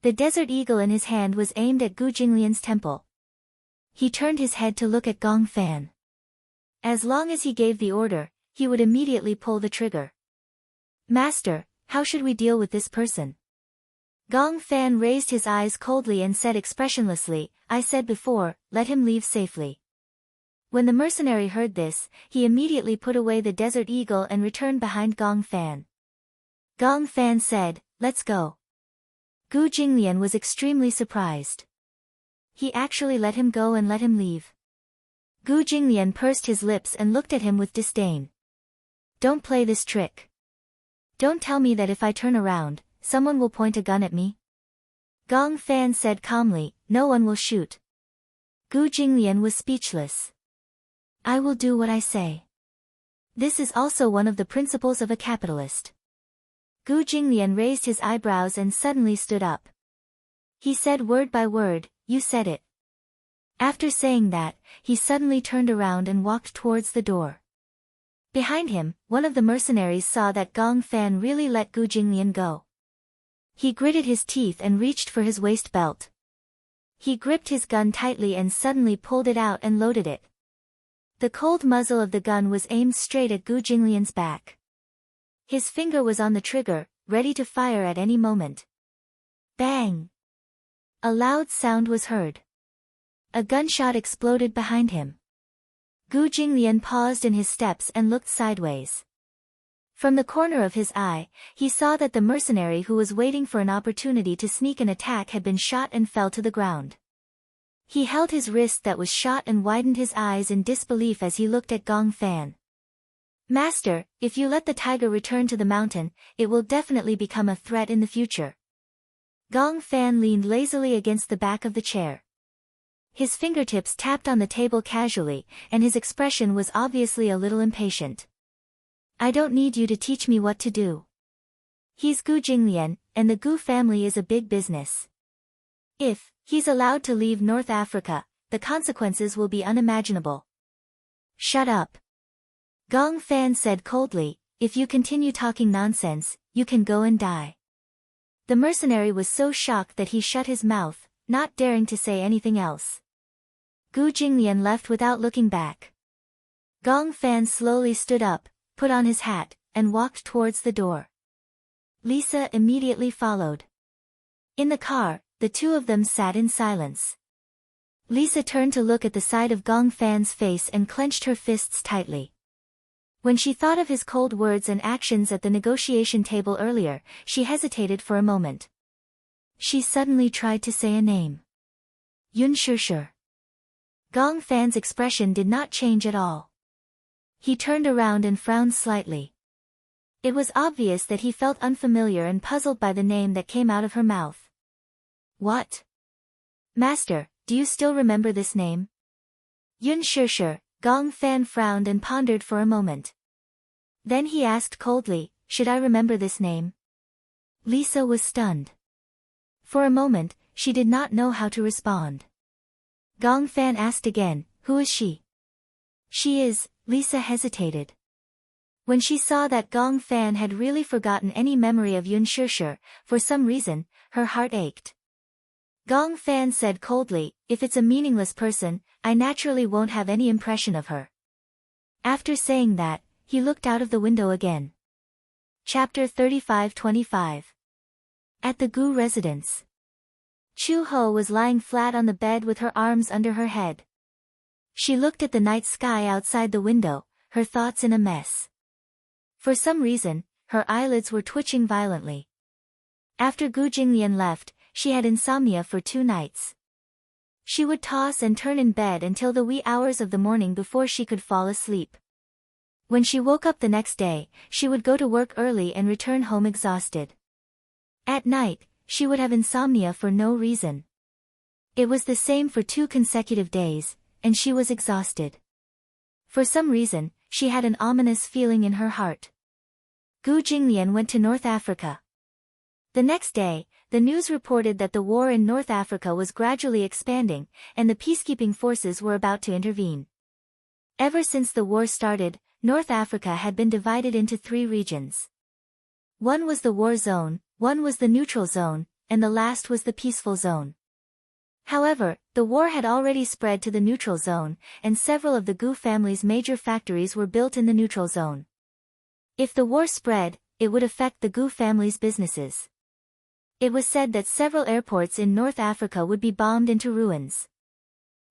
The desert eagle in his hand was aimed at Gu Jinglian's temple. He turned his head to look at Gong Fan. As long as he gave the order, he would immediately pull the trigger. Master, how should we deal with this person? Gong Fan raised his eyes coldly and said expressionlessly, I said before, let him leave safely. When the mercenary heard this, he immediately put away the desert eagle and returned behind Gong Fan. Gong Fan said, let's go. Gu Jinglian was extremely surprised. He actually let him go and let him leave. Gu Jinglian pursed his lips and looked at him with disdain. Don't play this trick. Don't tell me that if I turn around, someone will point a gun at me. Gong Fan said calmly, no one will shoot. Gu Jinglian was speechless. I will do what I say. This is also one of the principles of a capitalist. Gu Jinglian raised his eyebrows and suddenly stood up. He said word by word, you said it. After saying that, he suddenly turned around and walked towards the door. Behind him, one of the mercenaries saw that Gong Fan really let Gu Jinglian go. He gritted his teeth and reached for his waist belt. He gripped his gun tightly and suddenly pulled it out and loaded it. The cold muzzle of the gun was aimed straight at Gu Jinglian's back. His finger was on the trigger, ready to fire at any moment. Bang! A loud sound was heard. A gunshot exploded behind him. Gu Jinglian paused in his steps and looked sideways. From the corner of his eye, he saw that the mercenary who was waiting for an opportunity to sneak an attack had been shot and fell to the ground. He held his wrist that was shot and widened his eyes in disbelief as he looked at Gong Fan. Master, if you let the tiger return to the mountain, it will definitely become a threat in the future. Gong Fan leaned lazily against the back of the chair. His fingertips tapped on the table casually, and his expression was obviously a little impatient. I don't need you to teach me what to do. He's Gu Jinglian, and the Gu family is a big business. If, He's allowed to leave North Africa, the consequences will be unimaginable. Shut up. Gong Fan said coldly, if you continue talking nonsense, you can go and die. The mercenary was so shocked that he shut his mouth, not daring to say anything else. Gu Jinglian left without looking back. Gong Fan slowly stood up, put on his hat, and walked towards the door. Lisa immediately followed. In the car, the two of them sat in silence. Lisa turned to look at the side of Gong Fan's face and clenched her fists tightly. When she thought of his cold words and actions at the negotiation table earlier, she hesitated for a moment. She suddenly tried to say a name. Yun Shishir. Gong Fan's expression did not change at all. He turned around and frowned slightly. It was obvious that he felt unfamiliar and puzzled by the name that came out of her mouth. What? Master, do you still remember this name? Yun Shishir. Gong Fan frowned and pondered for a moment. Then he asked coldly, should I remember this name? Lisa was stunned. For a moment, she did not know how to respond. Gong Fan asked again, who is she? She is, Lisa hesitated. When she saw that Gong Fan had really forgotten any memory of Yun Shishir, for some reason, her heart ached. Gong Fan said coldly, if it's a meaningless person, I naturally won't have any impression of her. After saying that, he looked out of the window again. Chapter 35-25. At the Gu residence. Chu Ho was lying flat on the bed with her arms under her head. She looked at the night sky outside the window, her thoughts in a mess. For some reason, her eyelids were twitching violently. After Gu Jinglian left, she had insomnia for 2 nights. She would toss and turn in bed until the wee hours of the morning before she could fall asleep. When she woke up the next day, she would go to work early and return home exhausted. At night, she would have insomnia for no reason. It was the same for 2 consecutive days, and she was exhausted. For some reason, she had an ominous feeling in her heart. Gu Jinglian went to North Africa. The next day, the news reported that the war in North Africa was gradually expanding, and the peacekeeping forces were about to intervene. Ever since the war started, North Africa had been divided into 3 regions. One was the war zone, one was the neutral zone, and the last was the peaceful zone. However, the war had already spread to the neutral zone, and several of the Gu family's major factories were built in the neutral zone. If the war spread, it would affect the Gu family's businesses. It was said that several airports in North Africa would be bombed into ruins.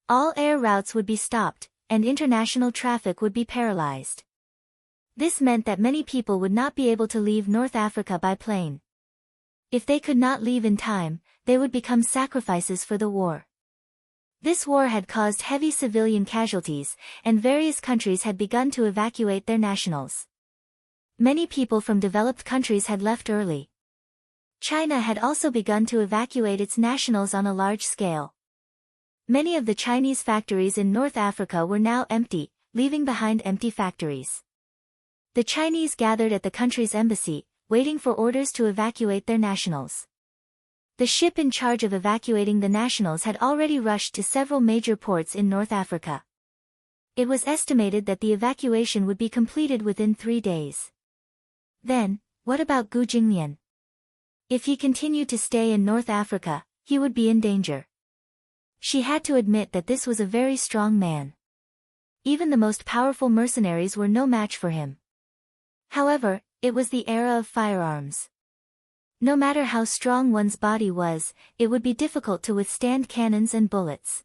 All air routes would be stopped, and international traffic would be paralyzed. This meant that many people would not be able to leave North Africa by plane. If they could not leave in time, they would become sacrifices for the war. This war had caused heavy civilian casualties, and various countries had begun to evacuate their nationals. Many people from developed countries had left early. China had also begun to evacuate its nationals on a large scale. Many of the Chinese factories in North Africa were now empty, leaving behind empty factories. The Chinese gathered at the country's embassy, waiting for orders to evacuate their nationals. The ship in charge of evacuating the nationals had already rushed to several major ports in North Africa. It was estimated that the evacuation would be completed within 3 days. Then, what about Gu Jinglian? If he continued to stay in North Africa, he would be in danger. She had to admit that this was a very strong man. Even the most powerful mercenaries were no match for him. However, it was the era of firearms. No matter how strong one's body was, it would be difficult to withstand cannons and bullets.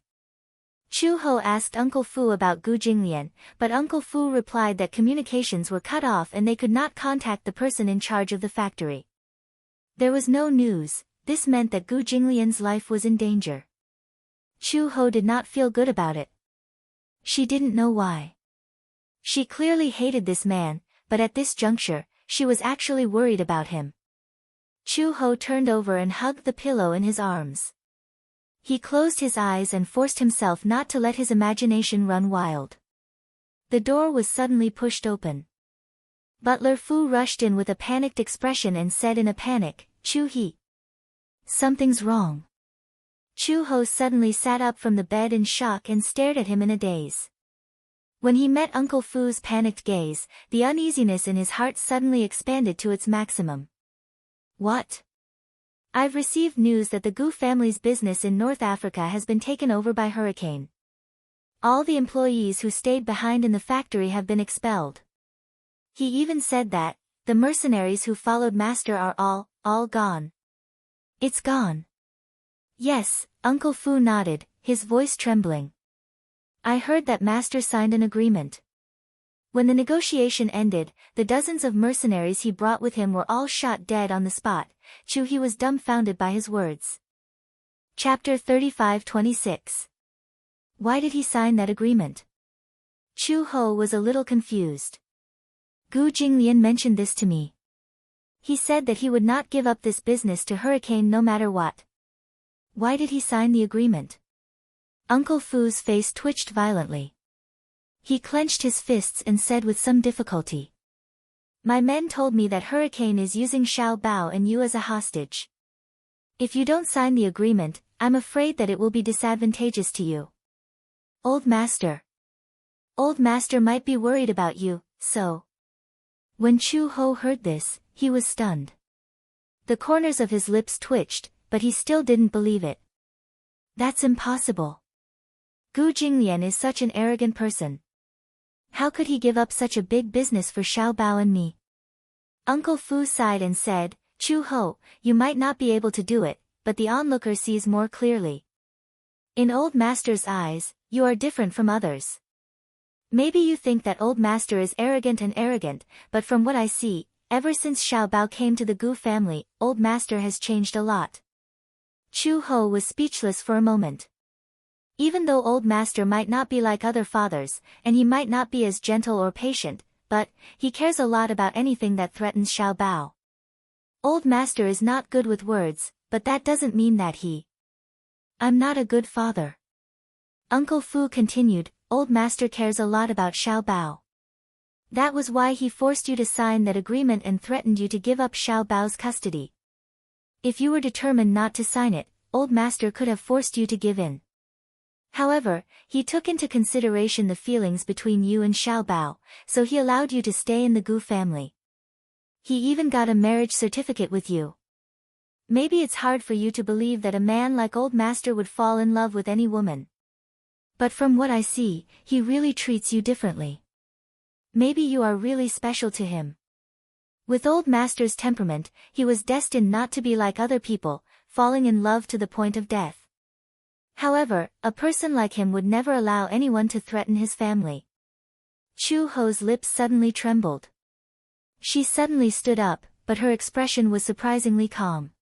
Chu Ho asked Uncle Fu about Gu Jinglian, but Uncle Fu replied that communications were cut off and they could not contact the person in charge of the factory. There was no news. This meant that Gu Jinglian's life was in danger. Chu Ho did not feel good about it. She didn't know why. She clearly hated this man, but at this juncture, she was actually worried about him. Chu Ho turned over and hugged the pillow in his arms. He closed his eyes and forced himself not to let his imagination run wild. The door was suddenly pushed open. Butler Fu rushed in with a panicked expression and said in a panic, "Chu He. Something's wrong." Chu Ho suddenly sat up from the bed in shock and stared at him in a daze. When he met Uncle Fu's panicked gaze, the uneasiness in his heart suddenly expanded to its maximum. What? I've received news that the Gu family's business in North Africa has been taken over by hurricane. All the employees who stayed behind in the factory have been expelled. He even said that the mercenaries who followed Master are all gone. It's gone. Yes, Uncle Fu nodded, his voice trembling. I heard that Master signed an agreement. When the negotiation ended, the dozens of mercenaries he brought with him were all shot dead on the spot. He was dumbfounded by his words. Chapter 35-26. Why did he sign that agreement? Chu Ho was a little confused. Gu Jinglian mentioned this to me. He said that he would not give up this business to Hurricane no matter what. Why did he sign the agreement? Uncle Fu's face twitched violently. He clenched his fists and said with some difficulty. My men told me that Hurricane is using Xiao Bao and you as a hostage. If you don't sign the agreement, I'm afraid that it will be disadvantageous to you. Old Master. Old Master might be worried about you, so. When Chu Ho heard this, he was stunned. The corners of his lips twitched, but he still didn't believe it. That's impossible. Gu Jinglian is such an arrogant person. How could he give up such a big business for Xiao Bao and me? Uncle Fu sighed and said, Chu Ho, you might not be able to do it, but the onlooker sees more clearly. In Old Master's eyes, you are different from others. Maybe you think that Old Master is arrogant, but from what I see, ever since Xiao Bao came to the Gu family, Old Master has changed a lot. Chu Ho was speechless for a moment. Even though Old Master might not be like other fathers, and he might not be as gentle or patient, but he cares a lot about anything that threatens Xiao Bao. Old Master is not good with words, but that doesn't mean that he. I'm not a good father. Uncle Fu continued, Old Master cares a lot about Xiao Bao. That was why he forced you to sign that agreement and threatened you to give up Xiao Bao's custody. If you were determined not to sign it, Old Master could have forced you to give in. However, he took into consideration the feelings between you and Xiao Bao, so he allowed you to stay in the Gu family. He even got a marriage certificate with you. Maybe it's hard for you to believe that a man like Old Master would fall in love with any woman. But from what I see, he really treats you differently. Maybe you are really special to him. With Old Master's temperament, he was destined not to be like other people, falling in love to the point of death. However, a person like him would never allow anyone to threaten his family. Chu Ho's lips suddenly trembled. She suddenly stood up, but her expression was surprisingly calm.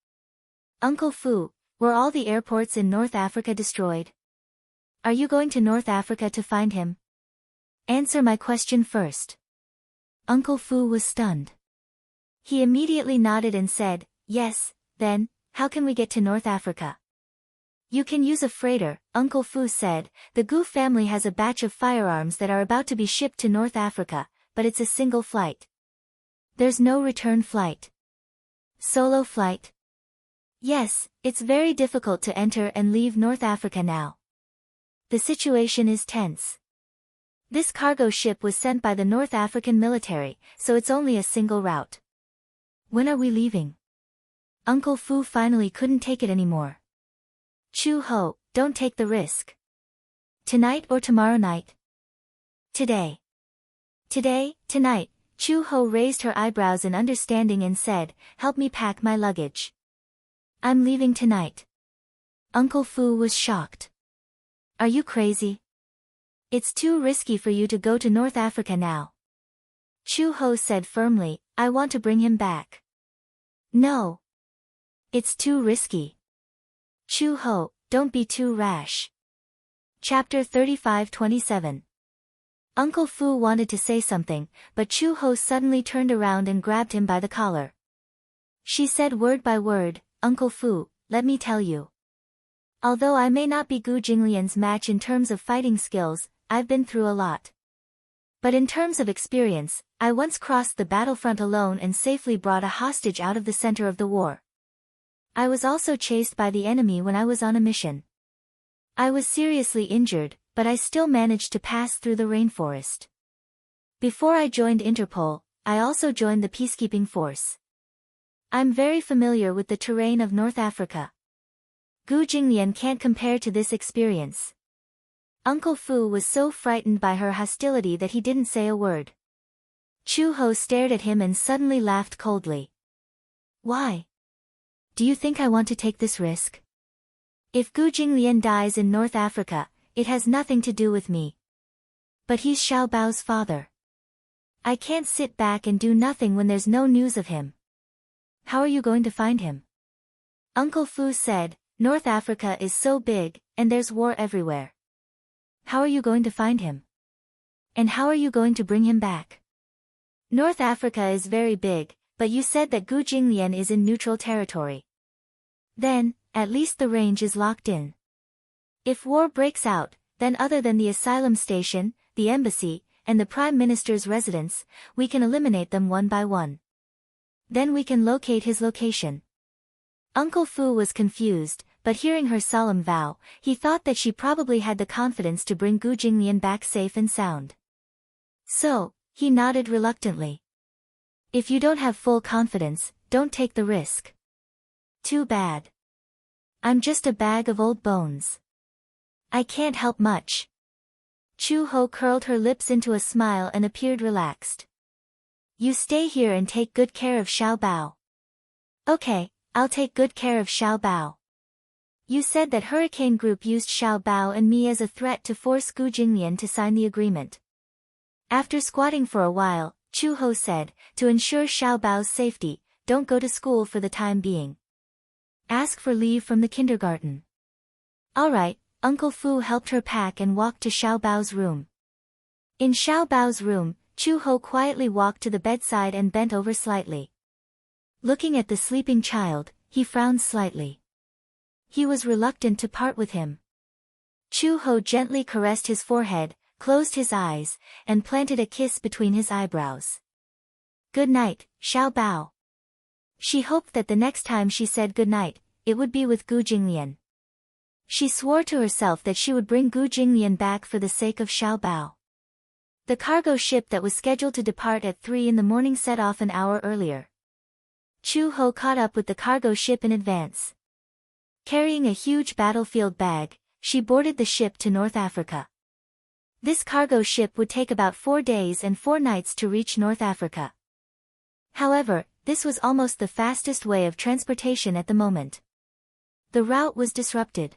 Uncle Fu, were all the airports in North Africa destroyed? Are you going to North Africa to find him? Answer my question first. Uncle Fu was stunned. He immediately nodded and said, yes, then, how can we get to North Africa? You can use a freighter, Uncle Fu said. The Gu family has a batch of firearms that are about to be shipped to North Africa, but it's a single flight. There's no return flight. Solo flight? Yes, it's very difficult to enter and leave North Africa now. The situation is tense. This cargo ship was sent by the North African military, so it's only a single route. When are we leaving? Uncle Fu finally couldn't take it anymore. Chu Ho, don't take the risk. Tonight or tomorrow night? Today. Today, tonight. Chu Ho raised her eyebrows in understanding and said, help me pack my luggage. I'm leaving tonight. Uncle Fu was shocked. Are you crazy? It's too risky for you to go to North Africa now. Chu Ho said firmly, I want to bring him back. No. It's too risky. Chu Ho, don't be too rash. Chapter 35-27. Uncle Fu wanted to say something, but Chu Ho suddenly turned around and grabbed him by the collar. She said word by word, Uncle Fu, let me tell you. Although I may not be Gu Jinglian's match in terms of fighting skills, I've been through a lot. But in terms of experience, I once crossed the battlefront alone and safely brought a hostage out of the center of the war. I was also chased by the enemy when I was on a mission. I was seriously injured, but I still managed to pass through the rainforest. Before I joined Interpol, I also joined the peacekeeping force. I'm very familiar with the terrain of North Africa. Gu Jinglian can't compare to this experience. Uncle Fu was so frightened by her hostility that he didn't say a word. Chu Ho stared at him and suddenly laughed coldly. Why? Do you think I want to take this risk? If Gu Jinglian dies in North Africa, it has nothing to do with me. But he's Xiao Bao's father. I can't sit back and do nothing when there's no news of him. How are you going to find him? Uncle Fu said, North Africa is so big, and there's war everywhere. How are you going to find him? And how are you going to bring him back? North Africa is very big, but you said that Gu Jinglian is in neutral territory. Then, at least the range is locked in. If war breaks out, then other than the asylum station, the embassy, and the Prime Minister's residence, we can eliminate them one by one. Then we can locate his location. Uncle Fu was confused, but hearing her solemn vow, he thought that she probably had the confidence to bring Gu Jinglian back safe and sound. So, he nodded reluctantly. If you don't have full confidence, don't take the risk. Too bad. I'm just a bag of old bones. I can't help much. Chu Ho curled her lips into a smile and appeared relaxed. You stay here and take good care of Xiao Bao. Okay, I'll take good care of Xiao Bao. You said that Hurricane Group used Xiao Bao and me as a threat to force Gu Jinglian to sign the agreement. After squatting for a while, Chu Ho said, to ensure Xiao Bao's safety, don't go to school for the time being. Ask for leave from the kindergarten. Alright, Uncle Fu helped her pack and walked to Xiao Bao's room. In Xiao Bao's room, Chu Ho quietly walked to the bedside and bent over slightly. Looking at the sleeping child, he frowned slightly. He was reluctant to part with him. Chu Ho gently caressed his forehead, closed his eyes, and planted a kiss between his eyebrows. Good night, Xiao Bao. She hoped that the next time she said good night, it would be with Gu Jinglian. She swore to herself that she would bring Gu Jinglian back for the sake of Xiao Bao. The cargo ship that was scheduled to depart at 3 in the morning set off an hour earlier. Chu Ho caught up with the cargo ship in advance. Carrying a huge battlefield bag, she boarded the ship to North Africa. This cargo ship would take about 4 days and 4 nights to reach North Africa. However, this was almost the fastest way of transportation at the moment. The route was disrupted.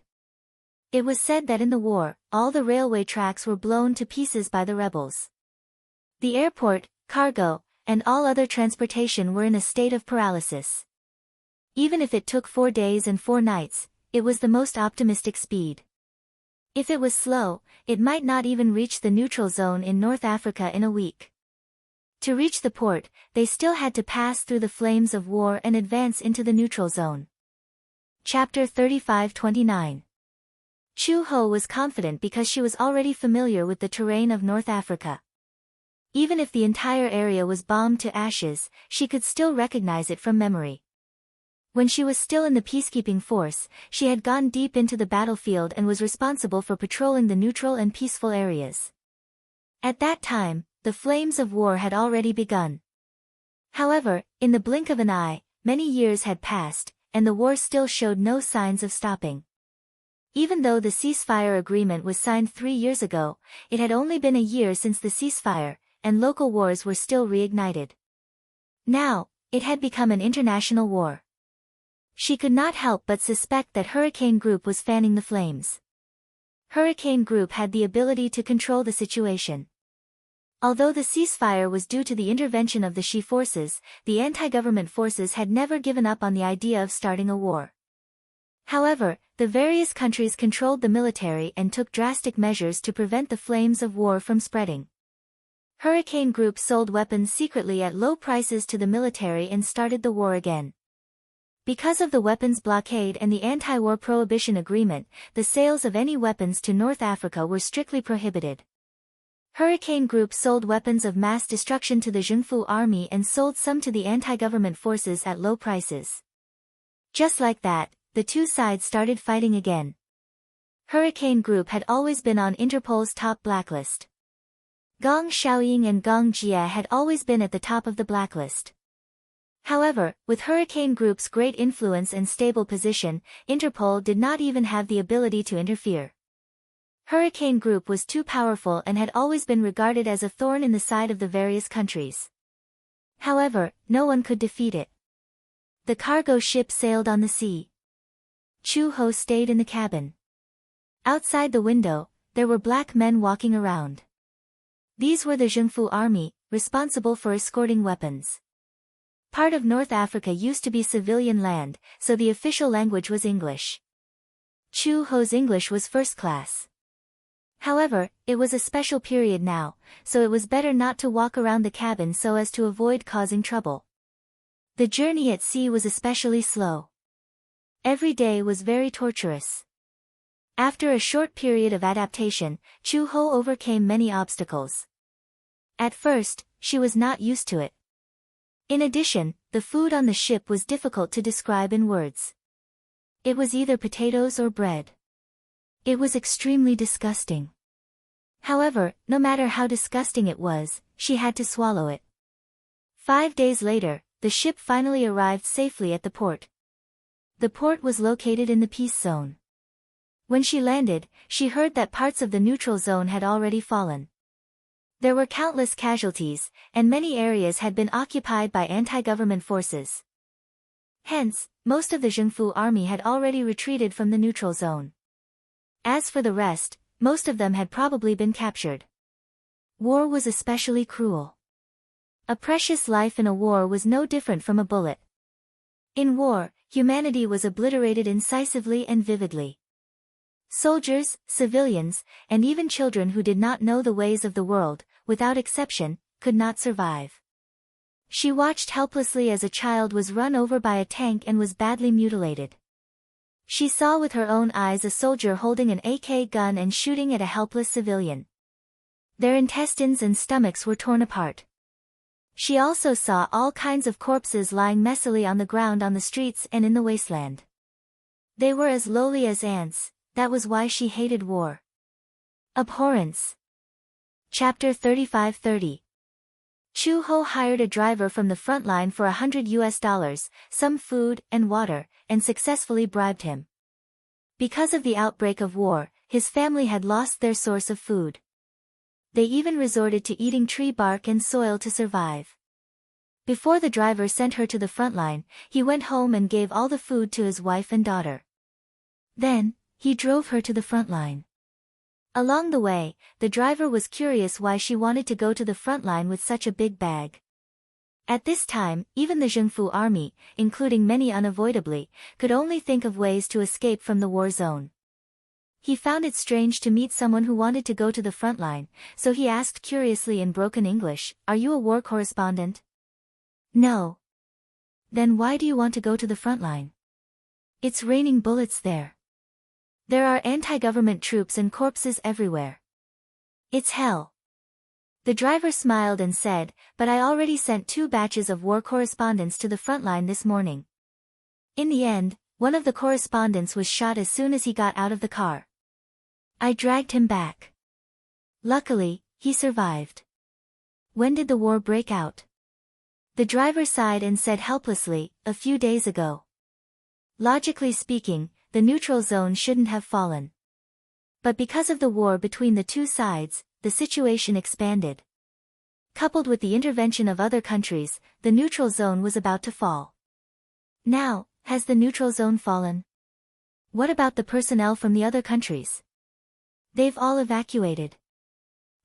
It was said that in the war, all the railway tracks were blown to pieces by the rebels. The airport, cargo, and all other transportation were in a state of paralysis. Even if it took 4 days and 4 nights, it was the most optimistic speed. If it was slow, it might not even reach the neutral zone in North Africa in a week. To reach the port, they still had to pass through the flames of war and advance into the neutral zone. Chapter 35-29. Chu Ho was confident because she was already familiar with the terrain of North Africa. Even if the entire area was bombed to ashes, she could still recognize it from memory. When she was still in the peacekeeping force, she had gone deep into the battlefield and was responsible for patrolling the neutral and peaceful areas. At that time, the flames of war had already begun. However, in the blink of an eye, many years had passed, and the war still showed no signs of stopping. Even though the ceasefire agreement was signed 3 years ago, it had only been a year since the ceasefire, and local wars were still reignited. Now, it had become an international war. She could not help but suspect that Hurricane Group was fanning the flames. Hurricane Group had the ability to control the situation. Although the ceasefire was due to the intervention of the Xi forces, the anti-government forces had never given up on the idea of starting a war. However, the various countries controlled the military and took drastic measures to prevent the flames of war from spreading. Hurricane Group sold weapons secretly at low prices to the military and started the war again. Because of the weapons blockade and the anti-war prohibition agreement, the sales of any weapons to North Africa were strictly prohibited. Hurricane Group sold weapons of mass destruction to the Zhengfu army and sold some to the anti-government forces at low prices. Just like that, the two sides started fighting again. Hurricane Group had always been on Interpol's top blacklist. Gong Xiaoying and Gong Jie had always been at the top of the blacklist. However, with Hurricane Group's great influence and stable position, Interpol did not even have the ability to interfere. Hurricane Group was too powerful and had always been regarded as a thorn in the side of the various countries. However, no one could defeat it. The cargo ship sailed on the sea. Chu Ho stayed in the cabin. Outside the window, there were black men walking around. These were the Zhengfu army, responsible for escorting weapons. Part of North Africa used to be civilian land, so the official language was English. Chu Ho's English was first class. However, it was a special period now, so it was better not to walk around the cabin so as to avoid causing trouble. The journey at sea was especially slow. Every day was very torturous. After a short period of adaptation, Chu Ho overcame many obstacles. At first, she was not used to it. In addition, the food on the ship was difficult to describe in words. It was either potatoes or bread. It was extremely disgusting. However, no matter how disgusting it was, she had to swallow it. 5 days later, the ship finally arrived safely at the port. The port was located in the peace zone. When she landed, she heard that parts of the neutral zone had already fallen. There were countless casualties, and many areas had been occupied by anti-government forces. Hence, most of the Zhengfu army had already retreated from the neutral zone. As for the rest, most of them had probably been captured. War was especially cruel. A precious life in a war was no different from a bullet. In war, humanity was obliterated incisively and vividly. Soldiers, civilians, and even children who did not know the ways of the world, without exception, could not survive. She watched helplessly as a child was run over by a tank and was badly mutilated. She saw with her own eyes a soldier holding an AK gun and shooting at a helpless civilian. Their intestines and stomachs were torn apart. She also saw all kinds of corpses lying messily on the ground on the streets and in the wasteland. They were as lowly as ants. That was why she hated war. Abhorrence. Chapter 35:30. Chu Ho hired a driver from the front line for $100, some food and water, and successfully bribed him. Because of the outbreak of war, his family had lost their source of food. They even resorted to eating tree bark and soil to survive. Before the driver sent her to the front line, he went home and gave all the food to his wife and daughter. Then, he drove her to the front line. Along the way, the driver was curious why she wanted to go to the front line with such a big bag. At this time, even the Zhengfu army, including many unavoidably, could only think of ways to escape from the war zone. He found it strange to meet someone who wanted to go to the front line, so he asked curiously in broken English, "Are you a war correspondent?" "No." "Then why do you want to go to the front line?" "It's raining bullets there. There are anti-government troops and corpses everywhere. It's hell." The driver smiled and said, "But I already sent 2 batches of war correspondents to the front line this morning." In the end, one of the correspondents was shot as soon as he got out of the car. I dragged him back. Luckily, he survived. When did the war break out? The driver sighed and said helplessly, "A few days ago." Logically speaking, the neutral zone shouldn't have fallen. But because of the war between the two sides, the situation expanded. Coupled with the intervention of other countries, the neutral zone was about to fall. Now, has the neutral zone fallen? What about the personnel from the other countries? They've all evacuated.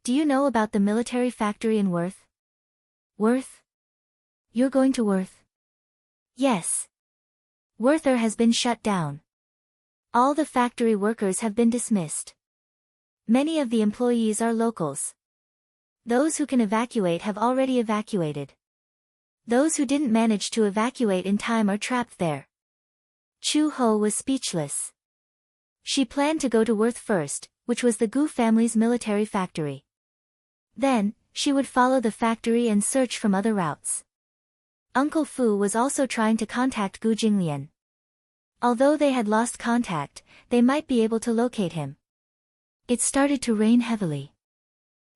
Do you know about the military factory in Worth? Worth? You're going to Worth? Yes. Worther has been shut down. All the factory workers have been dismissed. Many of the employees are locals. Those who can evacuate have already evacuated. Those who didn't manage to evacuate in time are trapped there. Chu Ho was speechless. She planned to go to Worth first, which was the Gu family's military factory. Then, she would follow the factory and search from other routes. Uncle Fu was also trying to contact Gu Jinglian. Although they had lost contact, they might be able to locate him. It started to rain heavily.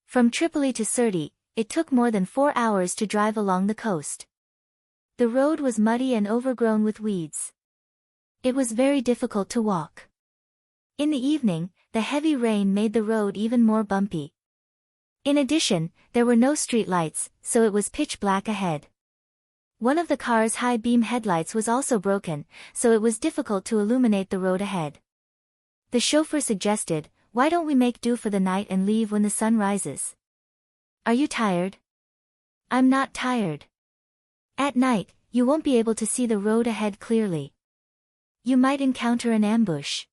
From Tripoli to Sirte, it took more than 4 hours to drive along the coast. The road was muddy and overgrown with weeds. It was very difficult to walk. In the evening, the heavy rain made the road even more bumpy. In addition, there were no street lights, so it was pitch black ahead. One of the car's high-beam headlights was also broken, so it was difficult to illuminate the road ahead. The chauffeur suggested, "Why don't we make do for the night and leave when the sun rises?" "Are you tired?" "I'm not tired. At night, you won't be able to see the road ahead clearly. You might encounter an ambush.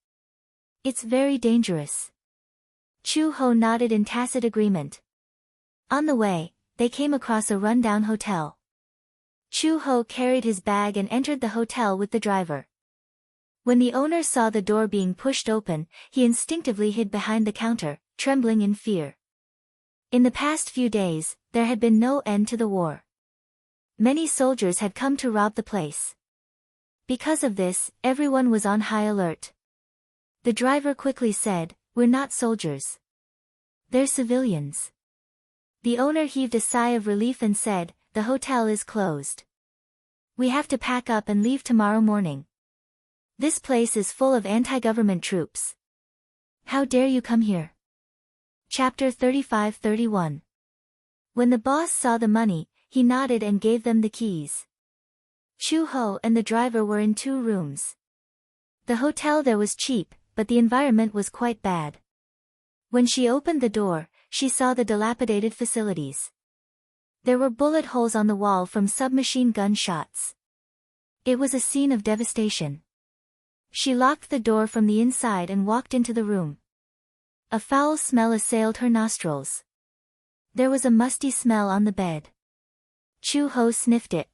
It's very dangerous." Chu Ho nodded in tacit agreement. On the way, they came across a run-down hotel. Chu Ho carried his bag and entered the hotel with the driver. When the owner saw the door being pushed open, he instinctively hid behind the counter, trembling in fear. In the past few days, there had been no end to the war. Many soldiers had come to rob the place. Because of this, everyone was on high alert. The driver quickly said, "We're not soldiers. They're civilians." The owner heaved a sigh of relief and said, "The hotel is closed. We have to pack up and leave tomorrow morning. This place is full of anti-government troops. How dare you come here?" Chapter 35-31. When the boss saw the money, he nodded and gave them the keys. Chu Ho and the driver were in 2 rooms. The hotel there was cheap, but the environment was quite bad. When she opened the door, she saw the dilapidated facilities. There were bullet holes on the wall from submachine gun shots. It was a scene of devastation. She locked the door from the inside and walked into the room. A foul smell assailed her nostrils. There was a musty smell on the bed. Chu Ho sniffed it.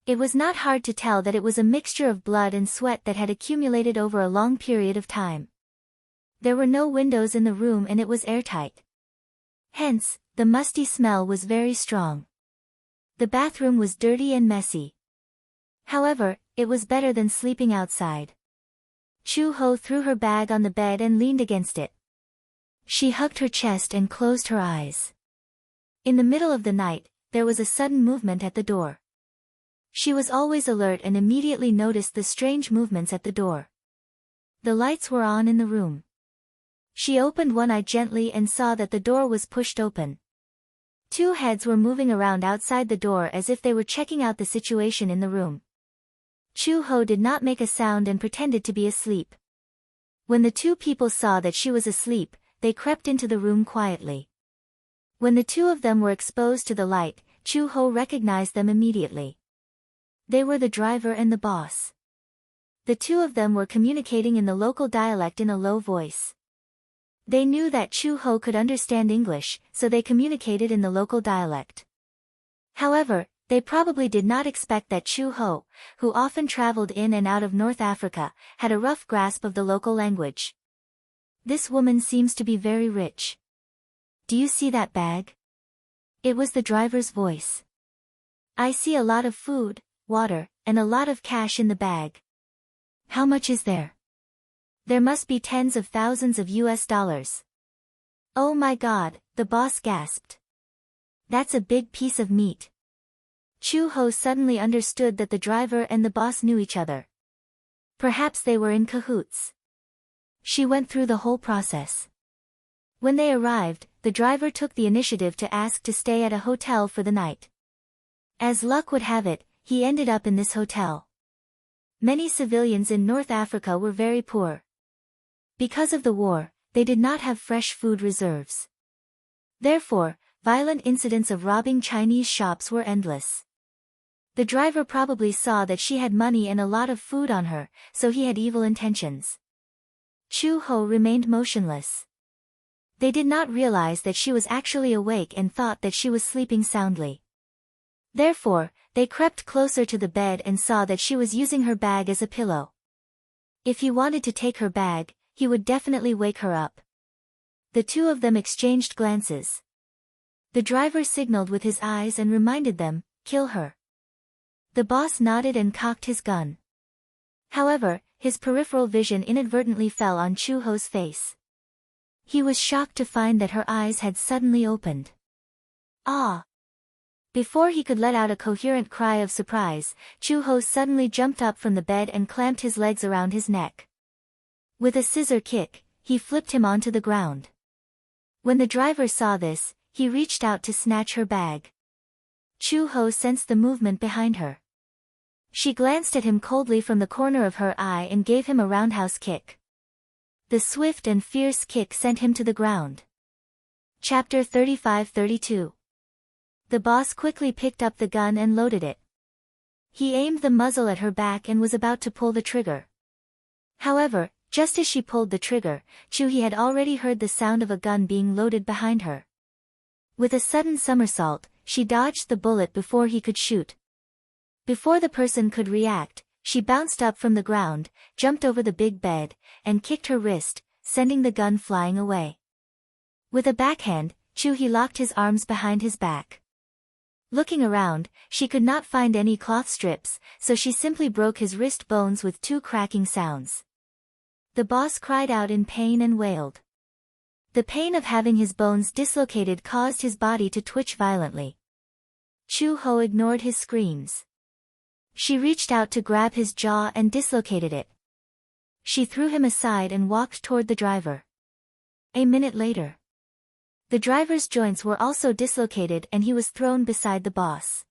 It was not hard to tell that it was a mixture of blood and sweat that had accumulated over a long period of time. There were no windows in the room and it was airtight. Hence, the musty smell was very strong. The bathroom was dirty and messy. However, it was better than sleeping outside. Chu Ho threw her bag on the bed and leaned against it. She hugged her chest and closed her eyes. In the middle of the night, there was a sudden movement at the door. She was always alert and immediately noticed the strange movements at the door. The lights were on in the room. She opened one eye gently and saw that the door was pushed open. 2 heads were moving around outside the door as if they were checking out the situation in the room. Chu Ho did not make a sound and pretended to be asleep. When the 2 people saw that she was asleep, they crept into the room quietly. When the 2 of them were exposed to the light, Chu Ho recognized them immediately. They were the driver and the boss. The 2 of them were communicating in the local dialect in a low voice. They knew that Chu Ho could understand English, so they communicated in the local dialect. However, they probably did not expect that Chu Ho, who often traveled in and out of North Africa, had a rough grasp of the local language. "This woman seems to be very rich. Do you see that bag?" It was the driver's voice. "I see a lot of food, water, and a lot of cash in the bag. How much is there?" "There must be tens of thousands of US dollars. "Oh my God," the boss gasped. "That's a big piece of meat." Chu Ho suddenly understood that the driver and the boss knew each other. Perhaps they were in cahoots. She went through the whole process. When they arrived, the driver took the initiative to ask to stay at a hotel for the night. As luck would have it, he ended up in this hotel. Many civilians in North Africa were very poor. Because of the war, they did not have fresh food reserves. Therefore, violent incidents of robbing Chinese shops were endless. The driver probably saw that she had money and a lot of food on her, so he had evil intentions. Chu Ho remained motionless. They did not realize that she was actually awake and thought that she was sleeping soundly. Therefore, they crept closer to the bed and saw that she was using her bag as a pillow. If he wanted to take her bag, he would definitely wake her up. The 2 of them exchanged glances. The driver signaled with his eyes and reminded them, "Kill her." The boss nodded and cocked his gun. However, his peripheral vision inadvertently fell on Chu-ho's face. He was shocked to find that her eyes had suddenly opened. Ah! Before he could let out a coherent cry of surprise, Chu-ho suddenly jumped up from the bed and clamped his legs around his neck. With a scissor kick, he flipped him onto the ground. When the driver saw this, he reached out to snatch her bag. Chu-ho sensed the movement behind her. She glanced at him coldly from the corner of her eye and gave him a roundhouse kick. The swift and fierce kick sent him to the ground. Chapter 35-32. The boss quickly picked up the gun and loaded it. He aimed the muzzle at her back and was about to pull the trigger. However, just as she pulled the trigger, Chu-hee had already heard the sound of a gun being loaded behind her. With a sudden somersault, she dodged the bullet before he could shoot. Before the person could react, she bounced up from the ground, jumped over the big bed, and kicked her wrist, sending the gun flying away. With a backhand, Chu-hee locked his arms behind his back. Looking around, she could not find any cloth strips, so she simply broke his wrist bones with 2 cracking sounds. The boss cried out in pain and wailed. The pain of having his bones dislocated caused his body to twitch violently. Chu-ho ignored his screams. She reached out to grab his jaw and dislocated it. She threw him aside and walked toward the driver. A minute later, the driver's joints were also dislocated and he was thrown beside the boss.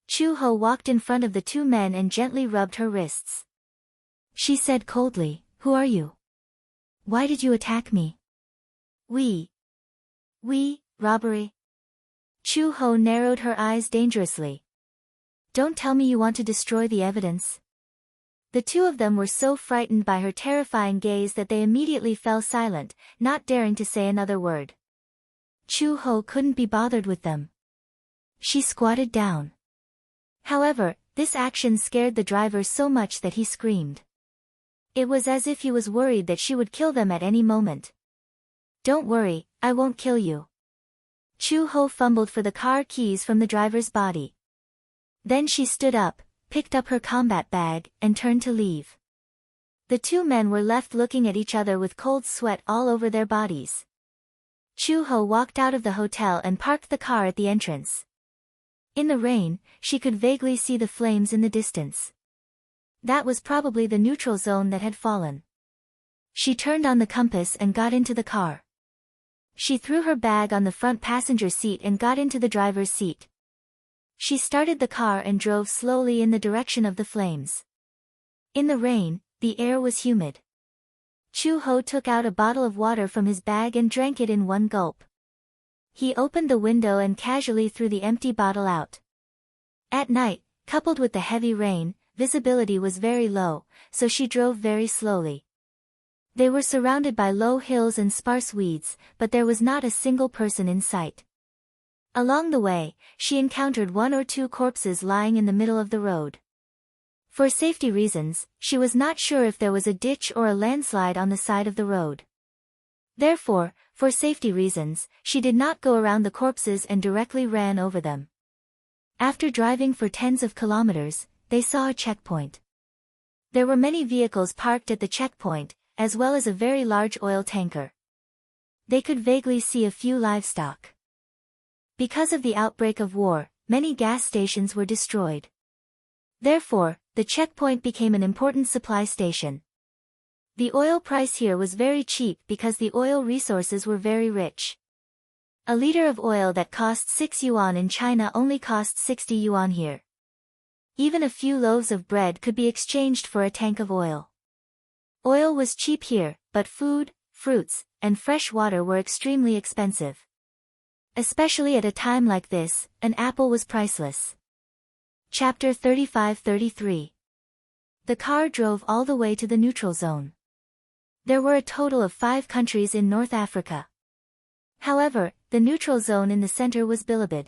Chu-ho walked in front of the 2 men and gently rubbed her wrists. She said coldly, "Who are you? Why did you attack me?" We, robbery." Chu-ho narrowed her eyes dangerously. "Don't tell me you want to destroy the evidence." The 2 of them were so frightened by her terrifying gaze that they immediately fell silent, not daring to say another word. Chu-ho couldn't be bothered with them. She squatted down. However, this action scared the driver so much that he screamed. It was as if he was worried that she would kill them at any moment. "Don't worry, I won't kill you." Chu-ho fumbled for the car keys from the driver's body. Then she stood up, picked up her combat bag, and turned to leave. The 2 men were left looking at each other with cold sweat all over their bodies. Chu-ho walked out of the hotel and parked the car at the entrance. In the rain, she could vaguely see the flames in the distance. That was probably the neutral zone that had fallen. She turned on the compass and got into the car. She threw her bag on the front passenger seat and got into the driver's seat. She started the car and drove slowly in the direction of the flames. In the rain, the air was humid. Chu-ho took out a bottle of water from his bag and drank it in one gulp. He opened the window and casually threw the empty bottle out. At night, coupled with the heavy rain, visibility was very low, so she drove very slowly. They were surrounded by low hills and sparse weeds, but there was not a single person in sight. Along the way, she encountered 1 or 2 corpses lying in the middle of the road. For safety reasons, she was not sure if there was a ditch or a landslide on the side of the road. Therefore, for safety reasons, she did not go around the corpses and directly ran over them. After driving for tens of kilometers, they saw a checkpoint. There were many vehicles parked at the checkpoint, as well as a very large oil tanker. They could vaguely see a few livestock. Because of the outbreak of war, many gas stations were destroyed. Therefore, the checkpoint became an important supply station. The oil price here was very cheap because the oil resources were very rich. A liter of oil that cost 6 yuan in China only cost 60 yuan here. Even a few loaves of bread could be exchanged for a tank of oil. Oil was cheap here, but food, fruits, and fresh water were extremely expensive. Especially at a time like this, an apple was priceless. Chapter 35-33. The car drove all the way to the neutral zone. There were a total of 5 countries in North Africa. However, the neutral zone in the center was Bilibid.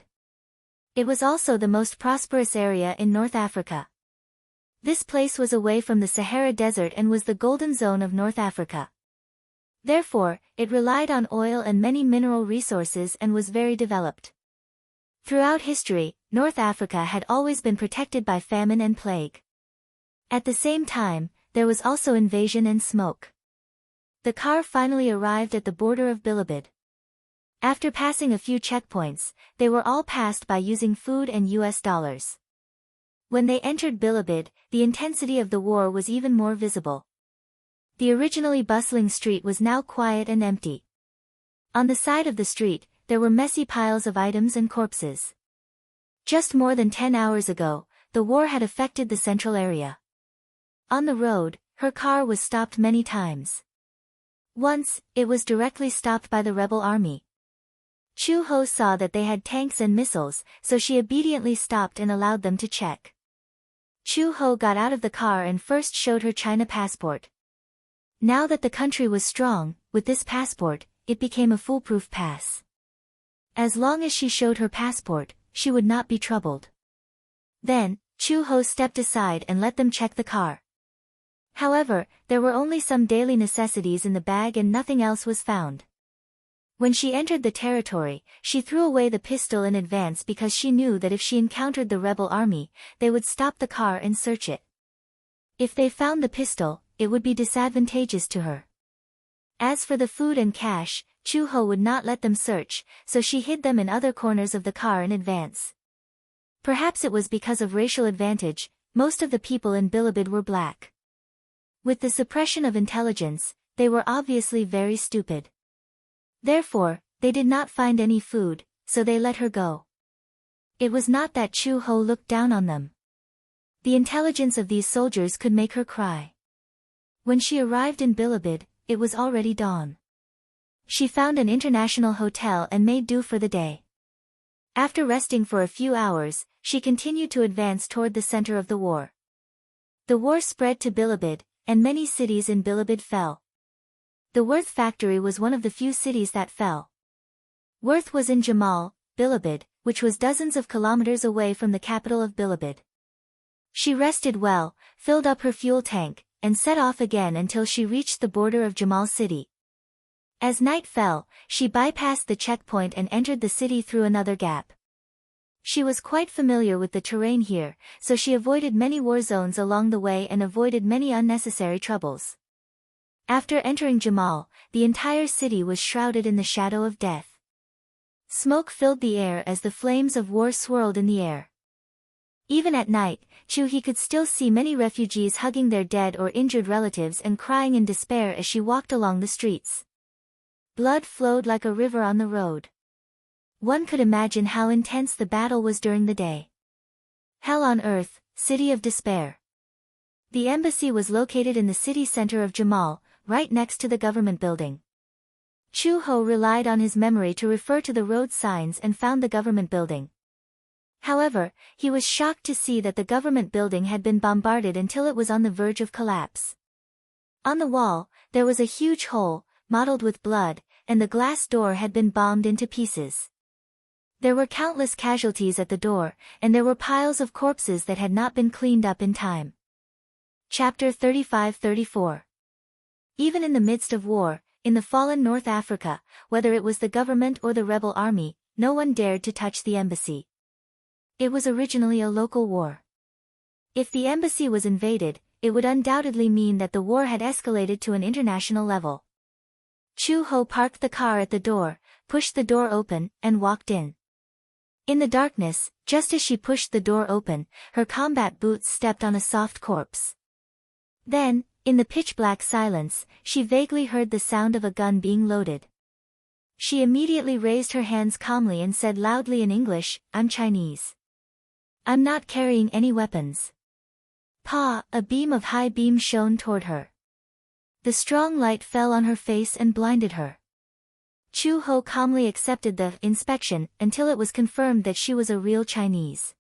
It was also the most prosperous area in North Africa. This place was away from the Sahara Desert and was the golden zone of North Africa. Therefore, it relied on oil and many mineral resources and was very developed. Throughout history, North Africa had always been protected by famine and plague. At the same time, there was also invasion and smoke. The car finally arrived at the border of Bilibid. After passing a few checkpoints, they were all passed by using food and US dollars. When they entered Bilibid, the intensity of the war was even more visible. The originally bustling street was now quiet and empty. On the side of the street, there were messy piles of items and corpses. Just more than 10 hours ago, the war had affected the central area. On the road, her car was stopped many times. Once, it was directly stopped by the rebel army. Chu Ho saw that they had tanks and missiles, so she obediently stopped and allowed them to check. Chu Ho got out of the car and first showed her China passport. Now that the country was strong, with this passport, it became a foolproof pass. As long as she showed her passport, she would not be troubled. Then, Chu Ho stepped aside and let them check the car. However, there were only some daily necessities in the bag and nothing else was found. When she entered the territory, she threw away the pistol in advance because she knew that if she encountered the rebel army, they would stop the car and search it. If they found the pistol, it would be disadvantageous to her. As for the food and cash, Chu Ho would not let them search, so she hid them in other corners of the car in advance. Perhaps it was because of racial advantage, most of the people in Bilibid were black. With the suppression of intelligence, they were obviously very stupid. Therefore, they did not find any food, so they let her go. It was not that Chu Ho looked down on them. The intelligence of these soldiers could make her cry. When she arrived in Bilibid, it was already dawn. She found an international hotel and made do for the day. After resting for a few hours, she continued to advance toward the center of the war. The war spread to Bilibid, and many cities in Bilibid fell. The Worth factory was one of the few cities that fell. Worth was in Jamal, Bilibid, which was dozens of kilometers away from the capital of Bilibid. She rested well, filled up her fuel tank, and set off again until she reached the border of Jamal city. As night fell, she bypassed the checkpoint and entered the city through another gap. She was quite familiar with the terrain here, so she avoided many war zones along the way and avoided many unnecessary troubles. After entering Jamal, the entire city was shrouded in the shadow of death. Smoke filled the air as the flames of war swirled in the air. Even at night, Chu-hee could still see many refugees hugging their dead or injured relatives and crying in despair as she walked along the streets. Blood flowed like a river on the road. One could imagine how intense the battle was during the day. Hell on earth, city of despair. The embassy was located in the city center of Jamal, right next to the government building. Chu Ho relied on his memory to refer to the road signs and found the government building. However, he was shocked to see that the government building had been bombarded until it was on the verge of collapse. On the wall, there was a huge hole, mottled with blood, and the glass door had been bombed into pieces. There were countless casualties at the door, and there were piles of corpses that had not been cleaned up in time. Chapter 35-34. Even in the midst of war, in the fallen North Africa, whether it was the government or the rebel army, no one dared to touch the embassy. It was originally a local war. If the embassy was invaded, it would undoubtedly mean that the war had escalated to an international level. Chu Ho parked the car at the door, pushed the door open, and walked in. In the darkness, just as she pushed the door open, her combat boots stepped on a soft corpse. Then, in the pitch-black silence, she vaguely heard the sound of a gun being loaded. She immediately raised her hands calmly and said loudly in English, "I'm Chinese. I'm not carrying any weapons." Pa, a beam of high beam shone toward her. The strong light fell on her face and blinded her. Chu Ho calmly accepted the inspection until it was confirmed that she was a real Chinese.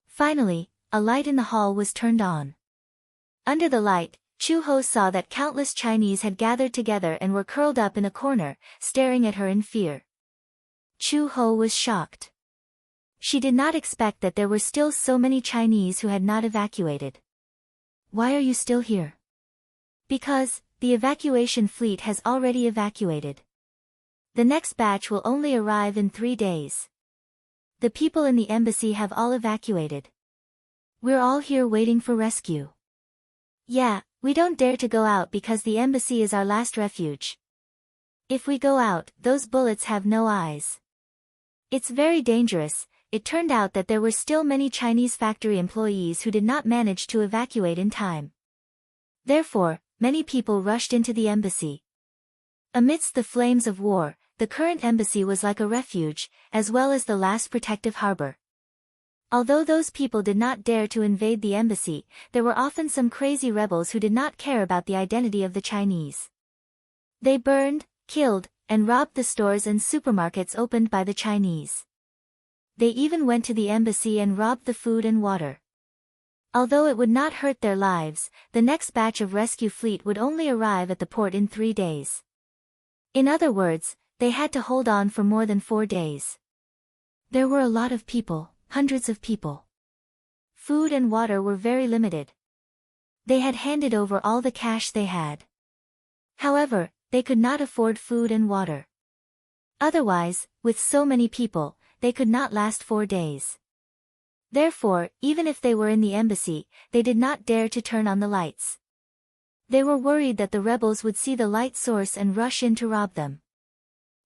Finally, a light in the hall was turned on. Under the light, Chu Ho saw that countless Chinese had gathered together and were curled up in a corner, staring at her in fear. Chu Ho was shocked. She did not expect that there were still so many Chinese who had not evacuated. "Why are you still here?" "Because, the evacuation fleet has already evacuated. The next batch will only arrive in 3 days. The people in the embassy have all evacuated. We're all here waiting for rescue." Yeah, we don't dare to go out because the embassy is our last refuge. If we go out, those bullets have no eyes. It's very dangerous. It turned out that there were still many Chinese factory employees who did not manage to evacuate in time. Therefore, many people rushed into the embassy. Amidst the flames of war, the current embassy was like a refuge, as well as the last protective harbor. Although those people did not dare to invade the embassy, there were often some crazy rebels who did not care about the identity of the Chinese. They burned, killed, and robbed the stores and supermarkets opened by the Chinese. They even went to the embassy and robbed the food and water. Although it would not hurt their lives, the next batch of rescue fleet would only arrive at the port in 3 days. In other words, they had to hold on for more than 4 days. There were a lot of people, hundreds of people. Food and water were very limited. They had handed over all the cash they had. However, they could not afford food and water. Otherwise, with so many people, they could not last 4 days. Therefore, even if they were in the embassy, they did not dare to turn on the lights. They were worried that the rebels would see the light source and rush in to rob them.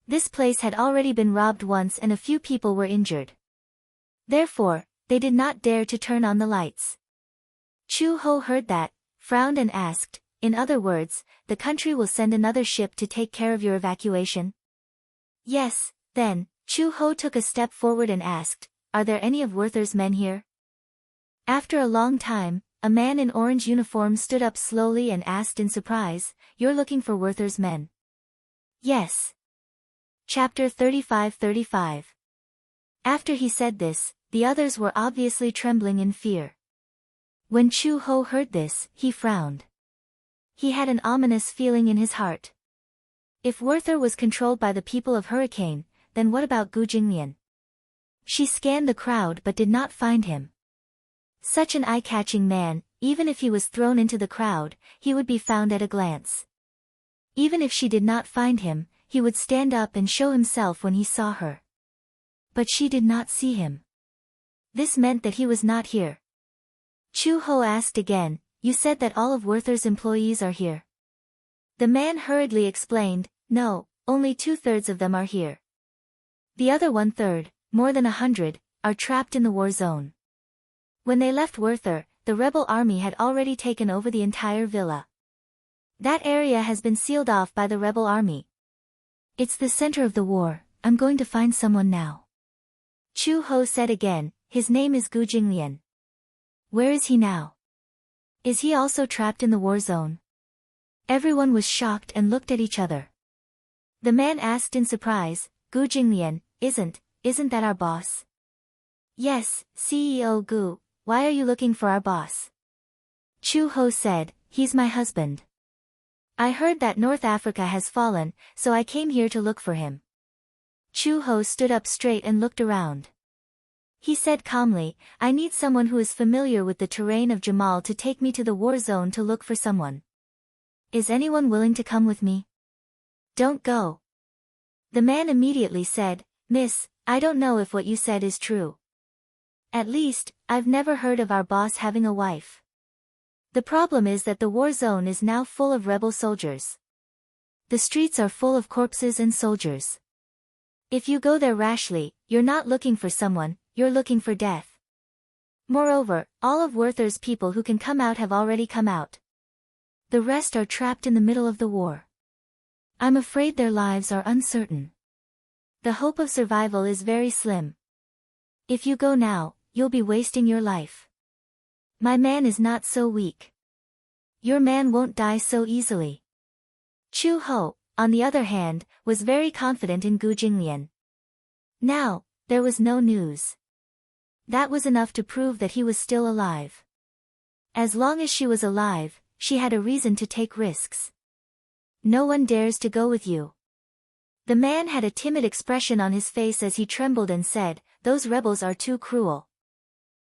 This place had already been robbed once and a few people were injured. Therefore, they did not dare to turn on the lights. Chu Ho heard that, frowned and asked, "In other words, the country will send another ship to take care of your evacuation?" "Yes." Then, Chu Ho took a step forward and asked, "Are there any of Werther's men here?" After a long time, a man in orange uniform stood up slowly and asked in surprise, "You're looking for Werther's men?" "Yes." Chapter 35:35. After he said this, the others were obviously trembling in fear. When Chu Ho heard this, he frowned. He had an ominous feeling in his heart. If Werther was controlled by the people of Hurricane, then what about Gu Jinglian? She scanned the crowd but did not find him. Such an eye-catching man, even if he was thrown into the crowd, he would be found at a glance. Even if she did not find him, he would stand up and show himself when he saw her. But she did not see him. This meant that he was not here. Chu Ho asked again, "You said that all of Werther's employees are here?" The man hurriedly explained, "No, only 2/3 of them are here. The other 1/3, more than 100, are trapped in the war zone." When they left Werther, the rebel army had already taken over the entire villa. That area has been sealed off by the rebel army. "It's the center of the war. I'm going to find someone now." Chu Ho said again, "His name is Gu Jinglian. Where is he now? Is he also trapped in the war zone?" Everyone was shocked and looked at each other. The man asked in surprise, "Gu Jinglian, isn't that our boss?" "Yes, CEO Gu, why are you looking for our boss?" Chu Ho said, "He's my husband. I heard that North Africa has fallen, so I came here to look for him." Chu Ho stood up straight and looked around. He said calmly, "I need someone who is familiar with the terrain of Jamal to take me to the war zone to look for someone. Is anyone willing to come with me?" "Don't go." The man immediately said, "Miss, I don't know if what you said is true. At least, I've never heard of our boss having a wife. The problem is that the war zone is now full of rebel soldiers. The streets are full of corpses and soldiers. If you go there rashly, you're not looking for someone, you're looking for death. Moreover, all of Werther's people who can come out have already come out. The rest are trapped in the middle of the war. I'm afraid their lives are uncertain. The hope of survival is very slim. If you go now, you'll be wasting your life. My man is not so weak. Your man won't die so easily." Chu Ho, on the other hand, was very confident in Gu Jinglian. Now, there was no news. That was enough to prove that he was still alive. As long as she was alive, she had a reason to take risks. "No one dares to go with you." The man had a timid expression on his face as he trembled and said, "Those rebels are too cruel.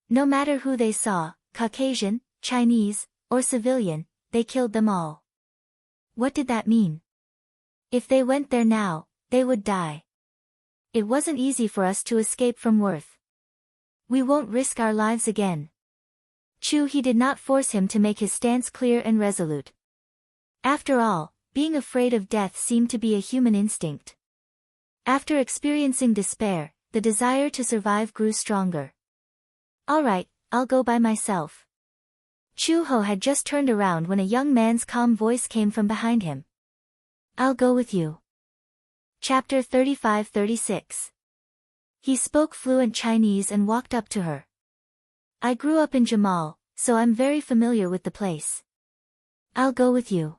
No matter who they saw, Caucasian, Chinese, or civilian, they killed them all." What did that mean? If they went there now, they would die. It wasn't easy for us to escape from Worth. We won't risk our lives again. He did not force him to make his stance clear and resolute. After all, being afraid of death seemed to be a human instinct. After experiencing despair, the desire to survive grew stronger. All right, I'll go by myself. Chu-ho had just turned around when a young man's calm voice came from behind him. I'll go with you. Chapter 35-36. He spoke fluent Chinese and walked up to her. I grew up in Jamal, so I'm very familiar with the place. I'll go with you.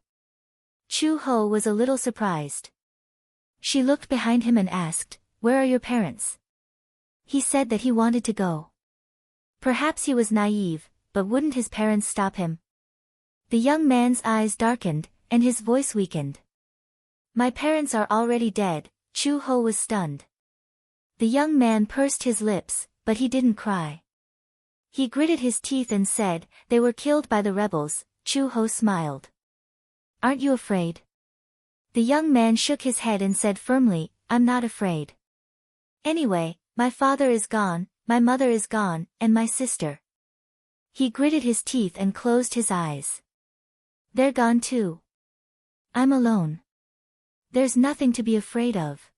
Chu-ho was a little surprised. She looked behind him and asked, "Where are your parents?" He said that he wanted to go. Perhaps he was naive, but wouldn't his parents stop him? The young man's eyes darkened, and his voice weakened. My parents are already dead. Chu-ho was stunned. The young man pursed his lips, but he didn't cry. He gritted his teeth and said, "They were killed by the rebels." Chu-ho smiled. Aren't you afraid? The young man shook his head and said firmly, I'm not afraid. Anyway, my father is gone, my mother is gone, and my sister. He gritted his teeth and closed his eyes. They're gone too. I'm alone. There's nothing to be afraid of.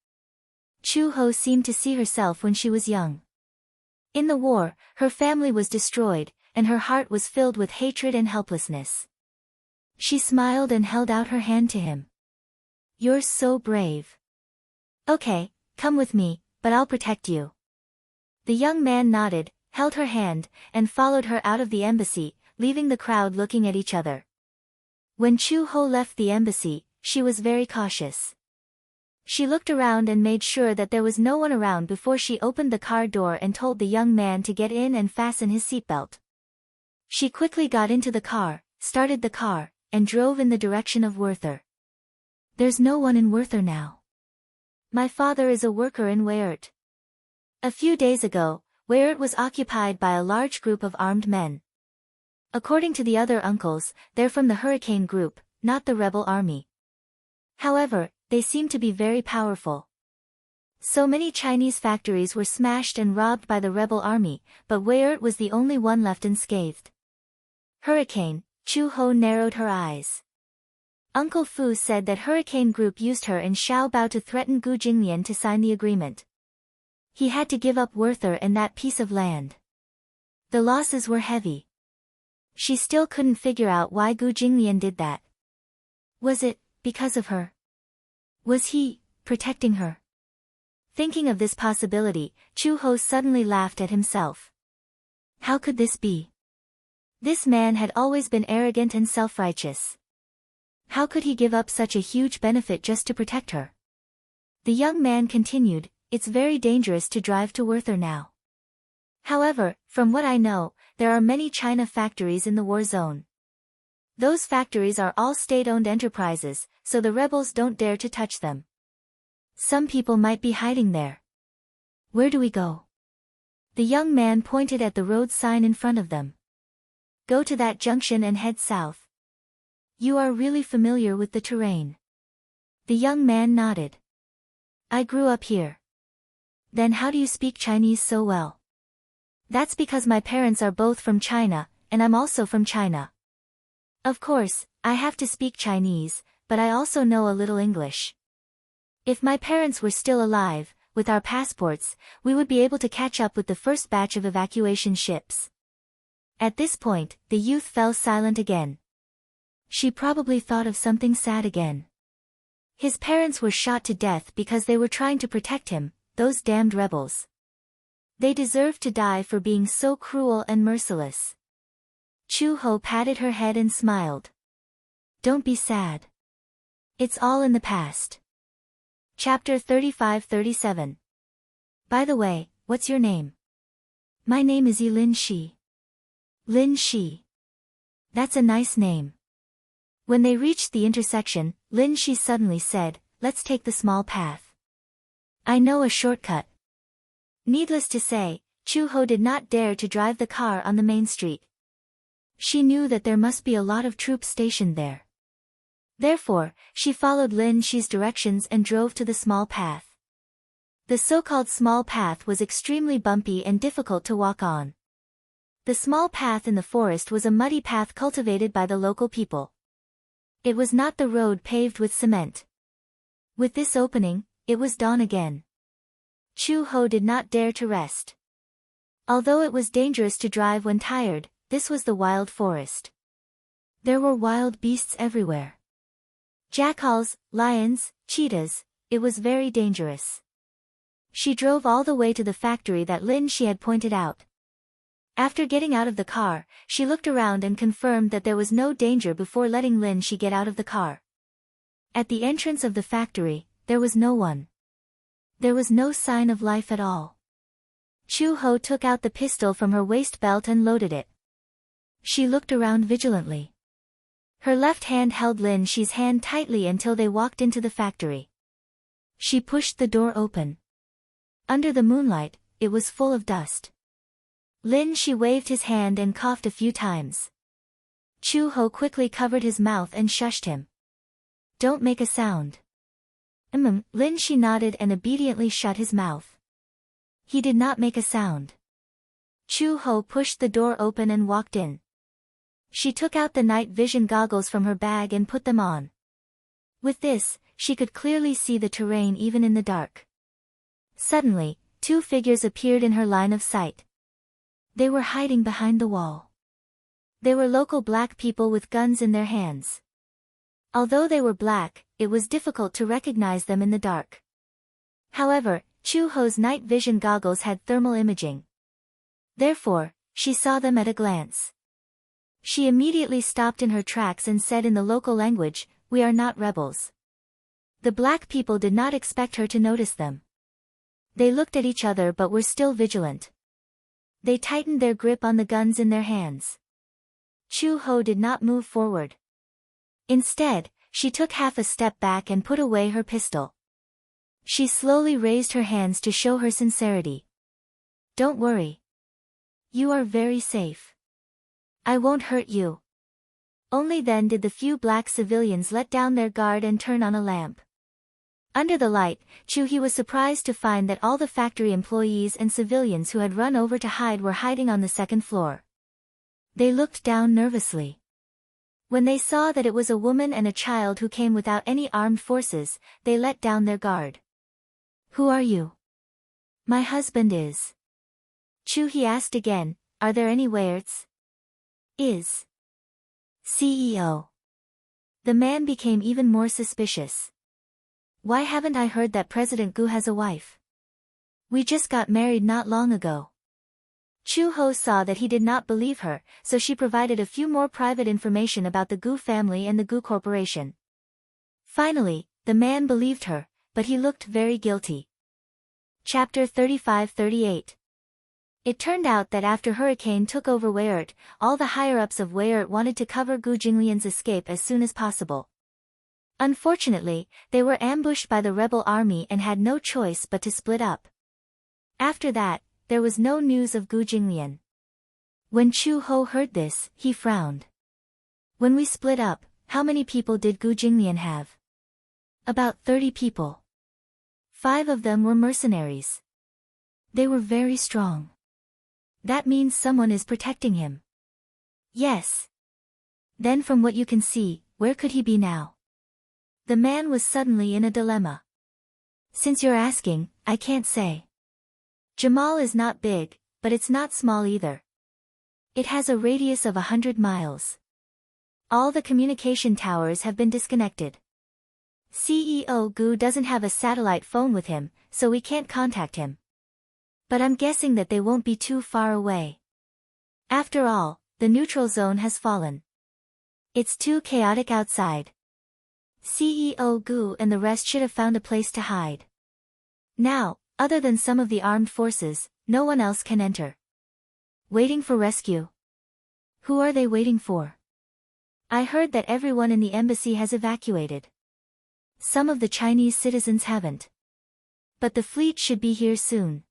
Chu-ho seemed to see herself when she was young. In the war, her family was destroyed, and her heart was filled with hatred and helplessness. She smiled and held out her hand to him. You're so brave. Okay, come with me, but I'll protect you. The young man nodded, held her hand, and followed her out of the embassy, leaving the crowd looking at each other. When Chu-ho left the embassy, she was very cautious. She looked around and made sure that there was no one around before she opened the car door and told the young man to get in and fasten his seatbelt. She quickly got into the car, started the car, and drove in the direction of Werther. There's no one in Werther now. My father is a worker in Weert. A few days ago, Weert was occupied by a large group of armed men. According to the other uncles, they're from the Hurricane Group, not the rebel army. However, they seem to be very powerful. So many Chinese factories were smashed and robbed by the rebel army, but Weert was the only one left unscathed. Hurricane, Chu-ho narrowed her eyes. Uncle Fu said that Hurricane Group used her and Xiaobao to threaten Gu Jinglian to sign the agreement. He had to give up Werther and that piece of land. The losses were heavy. She still couldn't figure out why Gu Jinglian did that. Was it because of her? Was he protecting her? Thinking of this possibility, Chu-ho suddenly laughed at himself. How could this be? This man had always been arrogant and self-righteous. How could he give up such a huge benefit just to protect her? The young man continued, It's very dangerous to drive to Werther now. However, from what I know, there are many China factories in the war zone. Those factories are all state-owned enterprises, so the rebels don't dare to touch them. Some people might be hiding there. Where do we go? The young man pointed at the road sign in front of them. Go to that junction and head south. You are really familiar with the terrain. The young man nodded. I grew up here. Then how do you speak Chinese so well? That's because my parents are both from China, and I'm also from China. Of course, I have to speak Chinese, but I also know a little English. If my parents were still alive, with our passports, we would be able to catch up with the first batch of evacuation ships. At this point, the youth fell silent again. She probably thought of something sad again. His parents were shot to death because they were trying to protect him, those damned rebels. They deserved to die for being so cruel and merciless. Chu-ho patted her head and smiled. Don't be sad. It's all in the past. Chapter 35-37. By the way, what's your name? My name is Lin Shi. Lin Shi. That's a nice name. When they reached the intersection, Lin Shi suddenly said, Let's take the small path. I know a shortcut. Needless to say, Chu-ho did not dare to drive the car on the main street. She knew that there must be a lot of troops stationed there. Therefore, she followed Lin Shi's directions and drove to the small path. The so-called small path was extremely bumpy and difficult to walk on. The small path in the forest was a muddy path cultivated by the local people. It was not the road paved with cement. With this opening, it was dawn again. Chu-ho did not dare to rest. Although it was dangerous to drive when tired, this was the wild forest. There were wild beasts everywhere. Jackals, lions, cheetahs, it was very dangerous. She drove all the way to the factory that Lin Shi had pointed out. After getting out of the car, she looked around and confirmed that there was no danger before letting Lin Shi get out of the car. At the entrance of the factory, there was no one. There was no sign of life at all. Chu-ho took out the pistol from her waist belt and loaded it. She looked around vigilantly. Her left hand held Lin Shi's hand tightly until they walked into the factory. She pushed the door open. Under the moonlight, it was full of dust. Lin Shi waved his hand and coughed a few times. Chu-ho quickly covered his mouth and shushed him. Don't make a sound. Lin Shi nodded and obediently shut his mouth. He did not make a sound. Chu-ho pushed the door open and walked in. She took out the night vision goggles from her bag and put them on. With this, she could clearly see the terrain even in the dark. Suddenly, two figures appeared in her line of sight. They were hiding behind the wall. They were local black people with guns in their hands. Although they were black, it was difficult to recognize them in the dark. However, Chu-ho's night vision goggles had thermal imaging. Therefore, she saw them at a glance. She immediately stopped in her tracks and said in the local language, "We are not rebels." The black people did not expect her to notice them. They looked at each other but were still vigilant. They tightened their grip on the guns in their hands. Chu-ho did not move forward. Instead, she took half a step back and put away her pistol. She slowly raised her hands to show her sincerity. "Don't worry. You are very safe. I won't hurt you." Only then did the few black civilians let down their guard and turn on a lamp. Under the light, Chu-hee was surprised to find that all the factory employees and civilians who had run over to hide were hiding on the second floor. They looked down nervously. When they saw that it was a woman and a child who came without any armed forces, they let down their guard. "Who are you?" "My husband is." Chu-hee asked again, "Are there any Weirds?" "Is CEO." The man became even more suspicious. "Why haven't I heard that President Gu has a wife? We just got married not long ago." Chu-ho saw that he did not believe her, so she provided a few more private information about the Gu family and the Gu Corporation. Finally, the man believed her, but he looked very guilty. Chapter 35-38. It turned out that after Hurricane took over Weyert, all the higher-ups of Weyert wanted to cover Gu Jinglian's escape as soon as possible. Unfortunately, they were ambushed by the rebel army and had no choice but to split up. After that, there was no news of Gu Jinglian. When Chu-ho heard this, he frowned. "When we split up, how many people did Gu Jinglian have?" "About 30 people. 5 of them were mercenaries. They were very strong." "That means someone is protecting him." "Yes." "Then from what you can see, where could he be now?" The man was suddenly in a dilemma. "Since you're asking, I can't say. Jamal is not big, but it's not small either. It has a radius of 100 miles. All the communication towers have been disconnected. CEO Gu doesn't have a satellite phone with him, so we can't contact him. But I'm guessing that they won't be too far away. After all, the neutral zone has fallen. It's too chaotic outside. CEO Gu and the rest should have found a place to hide. Now, other than some of the armed forces, no one else can enter. Waiting for rescue. Who are they waiting for? I heard that everyone in the embassy has evacuated. Some of the Chinese citizens haven't. But the fleet should be here soon.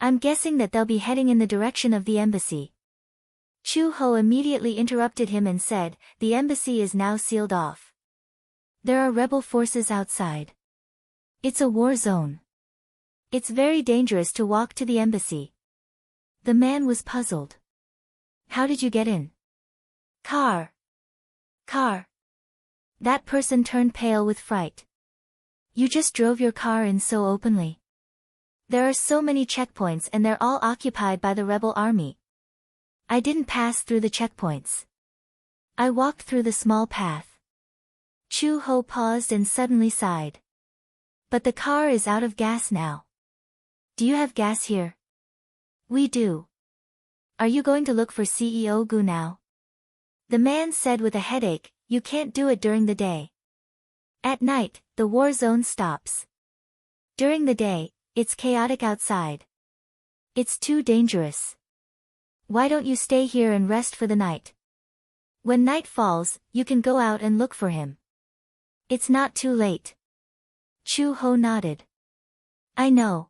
I'm guessing that they'll be heading in the direction of the embassy." Chu-ho immediately interrupted him and said, "The embassy is now sealed off. There are rebel forces outside. It's a war zone. It's very dangerous to walk to the embassy." The man was puzzled. How did you get in? Car. Car. That person turned pale with fright. You just drove your car in so openly. There are so many checkpoints and they're all occupied by the rebel army. I didn't pass through the checkpoints. I walked through the small path. Chu Ho paused and suddenly sighed. But the car is out of gas now. Do you have gas here? We do. Are you going to look for CEO Gu now? The man said with a headache, you can't do it during the day. At night, the war zone stops. During the day, it's chaotic outside. It's too dangerous. Why don't you stay here and rest for the night? When night falls, you can go out and look for him. It's not too late. Chu Ho nodded. I know.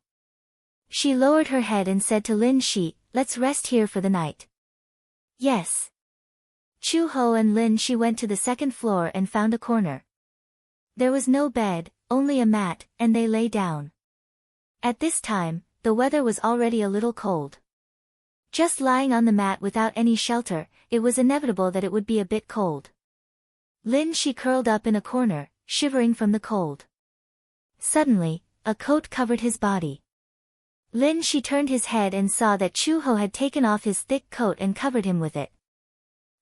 She lowered her head and said to Lin Shi, let's rest here for the night. Yes. Chu Ho and Lin Shi went to the second floor and found a corner. There was no bed, only a mat, and they lay down. At this time, the weather was already a little cold. Just lying on the mat without any shelter, it was inevitable that it would be a bit cold. Lin Shi curled up in a corner, shivering from the cold. Suddenly, a coat covered his body. Lin Shi turned his head and saw that Chu Ho had taken off his thick coat and covered him with it.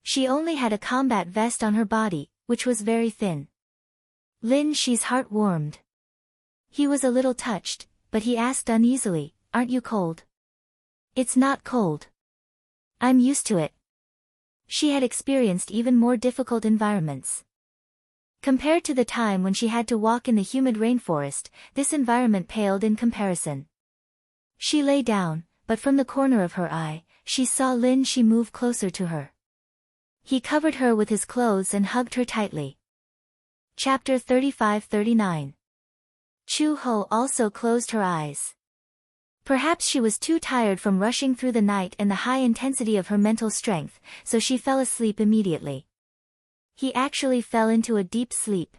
She only had a combat vest on her body, which was very thin. Lin Shi's heart warmed. He was a little touched, but he asked uneasily, aren't you cold? It's not cold. I'm used to it. She had experienced even more difficult environments. Compared to the time when she had to walk in the humid rainforest, this environment paled in comparison. She lay down, but from the corner of her eye, she saw Lin Shi move closer to her. He covered her with his clothes and hugged her tightly. Chapter 35-39. Chu Ho also closed her eyes. Perhaps she was too tired from rushing through the night and the high intensity of her mental strength, so she fell asleep immediately. He actually fell into a deep sleep.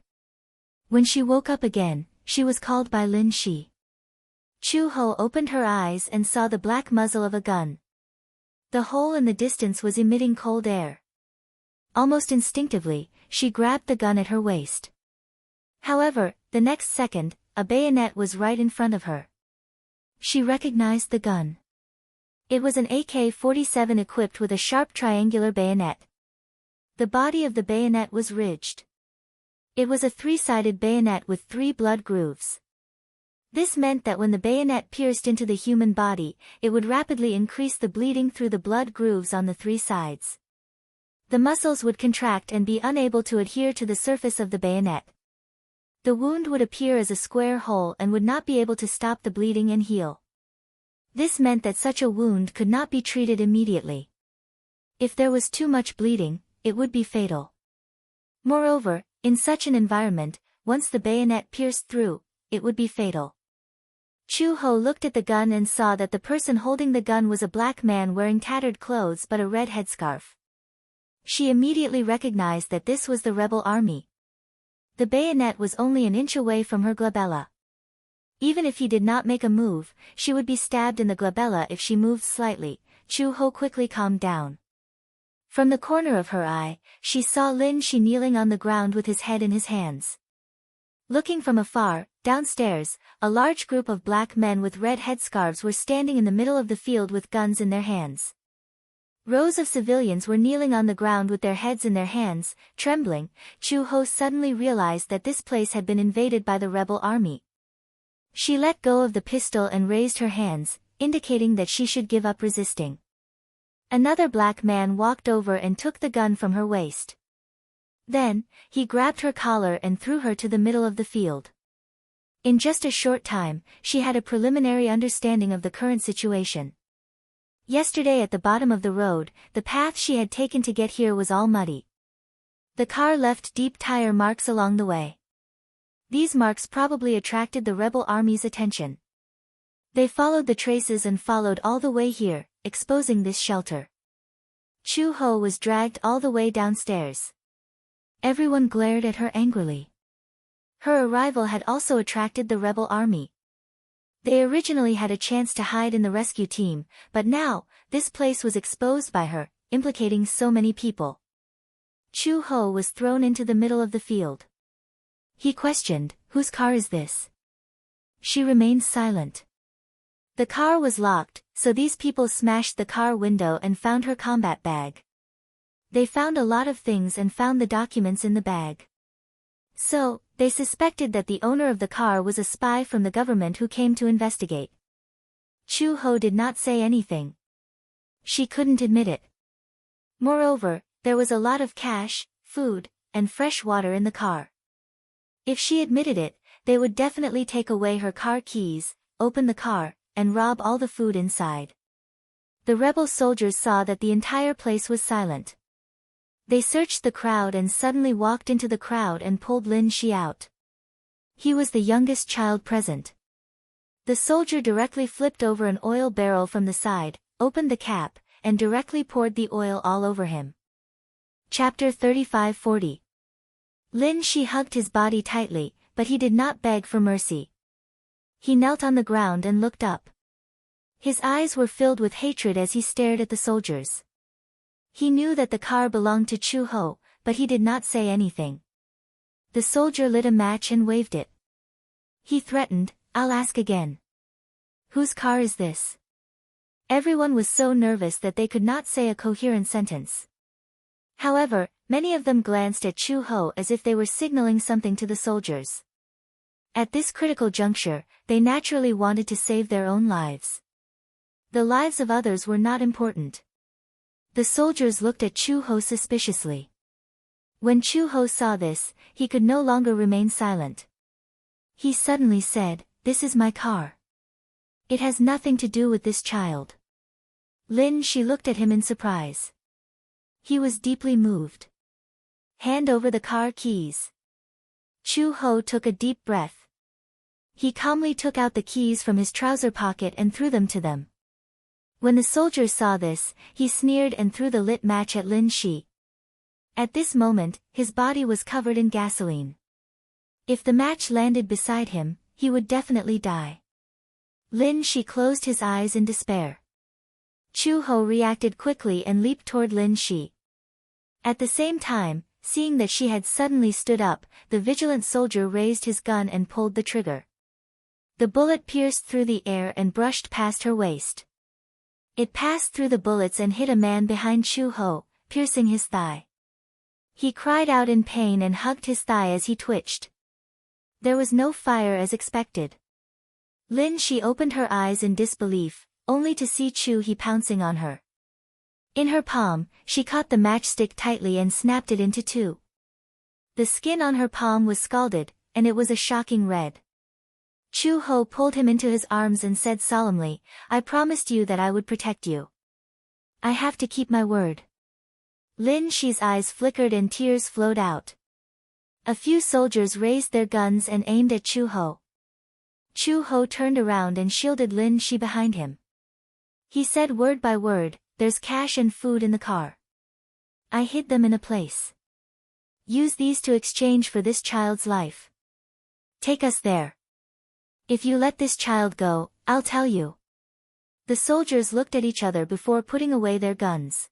When she woke up again, she was called by Lin Shi. Chu Ho opened her eyes and saw the black muzzle of a gun. The hole in the distance was emitting cold air. Almost instinctively, she grabbed the gun at her waist. However, the next second, a bayonet was right in front of her. She recognized the gun. It was an AK-47 equipped with a sharp triangular bayonet. The body of the bayonet was ridged. It was a three-sided bayonet with 3 blood grooves. This meant that when the bayonet pierced into the human body, it would rapidly increase the bleeding through the blood grooves on the 3 sides. The muscles would contract and be unable to adhere to the surface of the bayonet. The wound would appear as a square hole and would not be able to stop the bleeding and heal. This meant that such a wound could not be treated immediately. If there was too much bleeding, it would be fatal. Moreover, in such an environment, once the bayonet pierced through, it would be fatal. Chu Ho looked at the gun and saw that the person holding the gun was a black man wearing tattered clothes but a red headscarf. She immediately recognized that this was the rebel army. The bayonet was only an inch away from her glabella. Even if he did not make a move, she would be stabbed in the glabella if she moved slightly. Chu Ho quickly calmed down. From the corner of her eye, she saw Lin Shi kneeling on the ground with his head in his hands. Looking from afar, downstairs, a large group of black men with red headscarves were standing in the middle of the field with guns in their hands. Rows of civilians were kneeling on the ground with their heads in their hands, trembling. Chu Ho suddenly realized that this place had been invaded by the rebel army. She let go of the pistol and raised her hands, indicating that she should give up resisting. Another black man walked over and took the gun from her waist. Then, he grabbed her collar and threw her to the middle of the field. In just a short time, she had a preliminary understanding of the current situation. Yesterday at the bottom of the road, the path she had taken to get here was all muddy. The car left deep tire marks along the way. These marks probably attracted the rebel army's attention. They followed the traces and followed all the way here, exposing this shelter. Chu Ho was dragged all the way downstairs. Everyone glared at her angrily. Her arrival had also attracted the rebel army. They originally had a chance to hide in the rescue team, but now, this place was exposed by her, implicating so many people. Chu Ho was thrown into the middle of the field. He questioned, "Whose car is this?" She remained silent. The car was locked, so these people smashed the car window and found her combat bag. They found a lot of things and found the documents in the bag. So, they suspected that the owner of the car was a spy from the government who came to investigate. Chu Ho did not say anything. She couldn't admit it. Moreover, there was a lot of cash, food, and fresh water in the car. If she admitted it, they would definitely take away her car keys, open the car, and rob all the food inside. The rebel soldiers saw that the entire place was silent. They searched the crowd and suddenly walked into the crowd and pulled Lin Shi out. He was the youngest child present. The soldier directly flipped over an oil barrel from the side, opened the cap, and directly poured the oil all over him. Chapter 35-40. Lin Shi hugged his body tightly, but he did not beg for mercy. He knelt on the ground and looked up. His eyes were filled with hatred as he stared at the soldiers. He knew that the car belonged to Chu Ho, but he did not say anything. The soldier lit a match and waved it. He threatened, "I'll ask again. Whose car is this?" Everyone was so nervous that they could not say a coherent sentence. However, many of them glanced at Chu Ho as if they were signaling something to the soldiers. At this critical juncture, they naturally wanted to save their own lives. The lives of others were not important. The soldiers looked at Chu Ho suspiciously. When Chu Ho saw this, he could no longer remain silent. He suddenly said, "This is my car. It has nothing to do with this child." Lin Shi looked at him in surprise. He was deeply moved. "Hand over the car keys." Chu Ho took a deep breath. He calmly took out the keys from his trouser pocket and threw them to them. When the soldier saw this, he sneered and threw the lit match at Lin Shi. At this moment, his body was covered in gasoline. If the match landed beside him, he would definitely die. Lin Shi closed his eyes in despair. Chu Ho reacted quickly and leaped toward Lin Shi. At the same time, seeing that she had suddenly stood up, the vigilant soldier raised his gun and pulled the trigger. The bullet pierced through the air and brushed past her waist. It passed through the bullets and hit a man behind Chu Ho, piercing his thigh. He cried out in pain and hugged his thigh as he twitched. There was no fire as expected. Lin Shi opened her eyes in disbelief, only to see Chu He pouncing on her. In her palm, she caught the matchstick tightly and snapped it into two. The skin on her palm was scalded, and it was a shocking red. Chu Ho pulled him into his arms and said solemnly, "I promised you that I would protect you. I have to keep my word." Lin Shi's eyes flickered and tears flowed out. A few soldiers raised their guns and aimed at Chu Ho. Chu Ho turned around and shielded Lin Shi behind him. He said word by word, "There's cash and food in the car. I hid them in a place. Use these to exchange for this child's life. Take us there. If you let this child go, I'll tell you." The soldiers looked at each other before putting away their guns.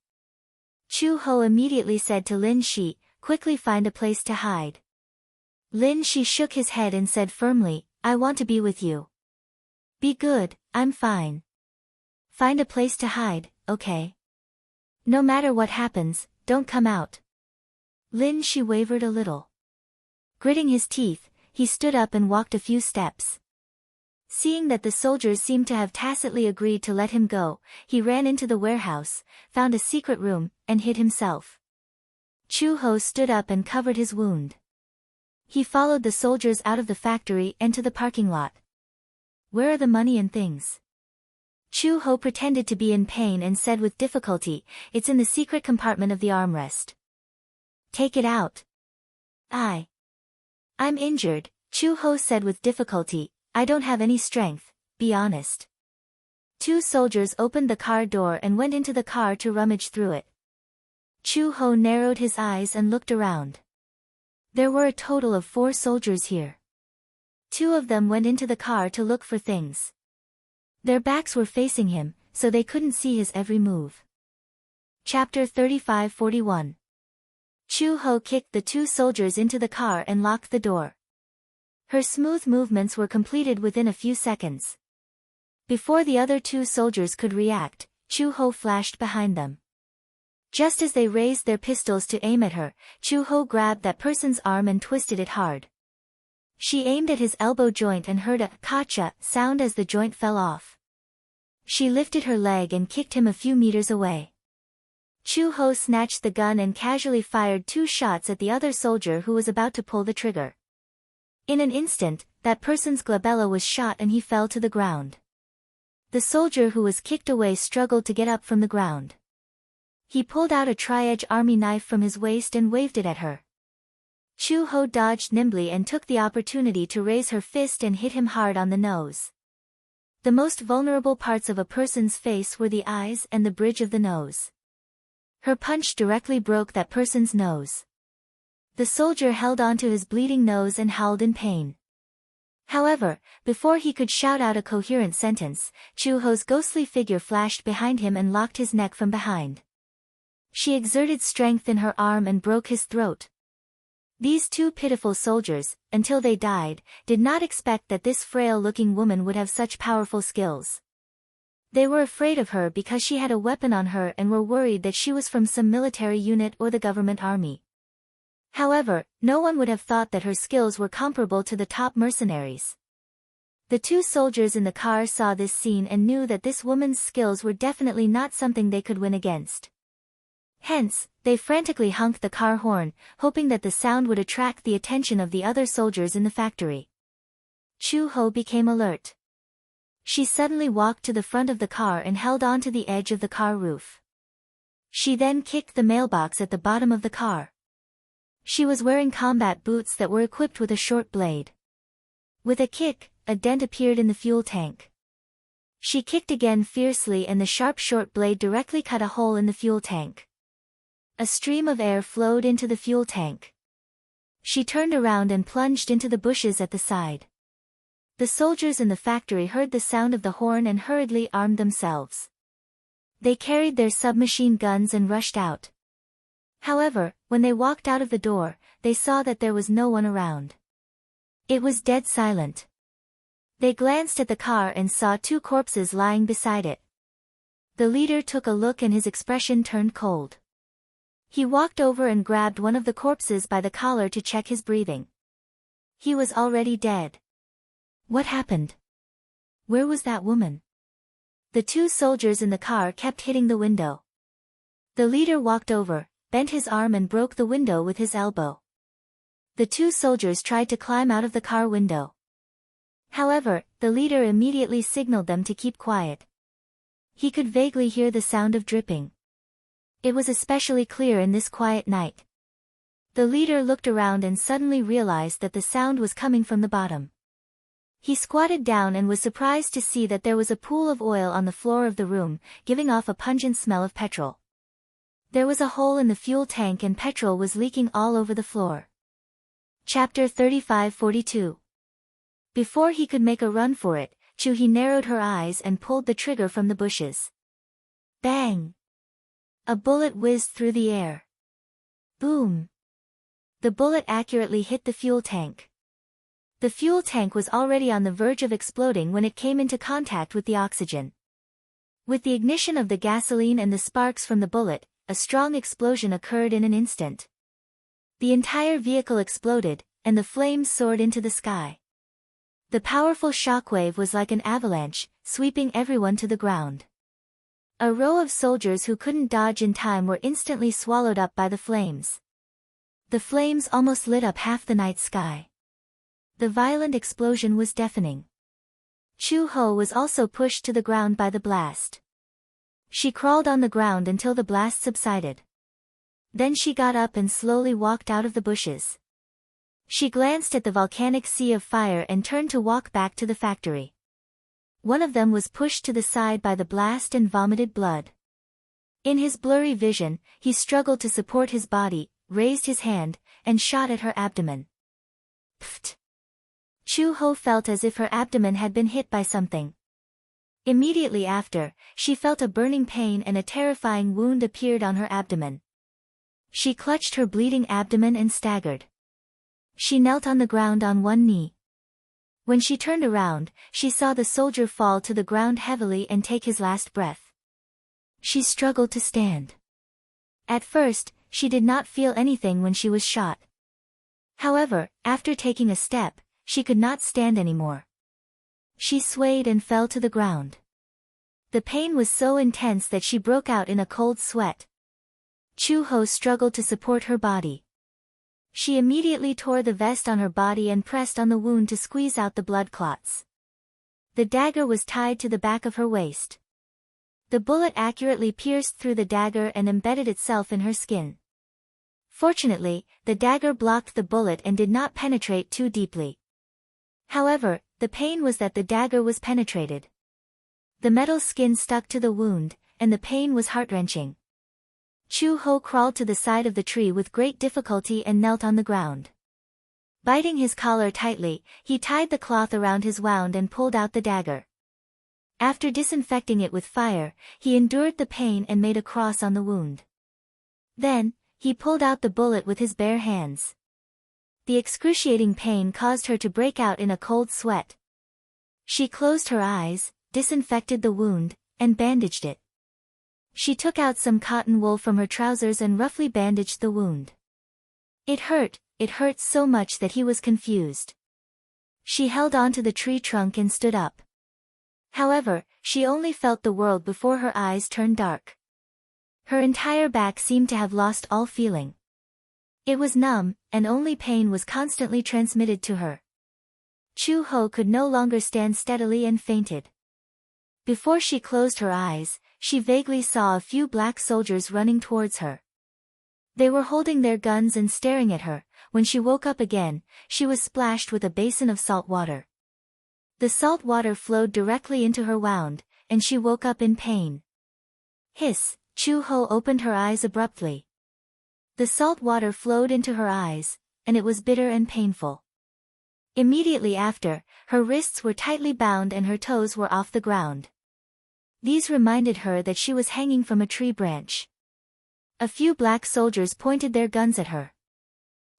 Chu Ho immediately said to Lin Shi, "Quickly find a place to hide." Lin Shi shook his head and said firmly, "I want to be with you." "Be good, I'm fine. Find a place to hide, okay? No matter what happens, don't come out." Lin Shi wavered a little. Gritting his teeth, he stood up and walked a few steps. Seeing that the soldiers seemed to have tacitly agreed to let him go, he ran into the warehouse, found a secret room, and hid himself. Chu Ho stood up and covered his wound. He followed the soldiers out of the factory and to the parking lot. "Where are the money and things?" Chu Ho pretended to be in pain and said with difficulty, "It's in the secret compartment of the armrest." "Take it out." I'm injured," Chu Ho said with difficulty. "I don't have any strength, be honest." Two soldiers opened the car door and went into the car to rummage through it. Chu Ho narrowed his eyes and looked around. There were a total of 4 soldiers here. 2 of them went into the car to look for things. Their backs were facing him, so they couldn't see his every move. Chapter 35-41. Chu-ho kicked the two soldiers into the car and locked the door. Her smooth movements were completed within a few seconds. Before the other two soldiers could react, Chu-ho flashed behind them. Just as they raised their pistols to aim at her, Chu-ho grabbed that person's arm and twisted it hard. She aimed at his elbow joint and heard a "kacha" sound as the joint fell off. She lifted her leg and kicked him a few meters away. Chu-ho snatched the gun and casually fired 2 shots at the other soldier who was about to pull the trigger. In an instant, that person's glabella was shot and he fell to the ground. The soldier who was kicked away struggled to get up from the ground. He pulled out a tri-edge army knife from his waist and waved it at her. Chu-ho dodged nimbly and took the opportunity to raise her fist and hit him hard on the nose. The most vulnerable parts of a person's face were the eyes and the bridge of the nose. Her punch directly broke that person's nose. The soldier held onto his bleeding nose and howled in pain. However, before he could shout out a coherent sentence, Chu-ho's ghostly figure flashed behind him and locked his neck from behind. She exerted strength in her arm and broke his throat. These two pitiful soldiers, until they died, did not expect that this frail-looking woman would have such powerful skills. They were afraid of her because she had a weapon on her and were worried that she was from some military unit or the government army. However, no one would have thought that her skills were comparable to the top mercenaries. The two soldiers in the car saw this scene and knew that this woman's skills were definitely not something they could win against. Hence, they frantically honked the car horn, hoping that the sound would attract the attention of the other soldiers in the factory. Chu-ho became alert. She suddenly walked to the front of the car and held on to the edge of the car roof. She then kicked the mailbox at the bottom of the car. She was wearing combat boots that were equipped with a short blade. With a kick, a dent appeared in the fuel tank. She kicked again fiercely and the sharp short blade directly cut a hole in the fuel tank. A stream of air flowed into the fuel tank. She turned around and plunged into the bushes at the side. The soldiers in the factory heard the sound of the horn and hurriedly armed themselves. They carried their submachine guns and rushed out. However, when they walked out of the door, they saw that there was no one around. It was dead silent. They glanced at the car and saw 2 corpses lying beside it. The leader took a look and his expression turned cold. He walked over and grabbed one of the corpses by the collar to check his breathing. He was already dead. What happened? Where was that woman? The 2 soldiers in the car kept hitting the window. The leader walked over, bent his arm and broke the window with his elbow. The 2 soldiers tried to climb out of the car window. However, the leader immediately signaled them to keep quiet. He could vaguely hear the sound of dripping. It was especially clear in this quiet night. The leader looked around and suddenly realized that the sound was coming from the bottom. He squatted down and was surprised to see that there was a pool of oil on the floor of the room, giving off a pungent smell of petrol. There was a hole in the fuel tank and petrol was leaking all over the floor. Chapter 35-42. Before he could make a run for it, Chu-hee narrowed her eyes and pulled the trigger from the bushes. Bang! A bullet whizzed through the air. Boom! The bullet accurately hit the fuel tank. The fuel tank was already on the verge of exploding when it came into contact with the oxygen. With the ignition of the gasoline and the sparks from the bullet, a strong explosion occurred in an instant. The entire vehicle exploded, and the flames soared into the sky. The powerful shockwave was like an avalanche, sweeping everyone to the ground. A row of soldiers who couldn't dodge in time were instantly swallowed up by the flames. The flames almost lit up half the night sky. The violent explosion was deafening. Chu-ho was also pushed to the ground by the blast. She crawled on the ground until the blast subsided. Then she got up and slowly walked out of the bushes. She glanced at the volcanic sea of fire and turned to walk back to the factory. One of them was pushed to the side by the blast and vomited blood. In his blurry vision, he struggled to support his body, raised his hand, and shot at her abdomen. Pfft! Chu-ho felt as if her abdomen had been hit by something. Immediately after, she felt a burning pain and a terrifying wound appeared on her abdomen. She clutched her bleeding abdomen and staggered. She knelt on the ground on one knee. When she turned around, she saw the soldier fall to the ground heavily and take his last breath. She struggled to stand. At first, she did not feel anything when she was shot. However, after taking a step, she could not stand anymore. She swayed and fell to the ground. The pain was so intense that she broke out in a cold sweat. Chu-ho struggled to support her body. She immediately tore the vest on her body and pressed on the wound to squeeze out the blood clots. The dagger was tied to the back of her waist. The bullet accurately pierced through the dagger and embedded itself in her skin. Fortunately, the dagger blocked the bullet and did not penetrate too deeply. However, the pain was that the dagger was penetrated. The metal skin stuck to the wound, and the pain was heart-wrenching. Chu-ho crawled to the side of the tree with great difficulty and knelt on the ground. Biting his collar tightly, he tied the cloth around his wound and pulled out the dagger. After disinfecting it with fire, he endured the pain and made a cross on the wound. Then, he pulled out the bullet with his bare hands. The excruciating pain caused her to break out in a cold sweat. She closed her eyes, disinfected the wound, and bandaged it. She took out some cotton wool from her trousers and roughly bandaged the wound. It hurt so much that he was confused. She held on to the tree trunk and stood up. However, she only felt the world before her eyes turned dark. Her entire back seemed to have lost all feeling. It was numb, and only pain was constantly transmitted to her. Chu-ho could no longer stand steadily and fainted. Before she closed her eyes, she vaguely saw a few black soldiers running towards her. They were holding their guns and staring at her. When she woke up again, she was splashed with a basin of salt water. The salt water flowed directly into her wound, and she woke up in pain. Hiss! Chu-ho opened her eyes abruptly. The salt water flowed into her eyes, and it was bitter and painful. Immediately after, her wrists were tightly bound and her toes were off the ground. These reminded her that she was hanging from a tree branch. A few black soldiers pointed their guns at her.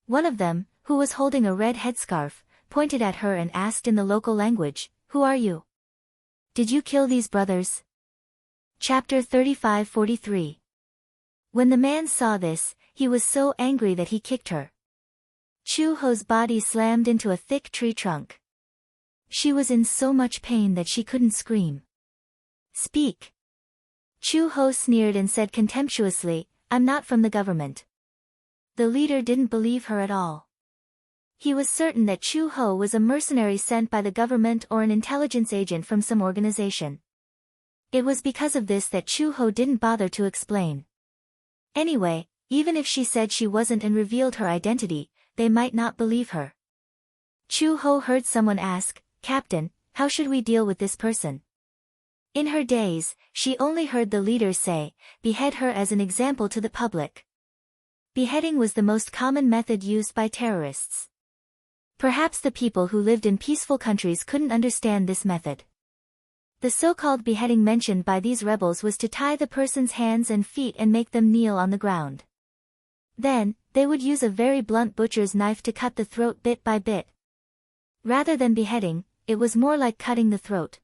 One of them, who was holding a red headscarf, pointed at her and asked in the local language, "Who are you? Did you kill these brothers?" Chapter 35-43. When the man saw this, he was so angry that he kicked her. Chu-ho's body slammed into a thick tree trunk. She was in so much pain that she couldn't scream. "Speak." Chu-ho sneered and said contemptuously, "I'm not from the government." The leader didn't believe her at all. He was certain that Chu-ho was a mercenary sent by the government or an intelligence agent from some organization. It was because of this that Chu-ho didn't bother to explain. Anyway, even if she said she wasn't and revealed her identity, they might not believe her. Chu-ho heard someone ask, "Captain, how should we deal with this person?" In her days, she only heard the leader say, "Behead her," as an example to the public. Beheading was the most common method used by terrorists. Perhaps the people who lived in peaceful countries couldn't understand this method. The so-called beheading mentioned by these rebels was to tie the person's hands and feet and make them kneel on the ground. Then, they would use a very blunt butcher's knife to cut the throat bit by bit. Rather than beheading, it was more like cutting the throat.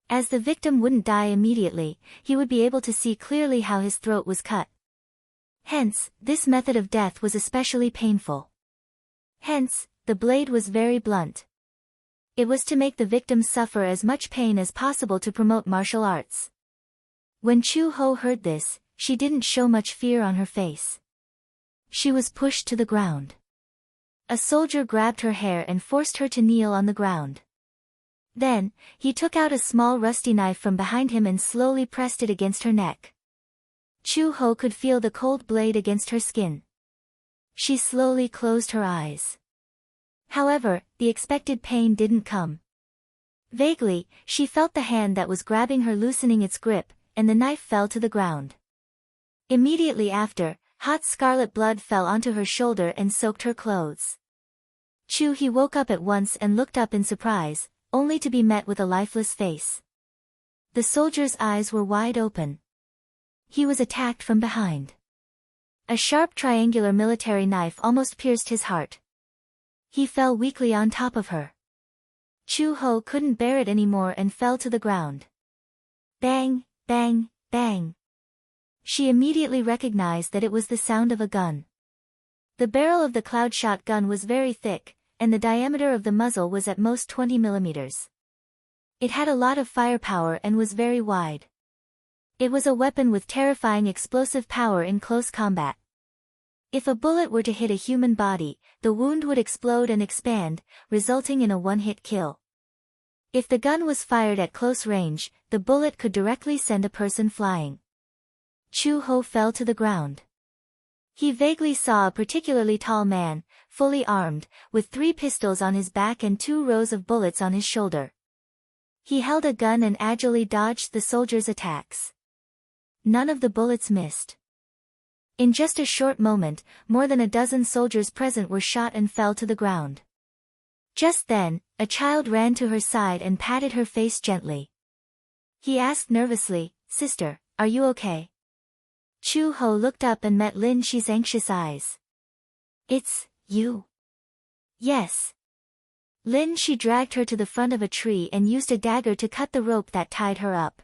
As the victim wouldn't die immediately, he would be able to see clearly how his throat was cut. Hence, this method of death was especially painful. Hence, the blade was very blunt. It was to make the victim suffer as much pain as possible to promote martial arts. When Chu-ho heard this, she didn't show much fear on her face. She was pushed to the ground. A soldier grabbed her hair and forced her to kneel on the ground. Then, he took out a small rusty knife from behind him and slowly pressed it against her neck. Chu-ho could feel the cold blade against her skin. She slowly closed her eyes. However, the expected pain didn't come. Vaguely, she felt the hand that was grabbing her loosening its grip, and the knife fell to the ground. Immediately after, hot scarlet blood fell onto her shoulder and soaked her clothes. He woke up at once and looked up in surprise, only to be met with a lifeless face. The soldier's eyes were wide open. He was attacked from behind. A sharp triangular military knife almost pierced his heart. He fell weakly on top of her. Chu-ho couldn't bear it anymore and fell to the ground. Bang, bang, bang. She immediately recognized that it was the sound of a gun. The barrel of the cloud-shot gun was very thick, and the diameter of the muzzle was at most 20 millimeters. It had a lot of firepower and was very wide. It was a weapon with terrifying explosive power in close combat. If a bullet were to hit a human body, the wound would explode and expand, resulting in a one-hit kill. If the gun was fired at close range, the bullet could directly send a person flying. Chu-ho fell to the ground. He vaguely saw a particularly tall man, fully armed, with 3 pistols on his back and 2 rows of bullets on his shoulder. He held a gun and agilely dodged the soldier's attacks. None of the bullets missed. In just a short moment, more than a dozen soldiers present were shot and fell to the ground. Just then, a child ran to her side and patted her face gently. He asked nervously, "Sister, are you okay?" Chu-ho looked up and met Lin Shi's anxious eyes. "It's you?" "Yes." Lin Shi dragged her to the front of a tree and used a dagger to cut the rope that tied her up.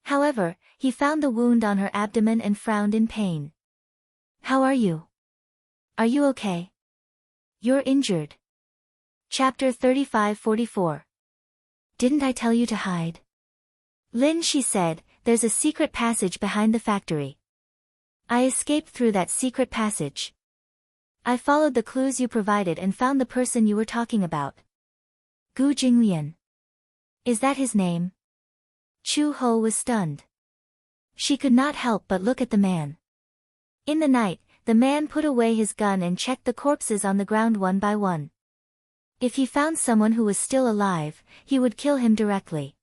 However, he found the wound on her abdomen and frowned in pain. "How are you? Are you okay? You're injured." Chapter 35-44. "Didn't I tell you to hide?" Lin Shi said, "There's a secret passage behind the factory. I escaped through that secret passage. I followed the clues you provided and found the person you were talking about." Gu Jinglian. Is that his name? Chu-ho was stunned. She could not help but look at the man. In the night, the man put away his gun and checked the corpses on the ground one by one. If he found someone who was still alive, he would kill him directly.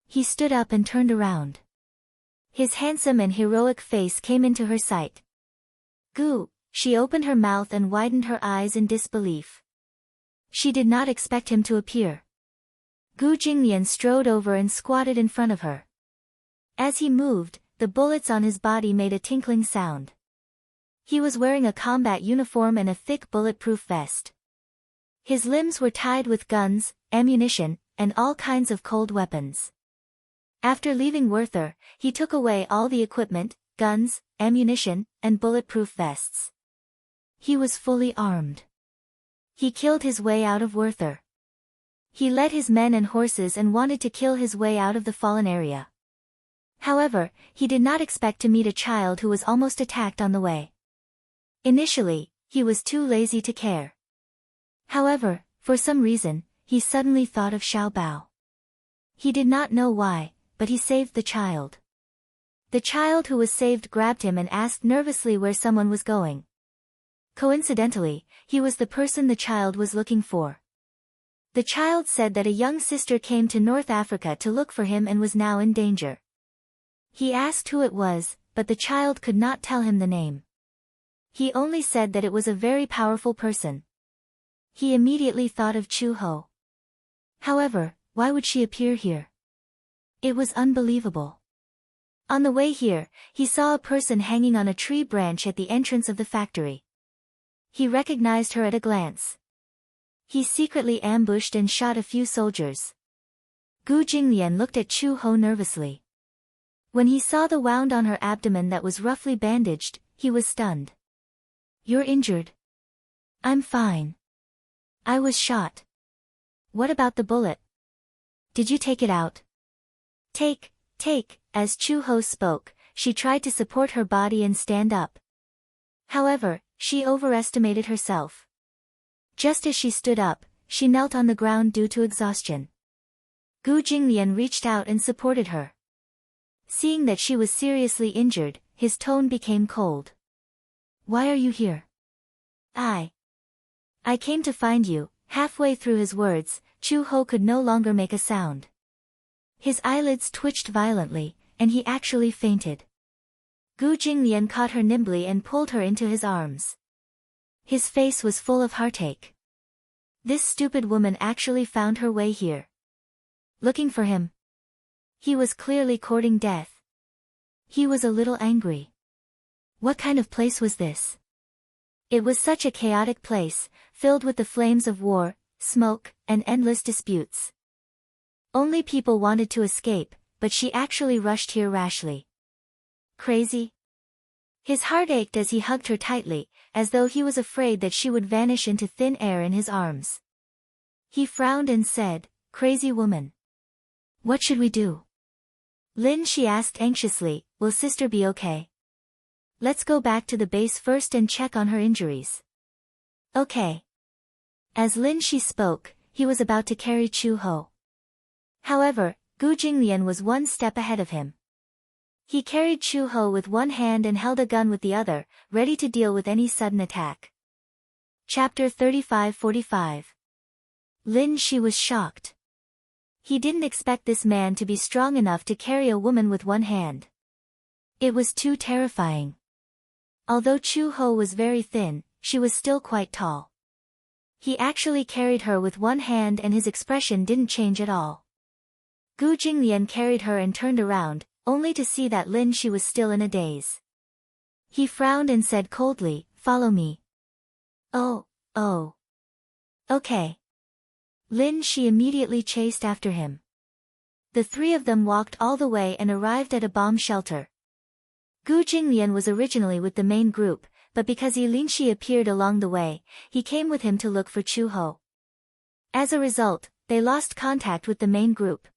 He stood up and turned around. His handsome and heroic face came into her sight. "Gu," she opened her mouth and widened her eyes in disbelief. She did not expect him to appear. Gu Jinglian strode over and squatted in front of her. As he moved, the bullets on his body made a tinkling sound. He was wearing a combat uniform and a thick bulletproof vest. His limbs were tied with guns, ammunition, and all kinds of cold weapons. After leaving Werther, he took away all the equipment, guns, ammunition, and bulletproof vests. He was fully armed. He killed his way out of Werther. He led his men and horses and wanted to kill his way out of the fallen area. However, he did not expect to meet a child who was almost attacked on the way. Initially, he was too lazy to care. However, for some reason, he suddenly thought of Xiao Bao. He did not know why, but he saved the child. The child who was saved grabbed him and asked nervously where someone was going. Coincidentally, he was the person the child was looking for. The child said that a young sister came to North Africa to look for him and was now in danger. He asked who it was, but the child could not tell him the name. He only said that it was a very powerful person. He immediately thought of Chu-ho. However, why would she appear here? It was unbelievable. On the way here, he saw a person hanging on a tree branch at the entrance of the factory. He recognized her at a glance. He secretly ambushed and shot a few soldiers. Gu Jinglian looked at Chu-ho nervously. When he saw the wound on her abdomen that was roughly bandaged, he was stunned. "You're injured?" "I'm fine. I was shot." "What about the bullet? Did you take it out?" Take. As Chu-ho spoke, she tried to support her body and stand up. However, she overestimated herself. Just as she stood up, she knelt on the ground due to exhaustion. Gu Jinglian reached out and supported her. Seeing that she was seriously injured, his tone became cold. "Why are you here?" I came to find you." Halfway through his words, Chu-ho could no longer make a sound. His eyelids twitched violently, and he actually fainted. Gu Jinglian caught her nimbly and pulled her into his arms. His face was full of heartache. This stupid woman actually found her way here. Looking for him. He was clearly courting death. He was a little angry. What kind of place was this? It was such a chaotic place, filled with the flames of war, smoke, and endless disputes. Only people wanted to escape, but she actually rushed here rashly. Crazy? His heart ached as he hugged her tightly, as though he was afraid that she would vanish into thin air in his arms. He frowned and said, "Crazy woman. What should we do?" "Lin," she asked anxiously, "will sister be okay? Let's go back to the base first and check on her injuries." "Okay." As Lin she spoke, he was about to carry Chu Ho. However, Gu Jinglian was one step ahead of him. He carried Chu Ho with one hand and held a gun with the other, ready to deal with any sudden attack. Chapter 35-45. Lin Shi was shocked. He didn't expect this man to be strong enough to carry a woman with one hand. It was too terrifying. Although Chu Ho was very thin, she was still quite tall. He actually carried her with one hand and his expression didn't change at all. Gu Jinglian carried her and turned around, only to see that Lin Shi was still in a daze. He frowned and said coldly, "Follow me." Oh. Okay. Lin Shi immediately chased after him. The three of them walked all the way and arrived at a bomb shelter. Gu Jinglian was originally with the main group, but because Lin Shi appeared along the way, he came with him to look for Chu Ho. As a result, they lost contact with the main group.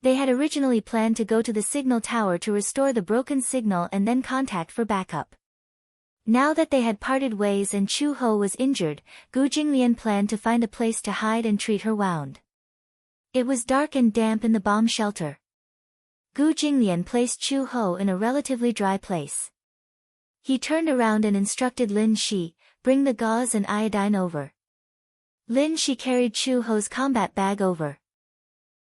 They had originally planned to go to the signal tower to restore the broken signal and then contact for backup. Now that they had parted ways and Chu Ho was injured, Gu Jinglian planned to find a place to hide and treat her wound. It was dark and damp in the bomb shelter. Gu Jinglian placed Chu Ho in a relatively dry place. He turned around and instructed Lin Shi, "Bring the gauze and iodine over." Lin Shi carried Chu Ho's combat bag over.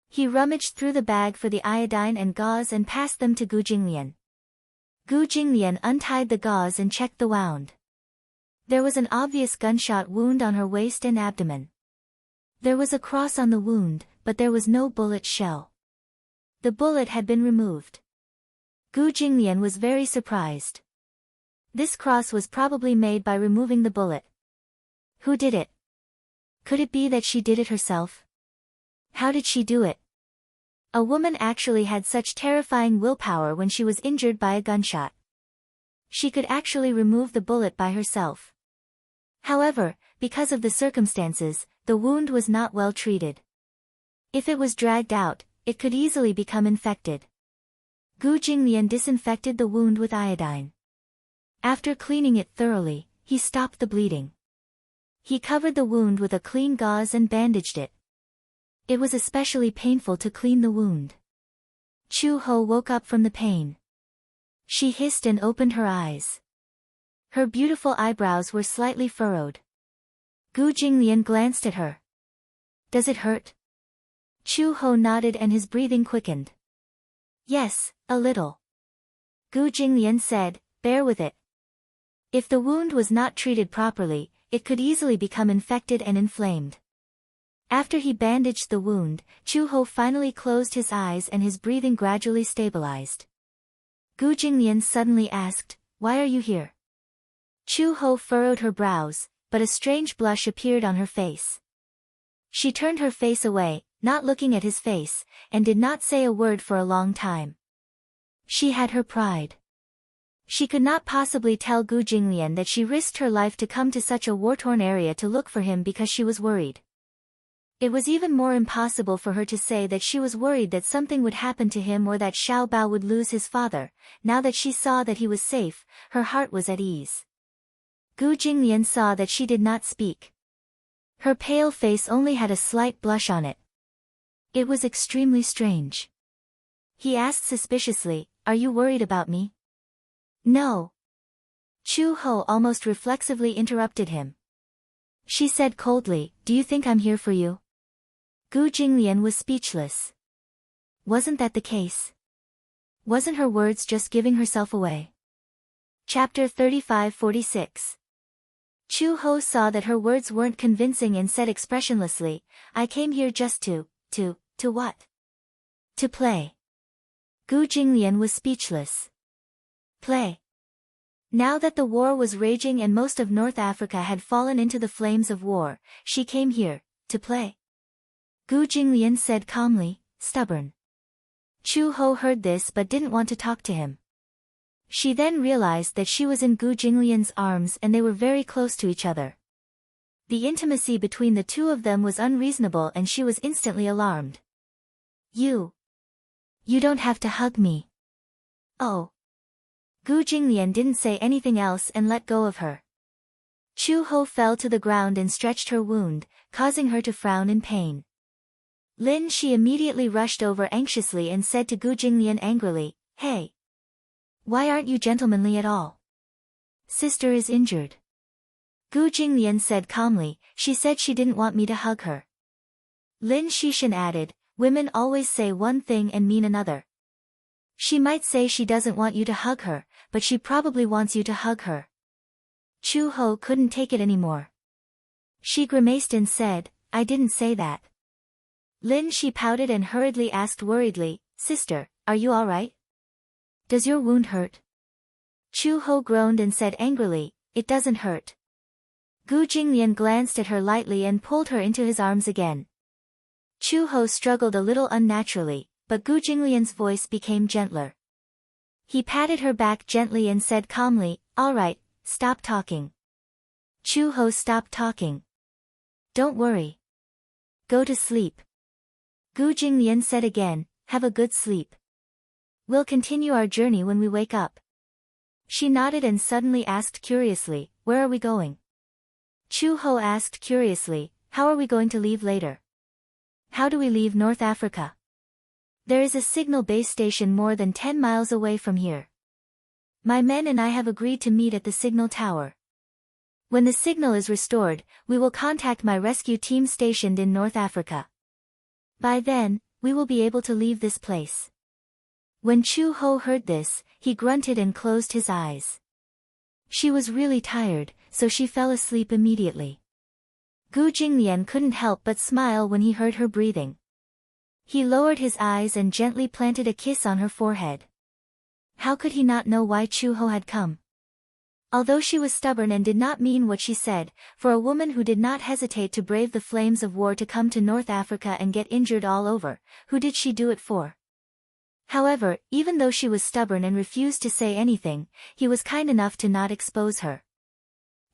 He rummaged through the bag for the iodine and gauze and passed them to Gu Jinglian. Gu Jinglian untied the gauze and checked the wound. There was an obvious gunshot wound on her waist and abdomen. There was a cross on the wound, but there was no bullet shell. The bullet had been removed. Gu Jinglian was very surprised. This cross was probably made by removing the bullet. Who did it? Could it be that she did it herself? How did she do it? A woman actually had such terrifying willpower when she was injured by a gunshot. She could actually remove the bullet by herself. However, because of the circumstances, the wound was not well treated. If it was dragged out, it could easily become infected. Gu Jinglian disinfected the wound with iodine. After cleaning it thoroughly, he stopped the bleeding. He covered the wound with a clean gauze and bandaged it. It was especially painful to clean the wound. Chu Ho woke up from the pain. She hissed and opened her eyes. Her beautiful eyebrows were slightly furrowed. Gu Jinglian glanced at her. "Does it hurt?" Chu Ho nodded and his breathing quickened. "Yes, a little." Gu Jinglian said, "Bear with it. If the wound was not treated properly, it could easily become infected and inflamed." After he bandaged the wound, Chu Ho finally closed his eyes and his breathing gradually stabilized. Gu Jinglian suddenly asked, "Why are you here?" Chu Ho furrowed her brows, but a strange blush appeared on her face. She turned her face away, not looking at his face, and did not say a word for a long time. She had her pride. She could not possibly tell Gu Jinglian that she risked her life to come to such a war-torn area to look for him because she was worried. It was even more impossible for her to say that she was worried that something would happen to him or that Xiao Bao would lose his father. Now that she saw that he was safe, her heart was at ease. Gu Jinglian saw that she did not speak. Her pale face only had a slight blush on it. It was extremely strange. He asked suspiciously, "Are you worried about me?" "No." Chu Ho almost reflexively interrupted him. She said coldly, "Do you think I'm here for you?" Gu Jinglian was speechless. Wasn't that the case? Wasn't her words just giving herself away? Chapter 35-46. Chu Ho saw that her words weren't convincing and said expressionlessly, "I came here just to what? To play." Gu Jinglian was speechless. Play. Now that the war was raging and most of North Africa had fallen into the flames of war, she came here, to play. Gu Jinglian said calmly, stubborn. Chu Ho heard this but didn't want to talk to him. She then realized that she was in Gu Jinglian's arms and they were very close to each other. The intimacy between the two of them was unreasonable and she was instantly alarmed. You don't have to hug me. Oh. Gu Jinglian didn't say anything else and let go of her. Chu Ho fell to the ground and stretched her wound, causing her to frown in pain. Lin Shi immediately rushed over anxiously and said to Gu Jinglian angrily, Hey! Why aren't you gentlemanly at all? Sister is injured. Gu Jinglian said calmly, she said she didn't want me to hug her. Lin Shishan added, women always say one thing and mean another. She might say she doesn't want you to hug her, but she probably wants you to hug her. Chu Ho couldn't take it anymore. She grimaced and said, I didn't say that. Lin Shi pouted and hurriedly asked worriedly, Sister, are you alright? Does your wound hurt? Chu Ho groaned and said angrily, It doesn't hurt. Gu Jinglian glanced at her lightly and pulled her into his arms again. Chu Ho struggled a little unnaturally, but Gu Jinglian's voice became gentler. He patted her back gently and said calmly, Alright, stop talking. Chu Ho stopped talking. Don't worry. Go to sleep. Gu Jinglian said again, have a good sleep. We'll continue our journey when we wake up. She nodded and suddenly asked curiously, Where are we going? Chu Ho asked curiously, How are we going to leave later? How do we leave North Africa? There is a signal base station more than 10 miles away from here. My men and I have agreed to meet at the signal tower. When the signal is restored, we will contact my rescue team stationed in North Africa. By then, we will be able to leave this place. When Chu Ho heard this, he grunted and closed his eyes. She was really tired, so she fell asleep immediately. Gu Jinglian couldn't help but smile when he heard her breathing. He lowered his eyes and gently planted a kiss on her forehead. How could he not know why Chu Ho had come? Although she was stubborn and did not mean what she said, for a woman who did not hesitate to brave the flames of war to come to North Africa and get injured all over, who did she do it for? However, even though she was stubborn and refused to say anything, he was kind enough to not expose her.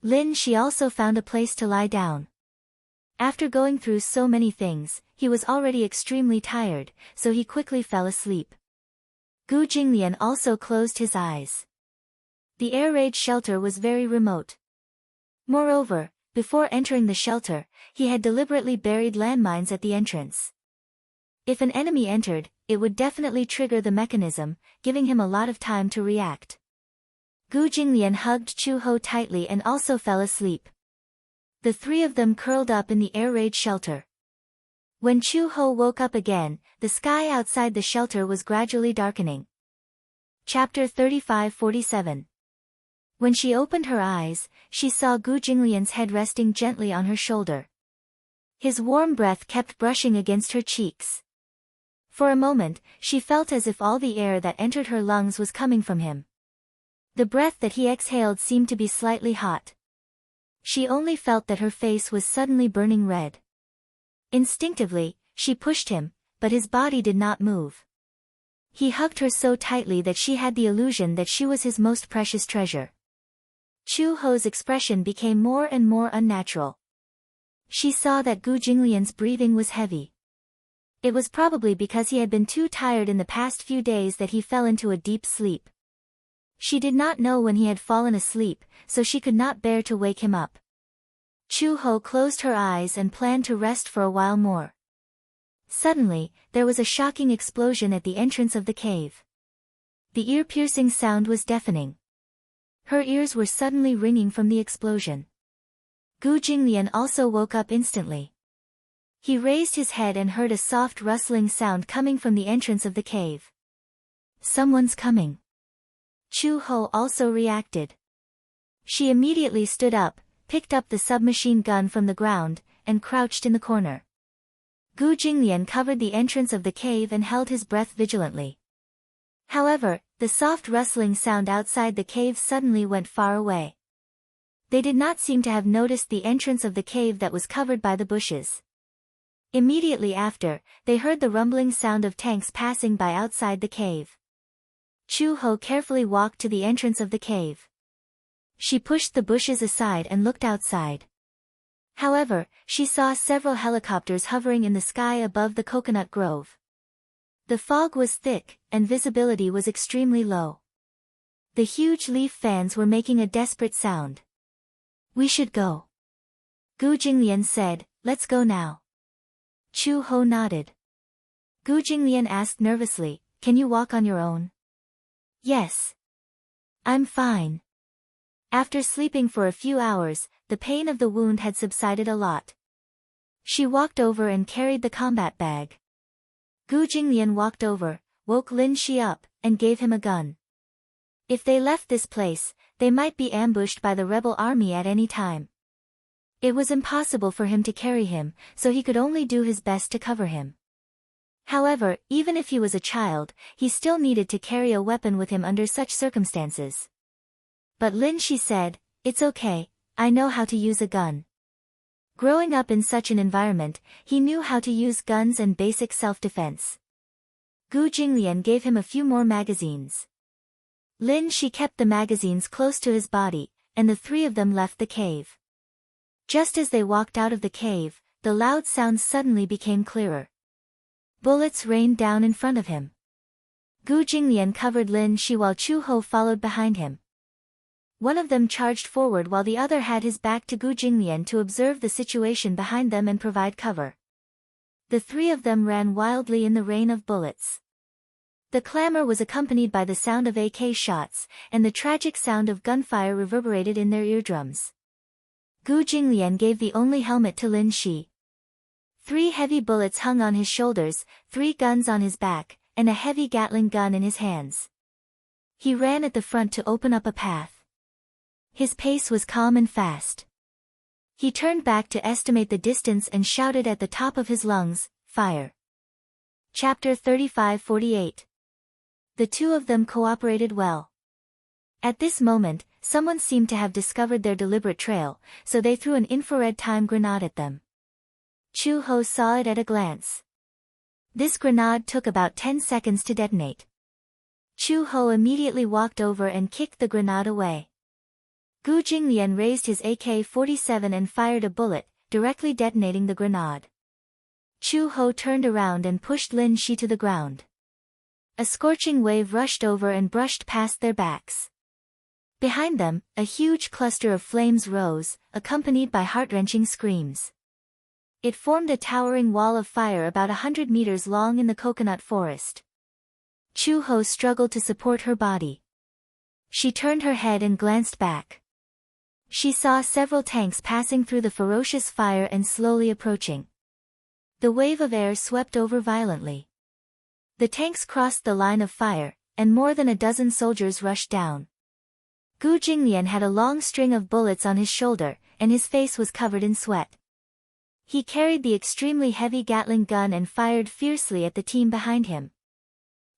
Lin Shi also found a place to lie down. After going through so many things, he was already extremely tired, so he quickly fell asleep. Gu Jinglian also closed his eyes. The air raid shelter was very remote. Moreover, before entering the shelter, he had deliberately buried landmines at the entrance. If an enemy entered, it would definitely trigger the mechanism, giving him a lot of time to react. Gu Jinglian hugged Chu Ho tightly and also fell asleep. The three of them curled up in the air raid shelter. When Chu Ho woke up again, the sky outside the shelter was gradually darkening. Chapter 35-47. When she opened her eyes, she saw Gu Jinglian's head resting gently on her shoulder. His warm breath kept brushing against her cheeks. For a moment, she felt as if all the air that entered her lungs was coming from him. The breath that he exhaled seemed to be slightly hot. She only felt that her face was suddenly burning red. Instinctively, she pushed him, but his body did not move. He hugged her so tightly that she had the illusion that she was his most precious treasure. Chu Ho's expression became more and more unnatural. She saw that Gu Jinglian's breathing was heavy. It was probably because he had been too tired in the past few days that he fell into a deep sleep. She did not know when he had fallen asleep, so she could not bear to wake him up. Chu Ho closed her eyes and planned to rest for a while more. Suddenly, there was a shocking explosion at the entrance of the cave. The ear-piercing sound was deafening. Her ears were suddenly ringing from the explosion. Gu Jinglian also woke up instantly. He raised his head and heard a soft rustling sound coming from the entrance of the cave. Someone's coming. Chu Ho also reacted. She immediately stood up, picked up the submachine gun from the ground, and crouched in the corner. Gu Jinglian covered the entrance of the cave and held his breath vigilantly. However, the soft rustling sound outside the cave suddenly went far away. They did not seem to have noticed the entrance of the cave that was covered by the bushes. Immediately after, they heard the rumbling sound of tanks passing by outside the cave. Chu-ho carefully walked to the entrance of the cave. She pushed the bushes aside and looked outside. However, she saw several helicopters hovering in the sky above the coconut grove. The fog was thick, and visibility was extremely low. The huge leaf fans were making a desperate sound. "We should go," Gu Jinglian said. "Let's go now." Chu-ho nodded. Gu Jinglian asked nervously, "Can you walk on your own?" "Yes. I'm fine." After sleeping for a few hours, the pain of the wound had subsided a lot. She walked over and carried the combat bag. Gu Jinglian walked over, woke Lin Shi up, and gave him a gun. If they left this place, they might be ambushed by the rebel army at any time. It was impossible for him to carry him, so he could only do his best to cover him. However, even if he was a child, he still needed to carry a weapon with him under such circumstances. But Lin Shi said, "It's okay, I know how to use a gun." Growing up in such an environment, he knew how to use guns and basic self-defense. Gu Jinglian gave him a few more magazines. Lin Shi kept the magazines close to his body, and the three of them left the cave. Just as they walked out of the cave, the loud sounds suddenly became clearer. Bullets rained down in front of him. Gu Jinglian covered Lin Shi while Chu-ho followed behind him. One of them charged forward while the other had his back to Gu Jinglian to observe the situation behind them and provide cover. The three of them ran wildly in the rain of bullets. The clamor was accompanied by the sound of AK shots, and the tragic sound of gunfire reverberated in their eardrums. Gu Jinglian gave the only helmet to Lin Shi. 3 heavy bullets hung on his shoulders, 3 guns on his back, and a heavy Gatling gun in his hands. He ran at the front to open up a path. His pace was calm and fast. He turned back to estimate the distance and shouted at the top of his lungs, "Fire!" Chapter 35-48. The two of them cooperated well. At this moment, someone seemed to have discovered their deliberate trail, so they threw an infrared time grenade at them. Chu-ho saw it at a glance. This grenade took about 10 seconds to detonate. Chu-ho immediately walked over and kicked the grenade away. Gu Jinglian raised his AK-47 and fired a bullet, directly detonating the grenade. Chu-ho turned around and pushed Lin Shi to the ground. A scorching wave rushed over and brushed past their backs. Behind them, a huge cluster of flames rose, accompanied by heart-wrenching screams. It formed a towering wall of fire about 100 meters long in the coconut forest. Chu-ho struggled to support her body. She turned her head and glanced back. She saw several tanks passing through the ferocious fire and slowly approaching. The wave of air swept over violently. The tanks crossed the line of fire, and more than a dozen soldiers rushed down. Gu Jinglian had a long string of bullets on his shoulder, and his face was covered in sweat. He carried the extremely heavy Gatling gun and fired fiercely at the team behind him.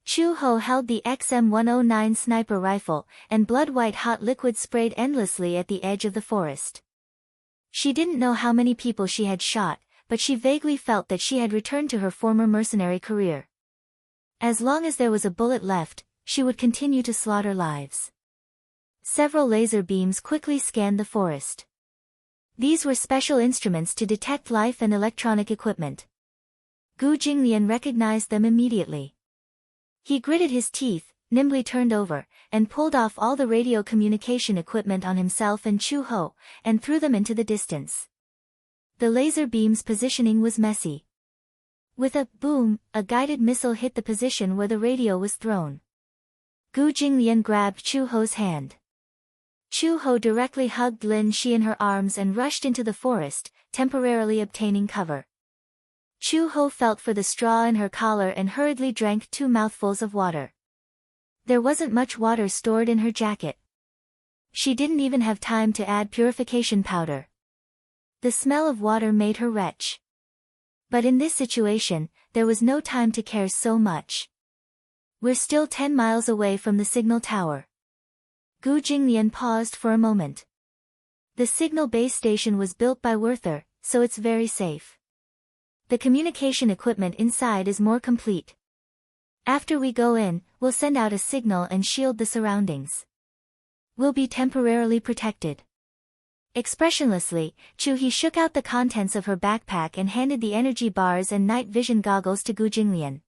Chu-ho held the XM-109 sniper rifle, and blood-white hot liquid sprayed endlessly at the edge of the forest. She didn't know how many people she had shot, but she vaguely felt that she had returned to her former mercenary career. As long as there was a bullet left, she would continue to slaughter lives. Several laser beams quickly scanned the forest. These were special instruments to detect life and electronic equipment. Gu Jinglian recognized them immediately. He gritted his teeth, nimbly turned over, and pulled off all the radio communication equipment on himself and Chu-ho, and threw them into the distance. The laser beam's positioning was messy. With a boom, a guided missile hit the position where the radio was thrown. Gu Jinglian grabbed Chu-ho's hand. Chu-ho directly hugged Lin Shi in her arms and rushed into the forest, temporarily obtaining cover. Chu-ho felt for the straw in her collar and hurriedly drank 2 mouthfuls of water. There wasn't much water stored in her jacket. She didn't even have time to add purification powder. The smell of water made her retch. But in this situation, there was no time to care so much. We're still 10 miles away from the signal tower. Gu Jinglian paused for a moment. The signal base station was built by Werther, so it's very safe. The communication equipment inside is more complete. After we go in, we'll send out a signal and shield the surroundings. We'll be temporarily protected. Expressionlessly, Chu-He shook out the contents of her backpack and handed the energy bars and night vision goggles to Gu Jinglian.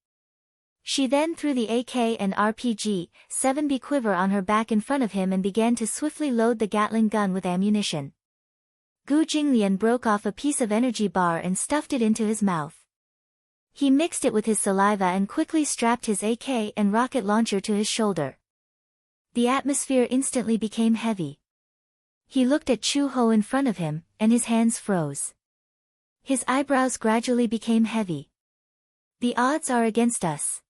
She then threw the AK and RPG-7B quiver on her back in front of him and began to swiftly load the Gatling gun with ammunition. Gu Jinglian broke off a piece of energy bar and stuffed it into his mouth. He mixed it with his saliva and quickly strapped his AK and rocket launcher to his shoulder. The atmosphere instantly became heavy. He looked at Chu-Ho in front of him, and his hands froze. His eyebrows gradually became heavy. The odds are against us.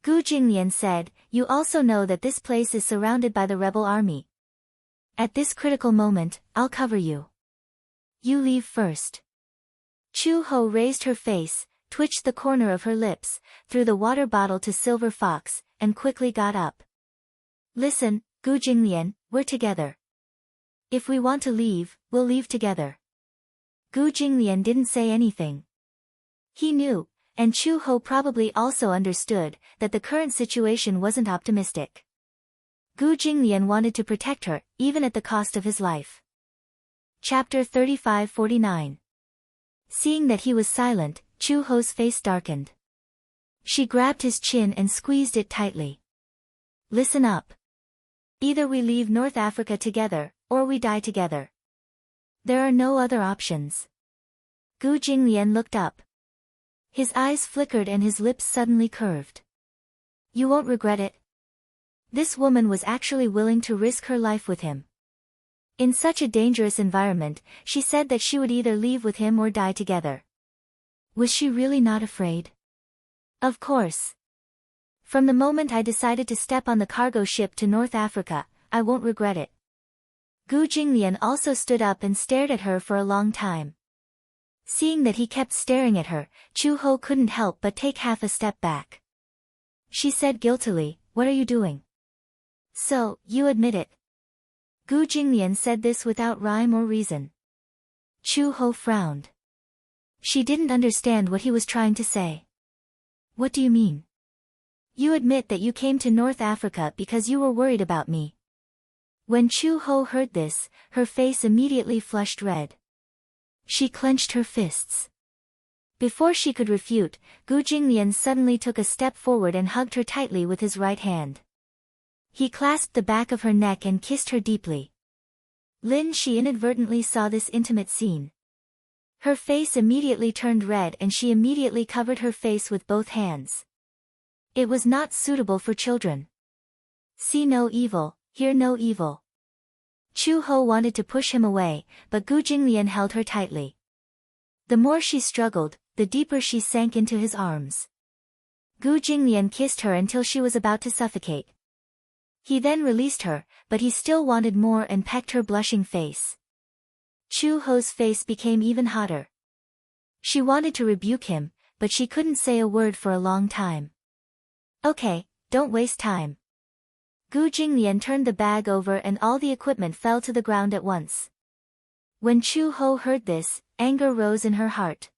Gu Jinglian said, you also know that this place is surrounded by the rebel army. At this critical moment, I'll cover you. You leave first. Chu-Ho raised her face, twitched the corner of her lips, threw the water bottle to Silver Fox, and quickly got up. Listen, Gu Jinglian, we're together. If we want to leave, we'll leave together. Gu Jinglian didn't say anything. He knew, and Chu-Ho probably also understood, that the current situation wasn't optimistic. Gu Jinglian wanted to protect her, even at the cost of his life. Chapter 35-49. Seeing that he was silent, Chu-Ho's face darkened. She grabbed his chin and squeezed it tightly. Listen up. Either we leave North Africa together, or we die together. There are no other options. Gu Jinglian looked up. His eyes flickered and his lips suddenly curved. You won't regret it. This woman was actually willing to risk her life with him. In such a dangerous environment, she said that she would either leave with him or die together. Was she really not afraid? Of course. From the moment I decided to step on the cargo ship to North Africa, I won't regret it. Gu Jinglian also stood up and stared at her for a long time. Seeing that he kept staring at her, Chu-Ho couldn't help but take half a step back. She said guiltily, what are you doing? So, you admit it. Gu Jinglian said this without rhyme or reason. Chu-Ho frowned. She didn't understand what he was trying to say. What do you mean? You admit that you came to North Africa because you were worried about me. When Chu-Ho heard this, her face immediately flushed red. She clenched her fists. Before she could refute, Gu Jinglian suddenly took a step forward and hugged her tightly with his right hand. He clasped the back of her neck and kissed her deeply. She inadvertently saw this intimate scene. Her face immediately turned red and she immediately covered her face with both hands. It was not suitable for children. See no evil, hear no evil. Chu-Ho wanted to push him away, but Gu Jinglian held her tightly. The more she struggled, the deeper she sank into his arms. Gu Jinglian kissed her until she was about to suffocate. He then released her, but he still wanted more and pecked her blushing face. Chu-Ho's face became even hotter. She wanted to rebuke him, but she couldn't say a word for a long time. Okay, don't waste time. Gu Jinglian turned the bag over and all the equipment fell to the ground at once. When Chu-Ho heard this, anger rose in her heart.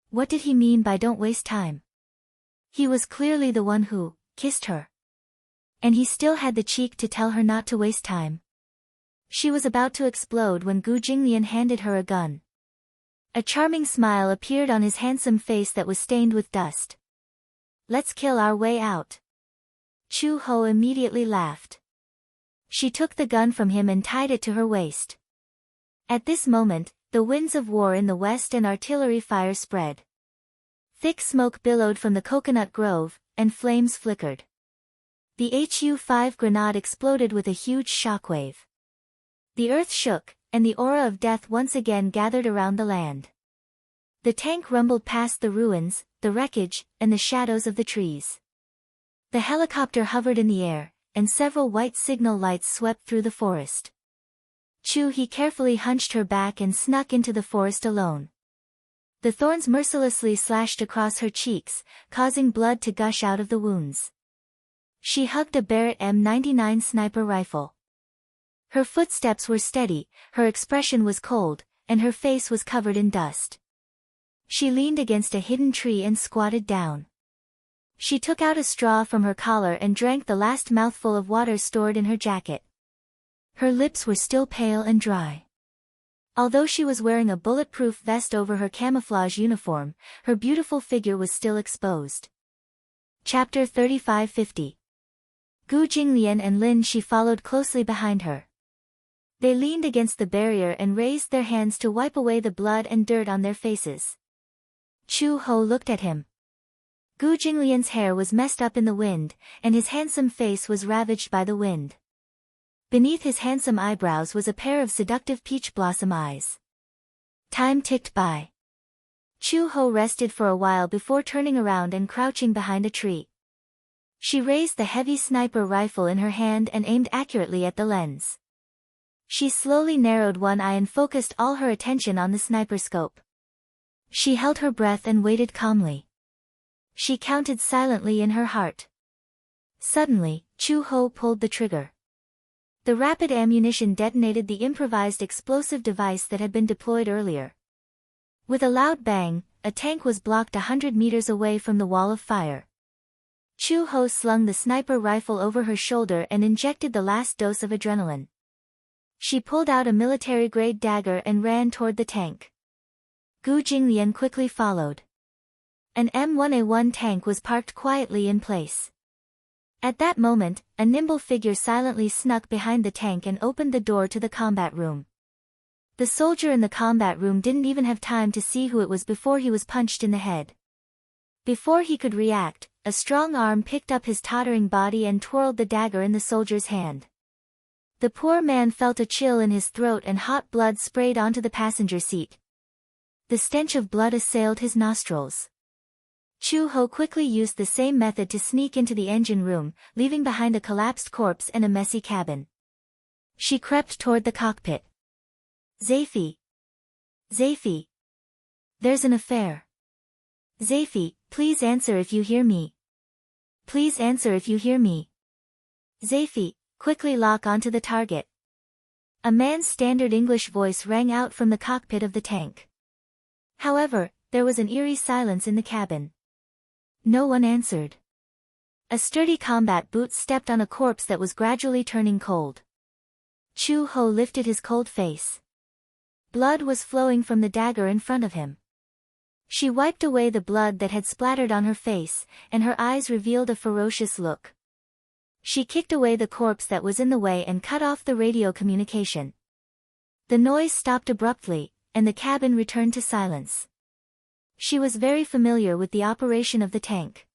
What did he mean by don't waste time? He was clearly the one who kissed her. And he still had the cheek to tell her not to waste time. She was about to explode when Gu Jinglian handed her a gun. A charming smile appeared on his handsome face that was stained with dust. Let's kill our way out. Chu-Ho immediately laughed. She took the gun from him and tied it to her waist. At this moment, the winds of war in the west and artillery fire spread. Thick smoke billowed from the coconut grove, and flames flickered. The Hu-5 grenade exploded with a huge shockwave. The earth shook, and the aura of death once again gathered around the land. The tank rumbled past the ruins, the wreckage, and the shadows of the trees. The helicopter hovered in the air, and several white signal lights swept through the forest. Chu-He carefully hunched her back and snuck into the forest alone. The thorns mercilessly slashed across her cheeks, causing blood to gush out of the wounds. She hugged a Barrett M99 sniper rifle. Her footsteps were steady, her expression was cold, and her face was covered in dust. She leaned against a hidden tree and squatted down. She took out a straw from her collar and drank the last mouthful of water stored in her jacket. Her lips were still pale and dry. Although she was wearing a bulletproof vest over her camouflage uniform, her beautiful figure was still exposed. Chapter 3550. Gu Jinglian and Lin Shi followed closely behind her. They leaned against the barrier and raised their hands to wipe away the blood and dirt on their faces. Chu Ho looked at him. Gu Jinglian's hair was messed up in the wind, and his handsome face was ravaged by the wind. Beneath his handsome eyebrows was a pair of seductive peach blossom eyes. Time ticked by. Chu Ho rested for a while before turning around and crouching behind a tree. She raised the heavy sniper rifle in her hand and aimed accurately at the lens. She slowly narrowed one eye and focused all her attention on the sniper scope. She held her breath and waited calmly. She counted silently in her heart. Suddenly, Chu Ho pulled the trigger. The rapid ammunition detonated the improvised explosive device that had been deployed earlier. With a loud bang, a tank was blocked 100 meters away from the wall of fire. Chu Ho slung the sniper rifle over her shoulder and injected the last dose of adrenaline. She pulled out a military-grade dagger and ran toward the tank. Gu Jinglian quickly followed. An M1A1 tank was parked quietly in place. At that moment, a nimble figure silently snuck behind the tank and opened the door to the combat room. The soldier in the combat room didn't even have time to see who it was before he was punched in the head. Before he could react, a strong arm picked up his tottering body and twirled the dagger in the soldier's hand. The poor man felt a chill in his throat and hot blood sprayed onto the passenger seat. The stench of blood assailed his nostrils. Chu Ho quickly used the same method to sneak into the engine room, leaving behind a collapsed corpse and a messy cabin. She crept toward the cockpit. Zaifi. Zaifi. There's an affair. Zaifi, please answer if you hear me. Please answer if you hear me. Zaifi, quickly lock onto the target. A man's standard English voice rang out from the cockpit of the tank. However, there was an eerie silence in the cabin. No one answered. A sturdy combat boot stepped on a corpse that was gradually turning cold. Chu Ho lifted his cold face. Blood was flowing from the dagger in front of him. She wiped away the blood that had splattered on her face, and her eyes revealed a ferocious look. She kicked away the corpse that was in the way and cut off the radio communication. The noise stopped abruptly, and the cabin returned to silence. She was very familiar with the operation of the tank.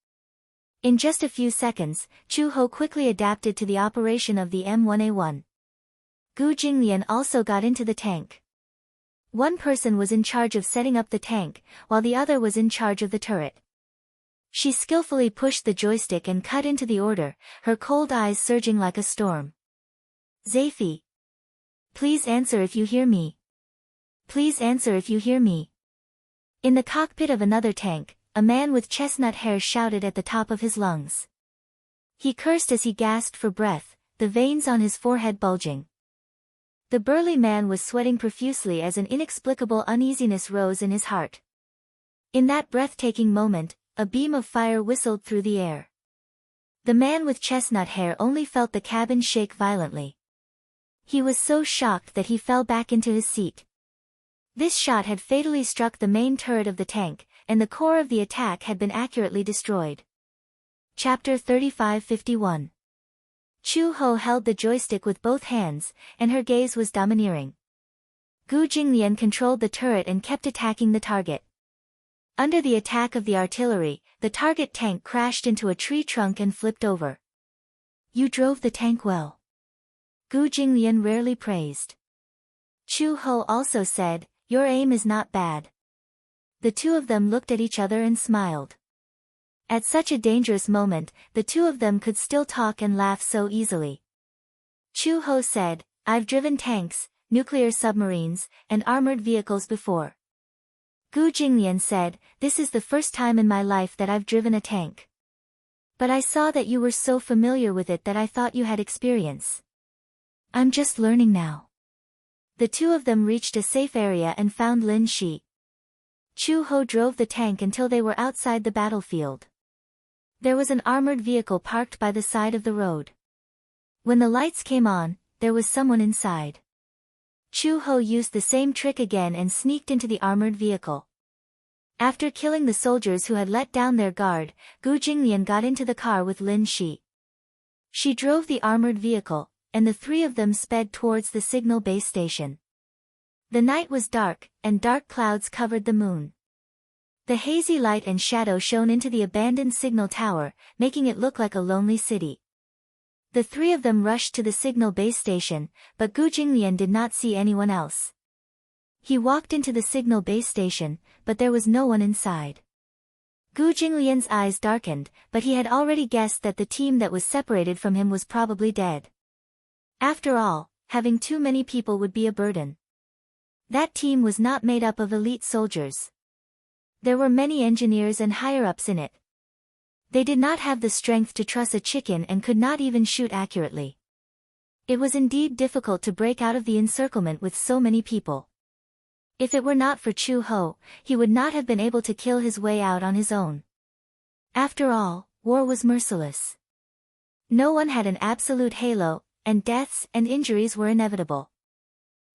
In just a few seconds, Chu Ho quickly adapted to the operation of the M1A1. Gu Jinglian also got into the tank. One person was in charge of setting up the tank, while the other was in charge of the turret. She skillfully pushed the joystick and cut into the order, her cold eyes surging like a storm. Zaifi. Please answer if you hear me. Please answer if you hear me. In the cockpit of another tank, a man with chestnut hair shouted at the top of his lungs. He cursed as he gasped for breath, the veins on his forehead bulging. The burly man was sweating profusely as an inexplicable uneasiness rose in his heart. In that breathtaking moment, a beam of fire whistled through the air. The man with chestnut hair only felt the cabin shake violently. He was so shocked that he fell back into his seat. This shot had fatally struck the main turret of the tank, and the core of the attack had been accurately destroyed. Chapter 3551. Chu Ho held the joystick with both hands, and her gaze was domineering. Gu Jinglian controlled the turret and kept attacking the target. Under the attack of the artillery, the target tank crashed into a tree trunk and flipped over. You drove the tank well. Gu Jinglian rarely praised. Chu Ho also said, your aim is not bad. The two of them looked at each other and smiled. At such a dangerous moment, the two of them could still talk and laugh so easily. Chu Ho said, I've driven tanks, nuclear submarines, and armored vehicles before. Gu Jinglian said, this is the first time in my life that I've driven a tank. But I saw that you were so familiar with it that I thought you had experience. I'm just learning now. The two of them reached a safe area and found Lin Shi. Chu Ho drove the tank until they were outside the battlefield. There was an armored vehicle parked by the side of the road. When the lights came on, there was someone inside. Chu Ho used the same trick again and sneaked into the armored vehicle. After killing the soldiers who had let down their guard, Gu Jinglian got into the car with Lin Shi. She drove the armored vehicle, and the three of them sped towards the signal base station. The night was dark, and dark clouds covered the moon. The hazy light and shadow shone into the abandoned signal tower, making it look like a lonely city. The three of them rushed to the signal base station, but Gu Jinglian did not see anyone else. He walked into the signal base station, but there was no one inside. Gu Jinglian's eyes darkened, but he had already guessed that the team that was separated from him was probably dead. After all, having too many people would be a burden. That team was not made up of elite soldiers. There were many engineers and higher-ups in it. They did not have the strength to truss a chicken and could not even shoot accurately. It was indeed difficult to break out of the encirclement with so many people. If it were not for Chu Ho, he would not have been able to kill his way out on his own. After all, war was merciless. No one had an absolute halo, and deaths and injuries were inevitable.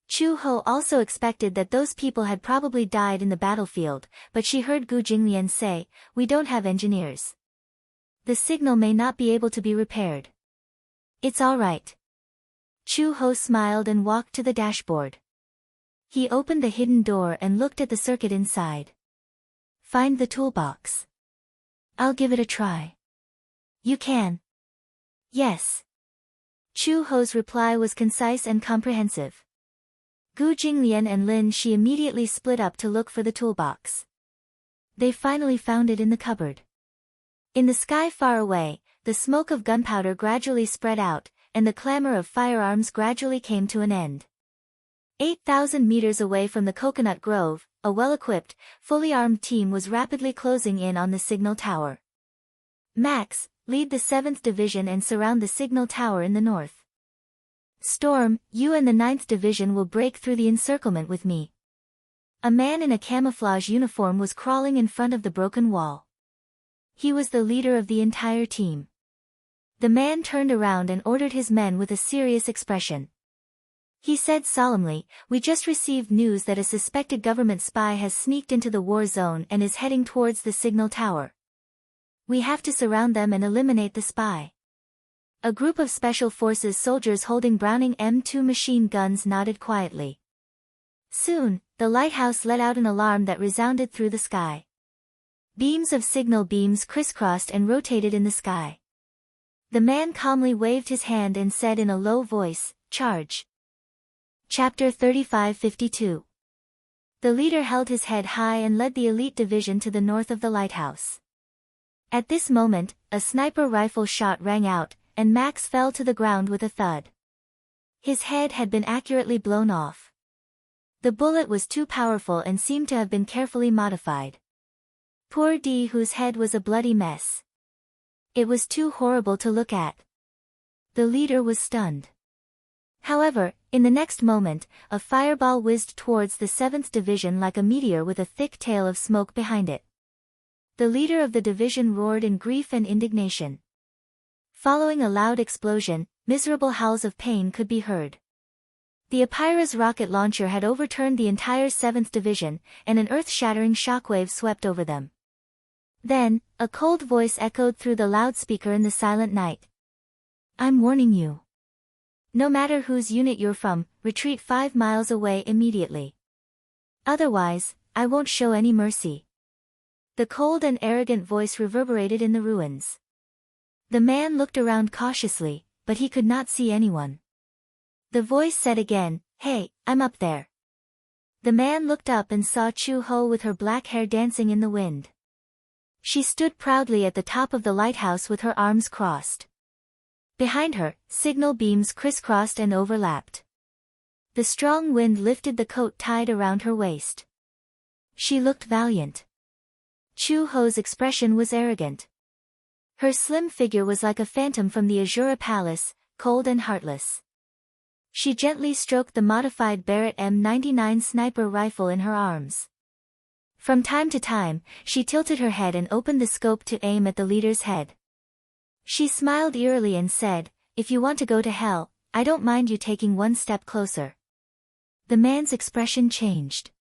Chu Ho also expected that those people had probably died in the battlefield, but she heard Gu Jinglian say, "We don't have engineers. The signal may not be able to be repaired." "It's all right." Chu Ho smiled and walked to the dashboard. He opened the hidden door and looked at the circuit inside. "Find the toolbox." "I'll give it a try." "You can?" "Yes." Chu Ho's reply was concise and comprehensive. Gu Jinglian and Lin Shi immediately split up to look for the toolbox. They finally found it in the cupboard. In the sky far away, the smoke of gunpowder gradually spread out, and the clamor of firearms gradually came to an end. 8,000 meters away from the coconut grove, a well-equipped, fully armed team was rapidly closing in on the signal tower. "Max, lead the 7th Division and surround the signal tower in the north. Storm, you and the 9th Division will break through the encirclement with me." A man in a camouflage uniform was crawling in front of the broken wall. He was the leader of the entire team. The man turned around and ordered his men with a serious expression. He said solemnly, "We just received news that a suspected government spy has sneaked into the war zone and is heading towards the signal tower. We have to surround them and eliminate the spy." A group of Special Forces soldiers holding Browning M2 machine guns nodded quietly. Soon, the lighthouse let out an alarm that resounded through the sky. Beams of signal beams crisscrossed and rotated in the sky. The man calmly waved his hand and said in a low voice, "Charge." Chapter 3552. The leader held his head high and led the elite division to the north of the lighthouse. At this moment, a sniper rifle shot rang out, and Max fell to the ground with a thud. His head had been accurately blown off. The bullet was too powerful and seemed to have been carefully modified. Poor D, whose head was a bloody mess. It was too horrible to look at. The leader was stunned. However, in the next moment, a fireball whizzed towards the 7th Division like a meteor with a thick tail of smoke behind it. The leader of the division roared in grief and indignation. Following a loud explosion, miserable howls of pain could be heard. The Epira's rocket launcher had overturned the entire 7th Division, and an earth-shattering shockwave swept over them. Then, a cold voice echoed through the loudspeaker in the silent night. "I'm warning you. No matter whose unit you're from, retreat 5 miles away immediately. Otherwise, I won't show any mercy." The cold and arrogant voice reverberated in the ruins. The man looked around cautiously, but he could not see anyone. The voice said again, "Hey, I'm up there." The man looked up and saw Chu Ho with her black hair dancing in the wind. She stood proudly at the top of the lighthouse with her arms crossed. Behind her, signal beams crisscrossed and overlapped. The strong wind lifted the coat tied around her waist. She looked valiant. Chu Ho's expression was arrogant. Her slim figure was like a phantom from the Azura Palace, cold and heartless. She gently stroked the modified Barrett M99 sniper rifle in her arms. From time to time, she tilted her head and opened the scope to aim at the leader's head. She smiled eerily and said, "If you want to go to hell, I don't mind you taking one step closer." The man's expression changed.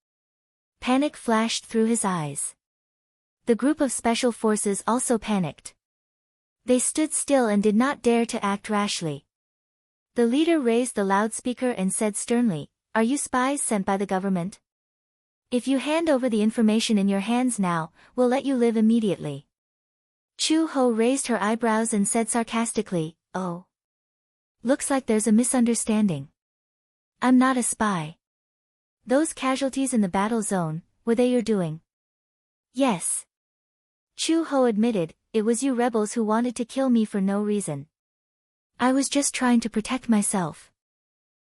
Panic flashed through his eyes. The group of special forces also panicked. They stood still and did not dare to act rashly. The leader raised the loudspeaker and said sternly, "Are you spies sent by the government? If you hand over the information in your hands now, we'll let you live immediately." Chu Ho raised her eyebrows and said sarcastically, "Oh. Looks like there's a misunderstanding. I'm not a spy. Those casualties in the battle zone, were they your doing?" "Yes." Chu Ho admitted, "It was you rebels who wanted to kill me for no reason. I was just trying to protect myself."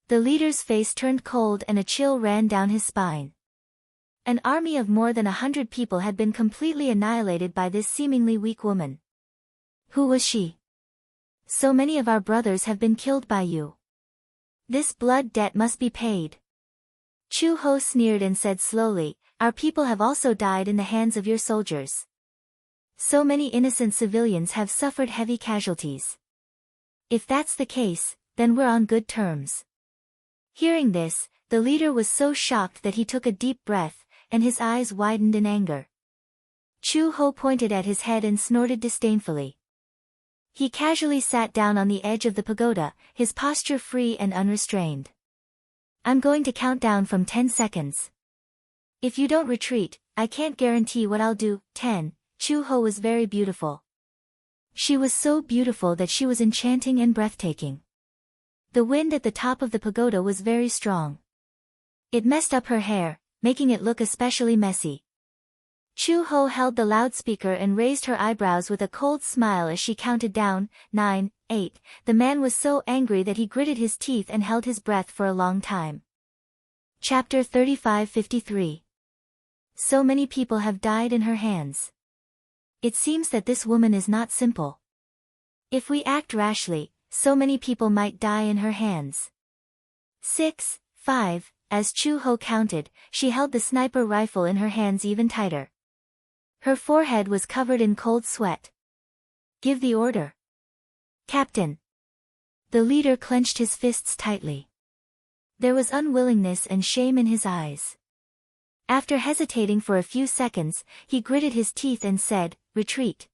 The leader's face turned cold and a chill ran down his spine. An army of more than 100 people had been completely annihilated by this seemingly weak woman. Who was she? "So many of our brothers have been killed by you. This blood debt must be paid." Chu Ho sneered and said slowly, "Our people have also died in the hands of your soldiers. So many innocent civilians have suffered heavy casualties. If that's the case, then we're on good terms." Hearing this, the leader was so shocked that he took a deep breath, and his eyes widened in anger. Chu Ho pointed at his head and snorted disdainfully. He casually sat down on the edge of the pagoda, his posture free and unrestrained. "I'm going to count down from 10 seconds. If you don't retreat, I can't guarantee what I'll do." 10. Chu Ho was very beautiful. She was so beautiful that she was enchanting and breathtaking. The wind at the top of the pagoda was very strong. It messed up her hair, making it look especially messy. Chu Ho held the loudspeaker and raised her eyebrows with a cold smile as she counted down, 9, 8. The man was so angry that he gritted his teeth and held his breath for a long time. Chapter 35:53. So many people have died in her hands. It seems that this woman is not simple. If we act rashly, so many people might die in her hands. 6, 5. As Chu Ho counted, she held the sniper rifle in her hands even tighter. Her forehead was covered in cold sweat. "Give the order." "Captain." The leader clenched his fists tightly. There was unwillingness and shame in his eyes. After hesitating for a few seconds, he gritted his teeth and said, "Retreat."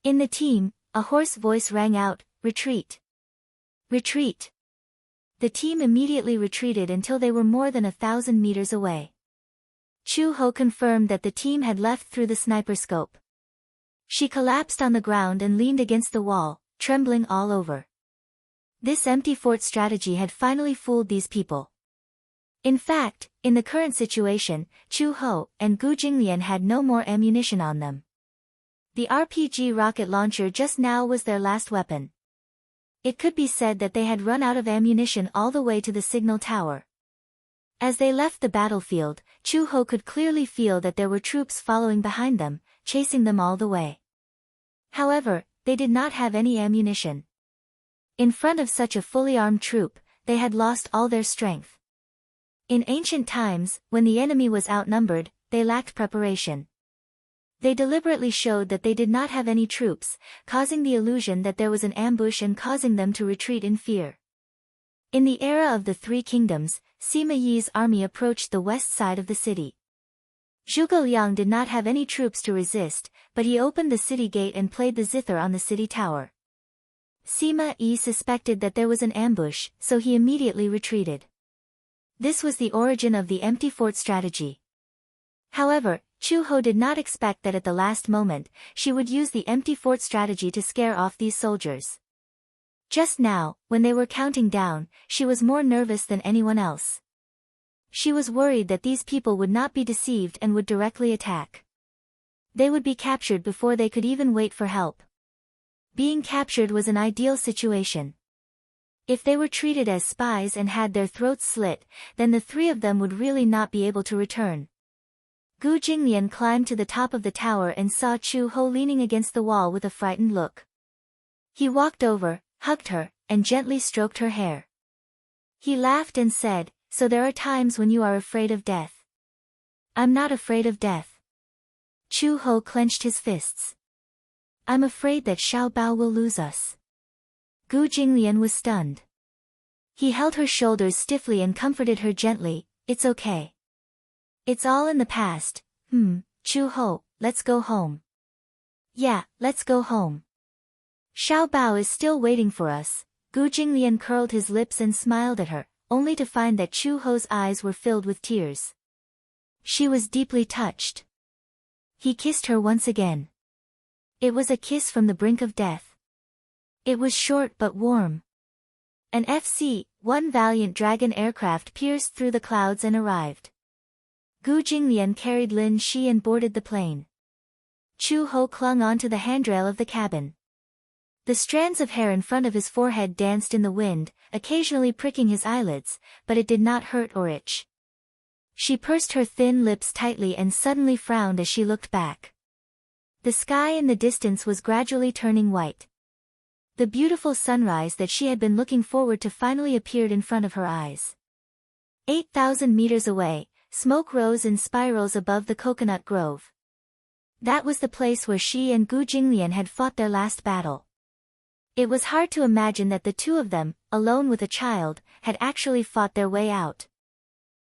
In the team, a hoarse voice rang out, "Retreat! Retreat!" The team immediately retreated until they were more than 1,000 meters away. Chu Ho confirmed that the team had left through the sniper scope. She collapsed on the ground and leaned against the wall, trembling all over. This empty fort strategy had finally fooled these people. In fact, in the current situation, Chu Ho and Gu Jinglian had no more ammunition on them. The RPG rocket launcher just now was their last weapon. It could be said that they had run out of ammunition all the way to the signal tower. As they left the battlefield, Chu Ho could clearly feel that there were troops following behind them, chasing them all the way. However, they did not have any ammunition. In front of such a fully armed troop, they had lost all their strength. In ancient times, when the enemy was outnumbered, they lacked preparation. They deliberately showed that they did not have any troops, causing the illusion that there was an ambush and causing them to retreat in fear. In the era of the Three Kingdoms, Sima Yi's army approached the west side of the city. Zhuge Liang did not have any troops to resist, but he opened the city gate and played the zither on the city tower. Sima Yi suspected that there was an ambush, so he immediately retreated. This was the origin of the empty fort strategy. However, Chu Ho did not expect that at the last moment, she would use the empty fort strategy to scare off these soldiers. Just now, when they were counting down, she was more nervous than anyone else. She was worried that these people would not be deceived and would directly attack. They would be captured before they could even wait for help. Being captured was an ideal situation. If they were treated as spies and had their throats slit, then the three of them would really not be able to return. Gu Jinglian climbed to the top of the tower and saw Chu Ho leaning against the wall with a frightened look. He walked over, hugged her, and gently stroked her hair. He laughed and said, "So there are times when you are afraid of death." "I'm not afraid of death." Chu Ho clenched his fists. "I'm afraid that Xiao Bao will lose us." Gu Jinglian was stunned. He held her shoulders stiffly and comforted her gently, "It's okay. It's all in the past. Chu Ho, let's go home." "Yeah, let's go home. Xiao Bao is still waiting for us." Gu Jinglian curled his lips and smiled at her, only to find that Chu Ho's eyes were filled with tears. She was deeply touched. He kissed her once again. It was a kiss from the brink of death. It was short but warm. An FC-1 Valiant Dragon aircraft pierced through the clouds and arrived. Gu Jinglian carried Lin Shi and boarded the plane. Chu Ho clung onto the handrail of the cabin. The strands of hair in front of his forehead danced in the wind, occasionally pricking his eyelids, but it did not hurt or itch. She pursed her thin lips tightly and suddenly frowned as she looked back. The sky in the distance was gradually turning white. The beautiful sunrise that she had been looking forward to finally appeared in front of her eyes. 8,000 meters away, smoke rose in spirals above the coconut grove. That was the place where she and Gu Jinglian had fought their last battle. It was hard to imagine that the two of them, alone with a child, had actually fought their way out.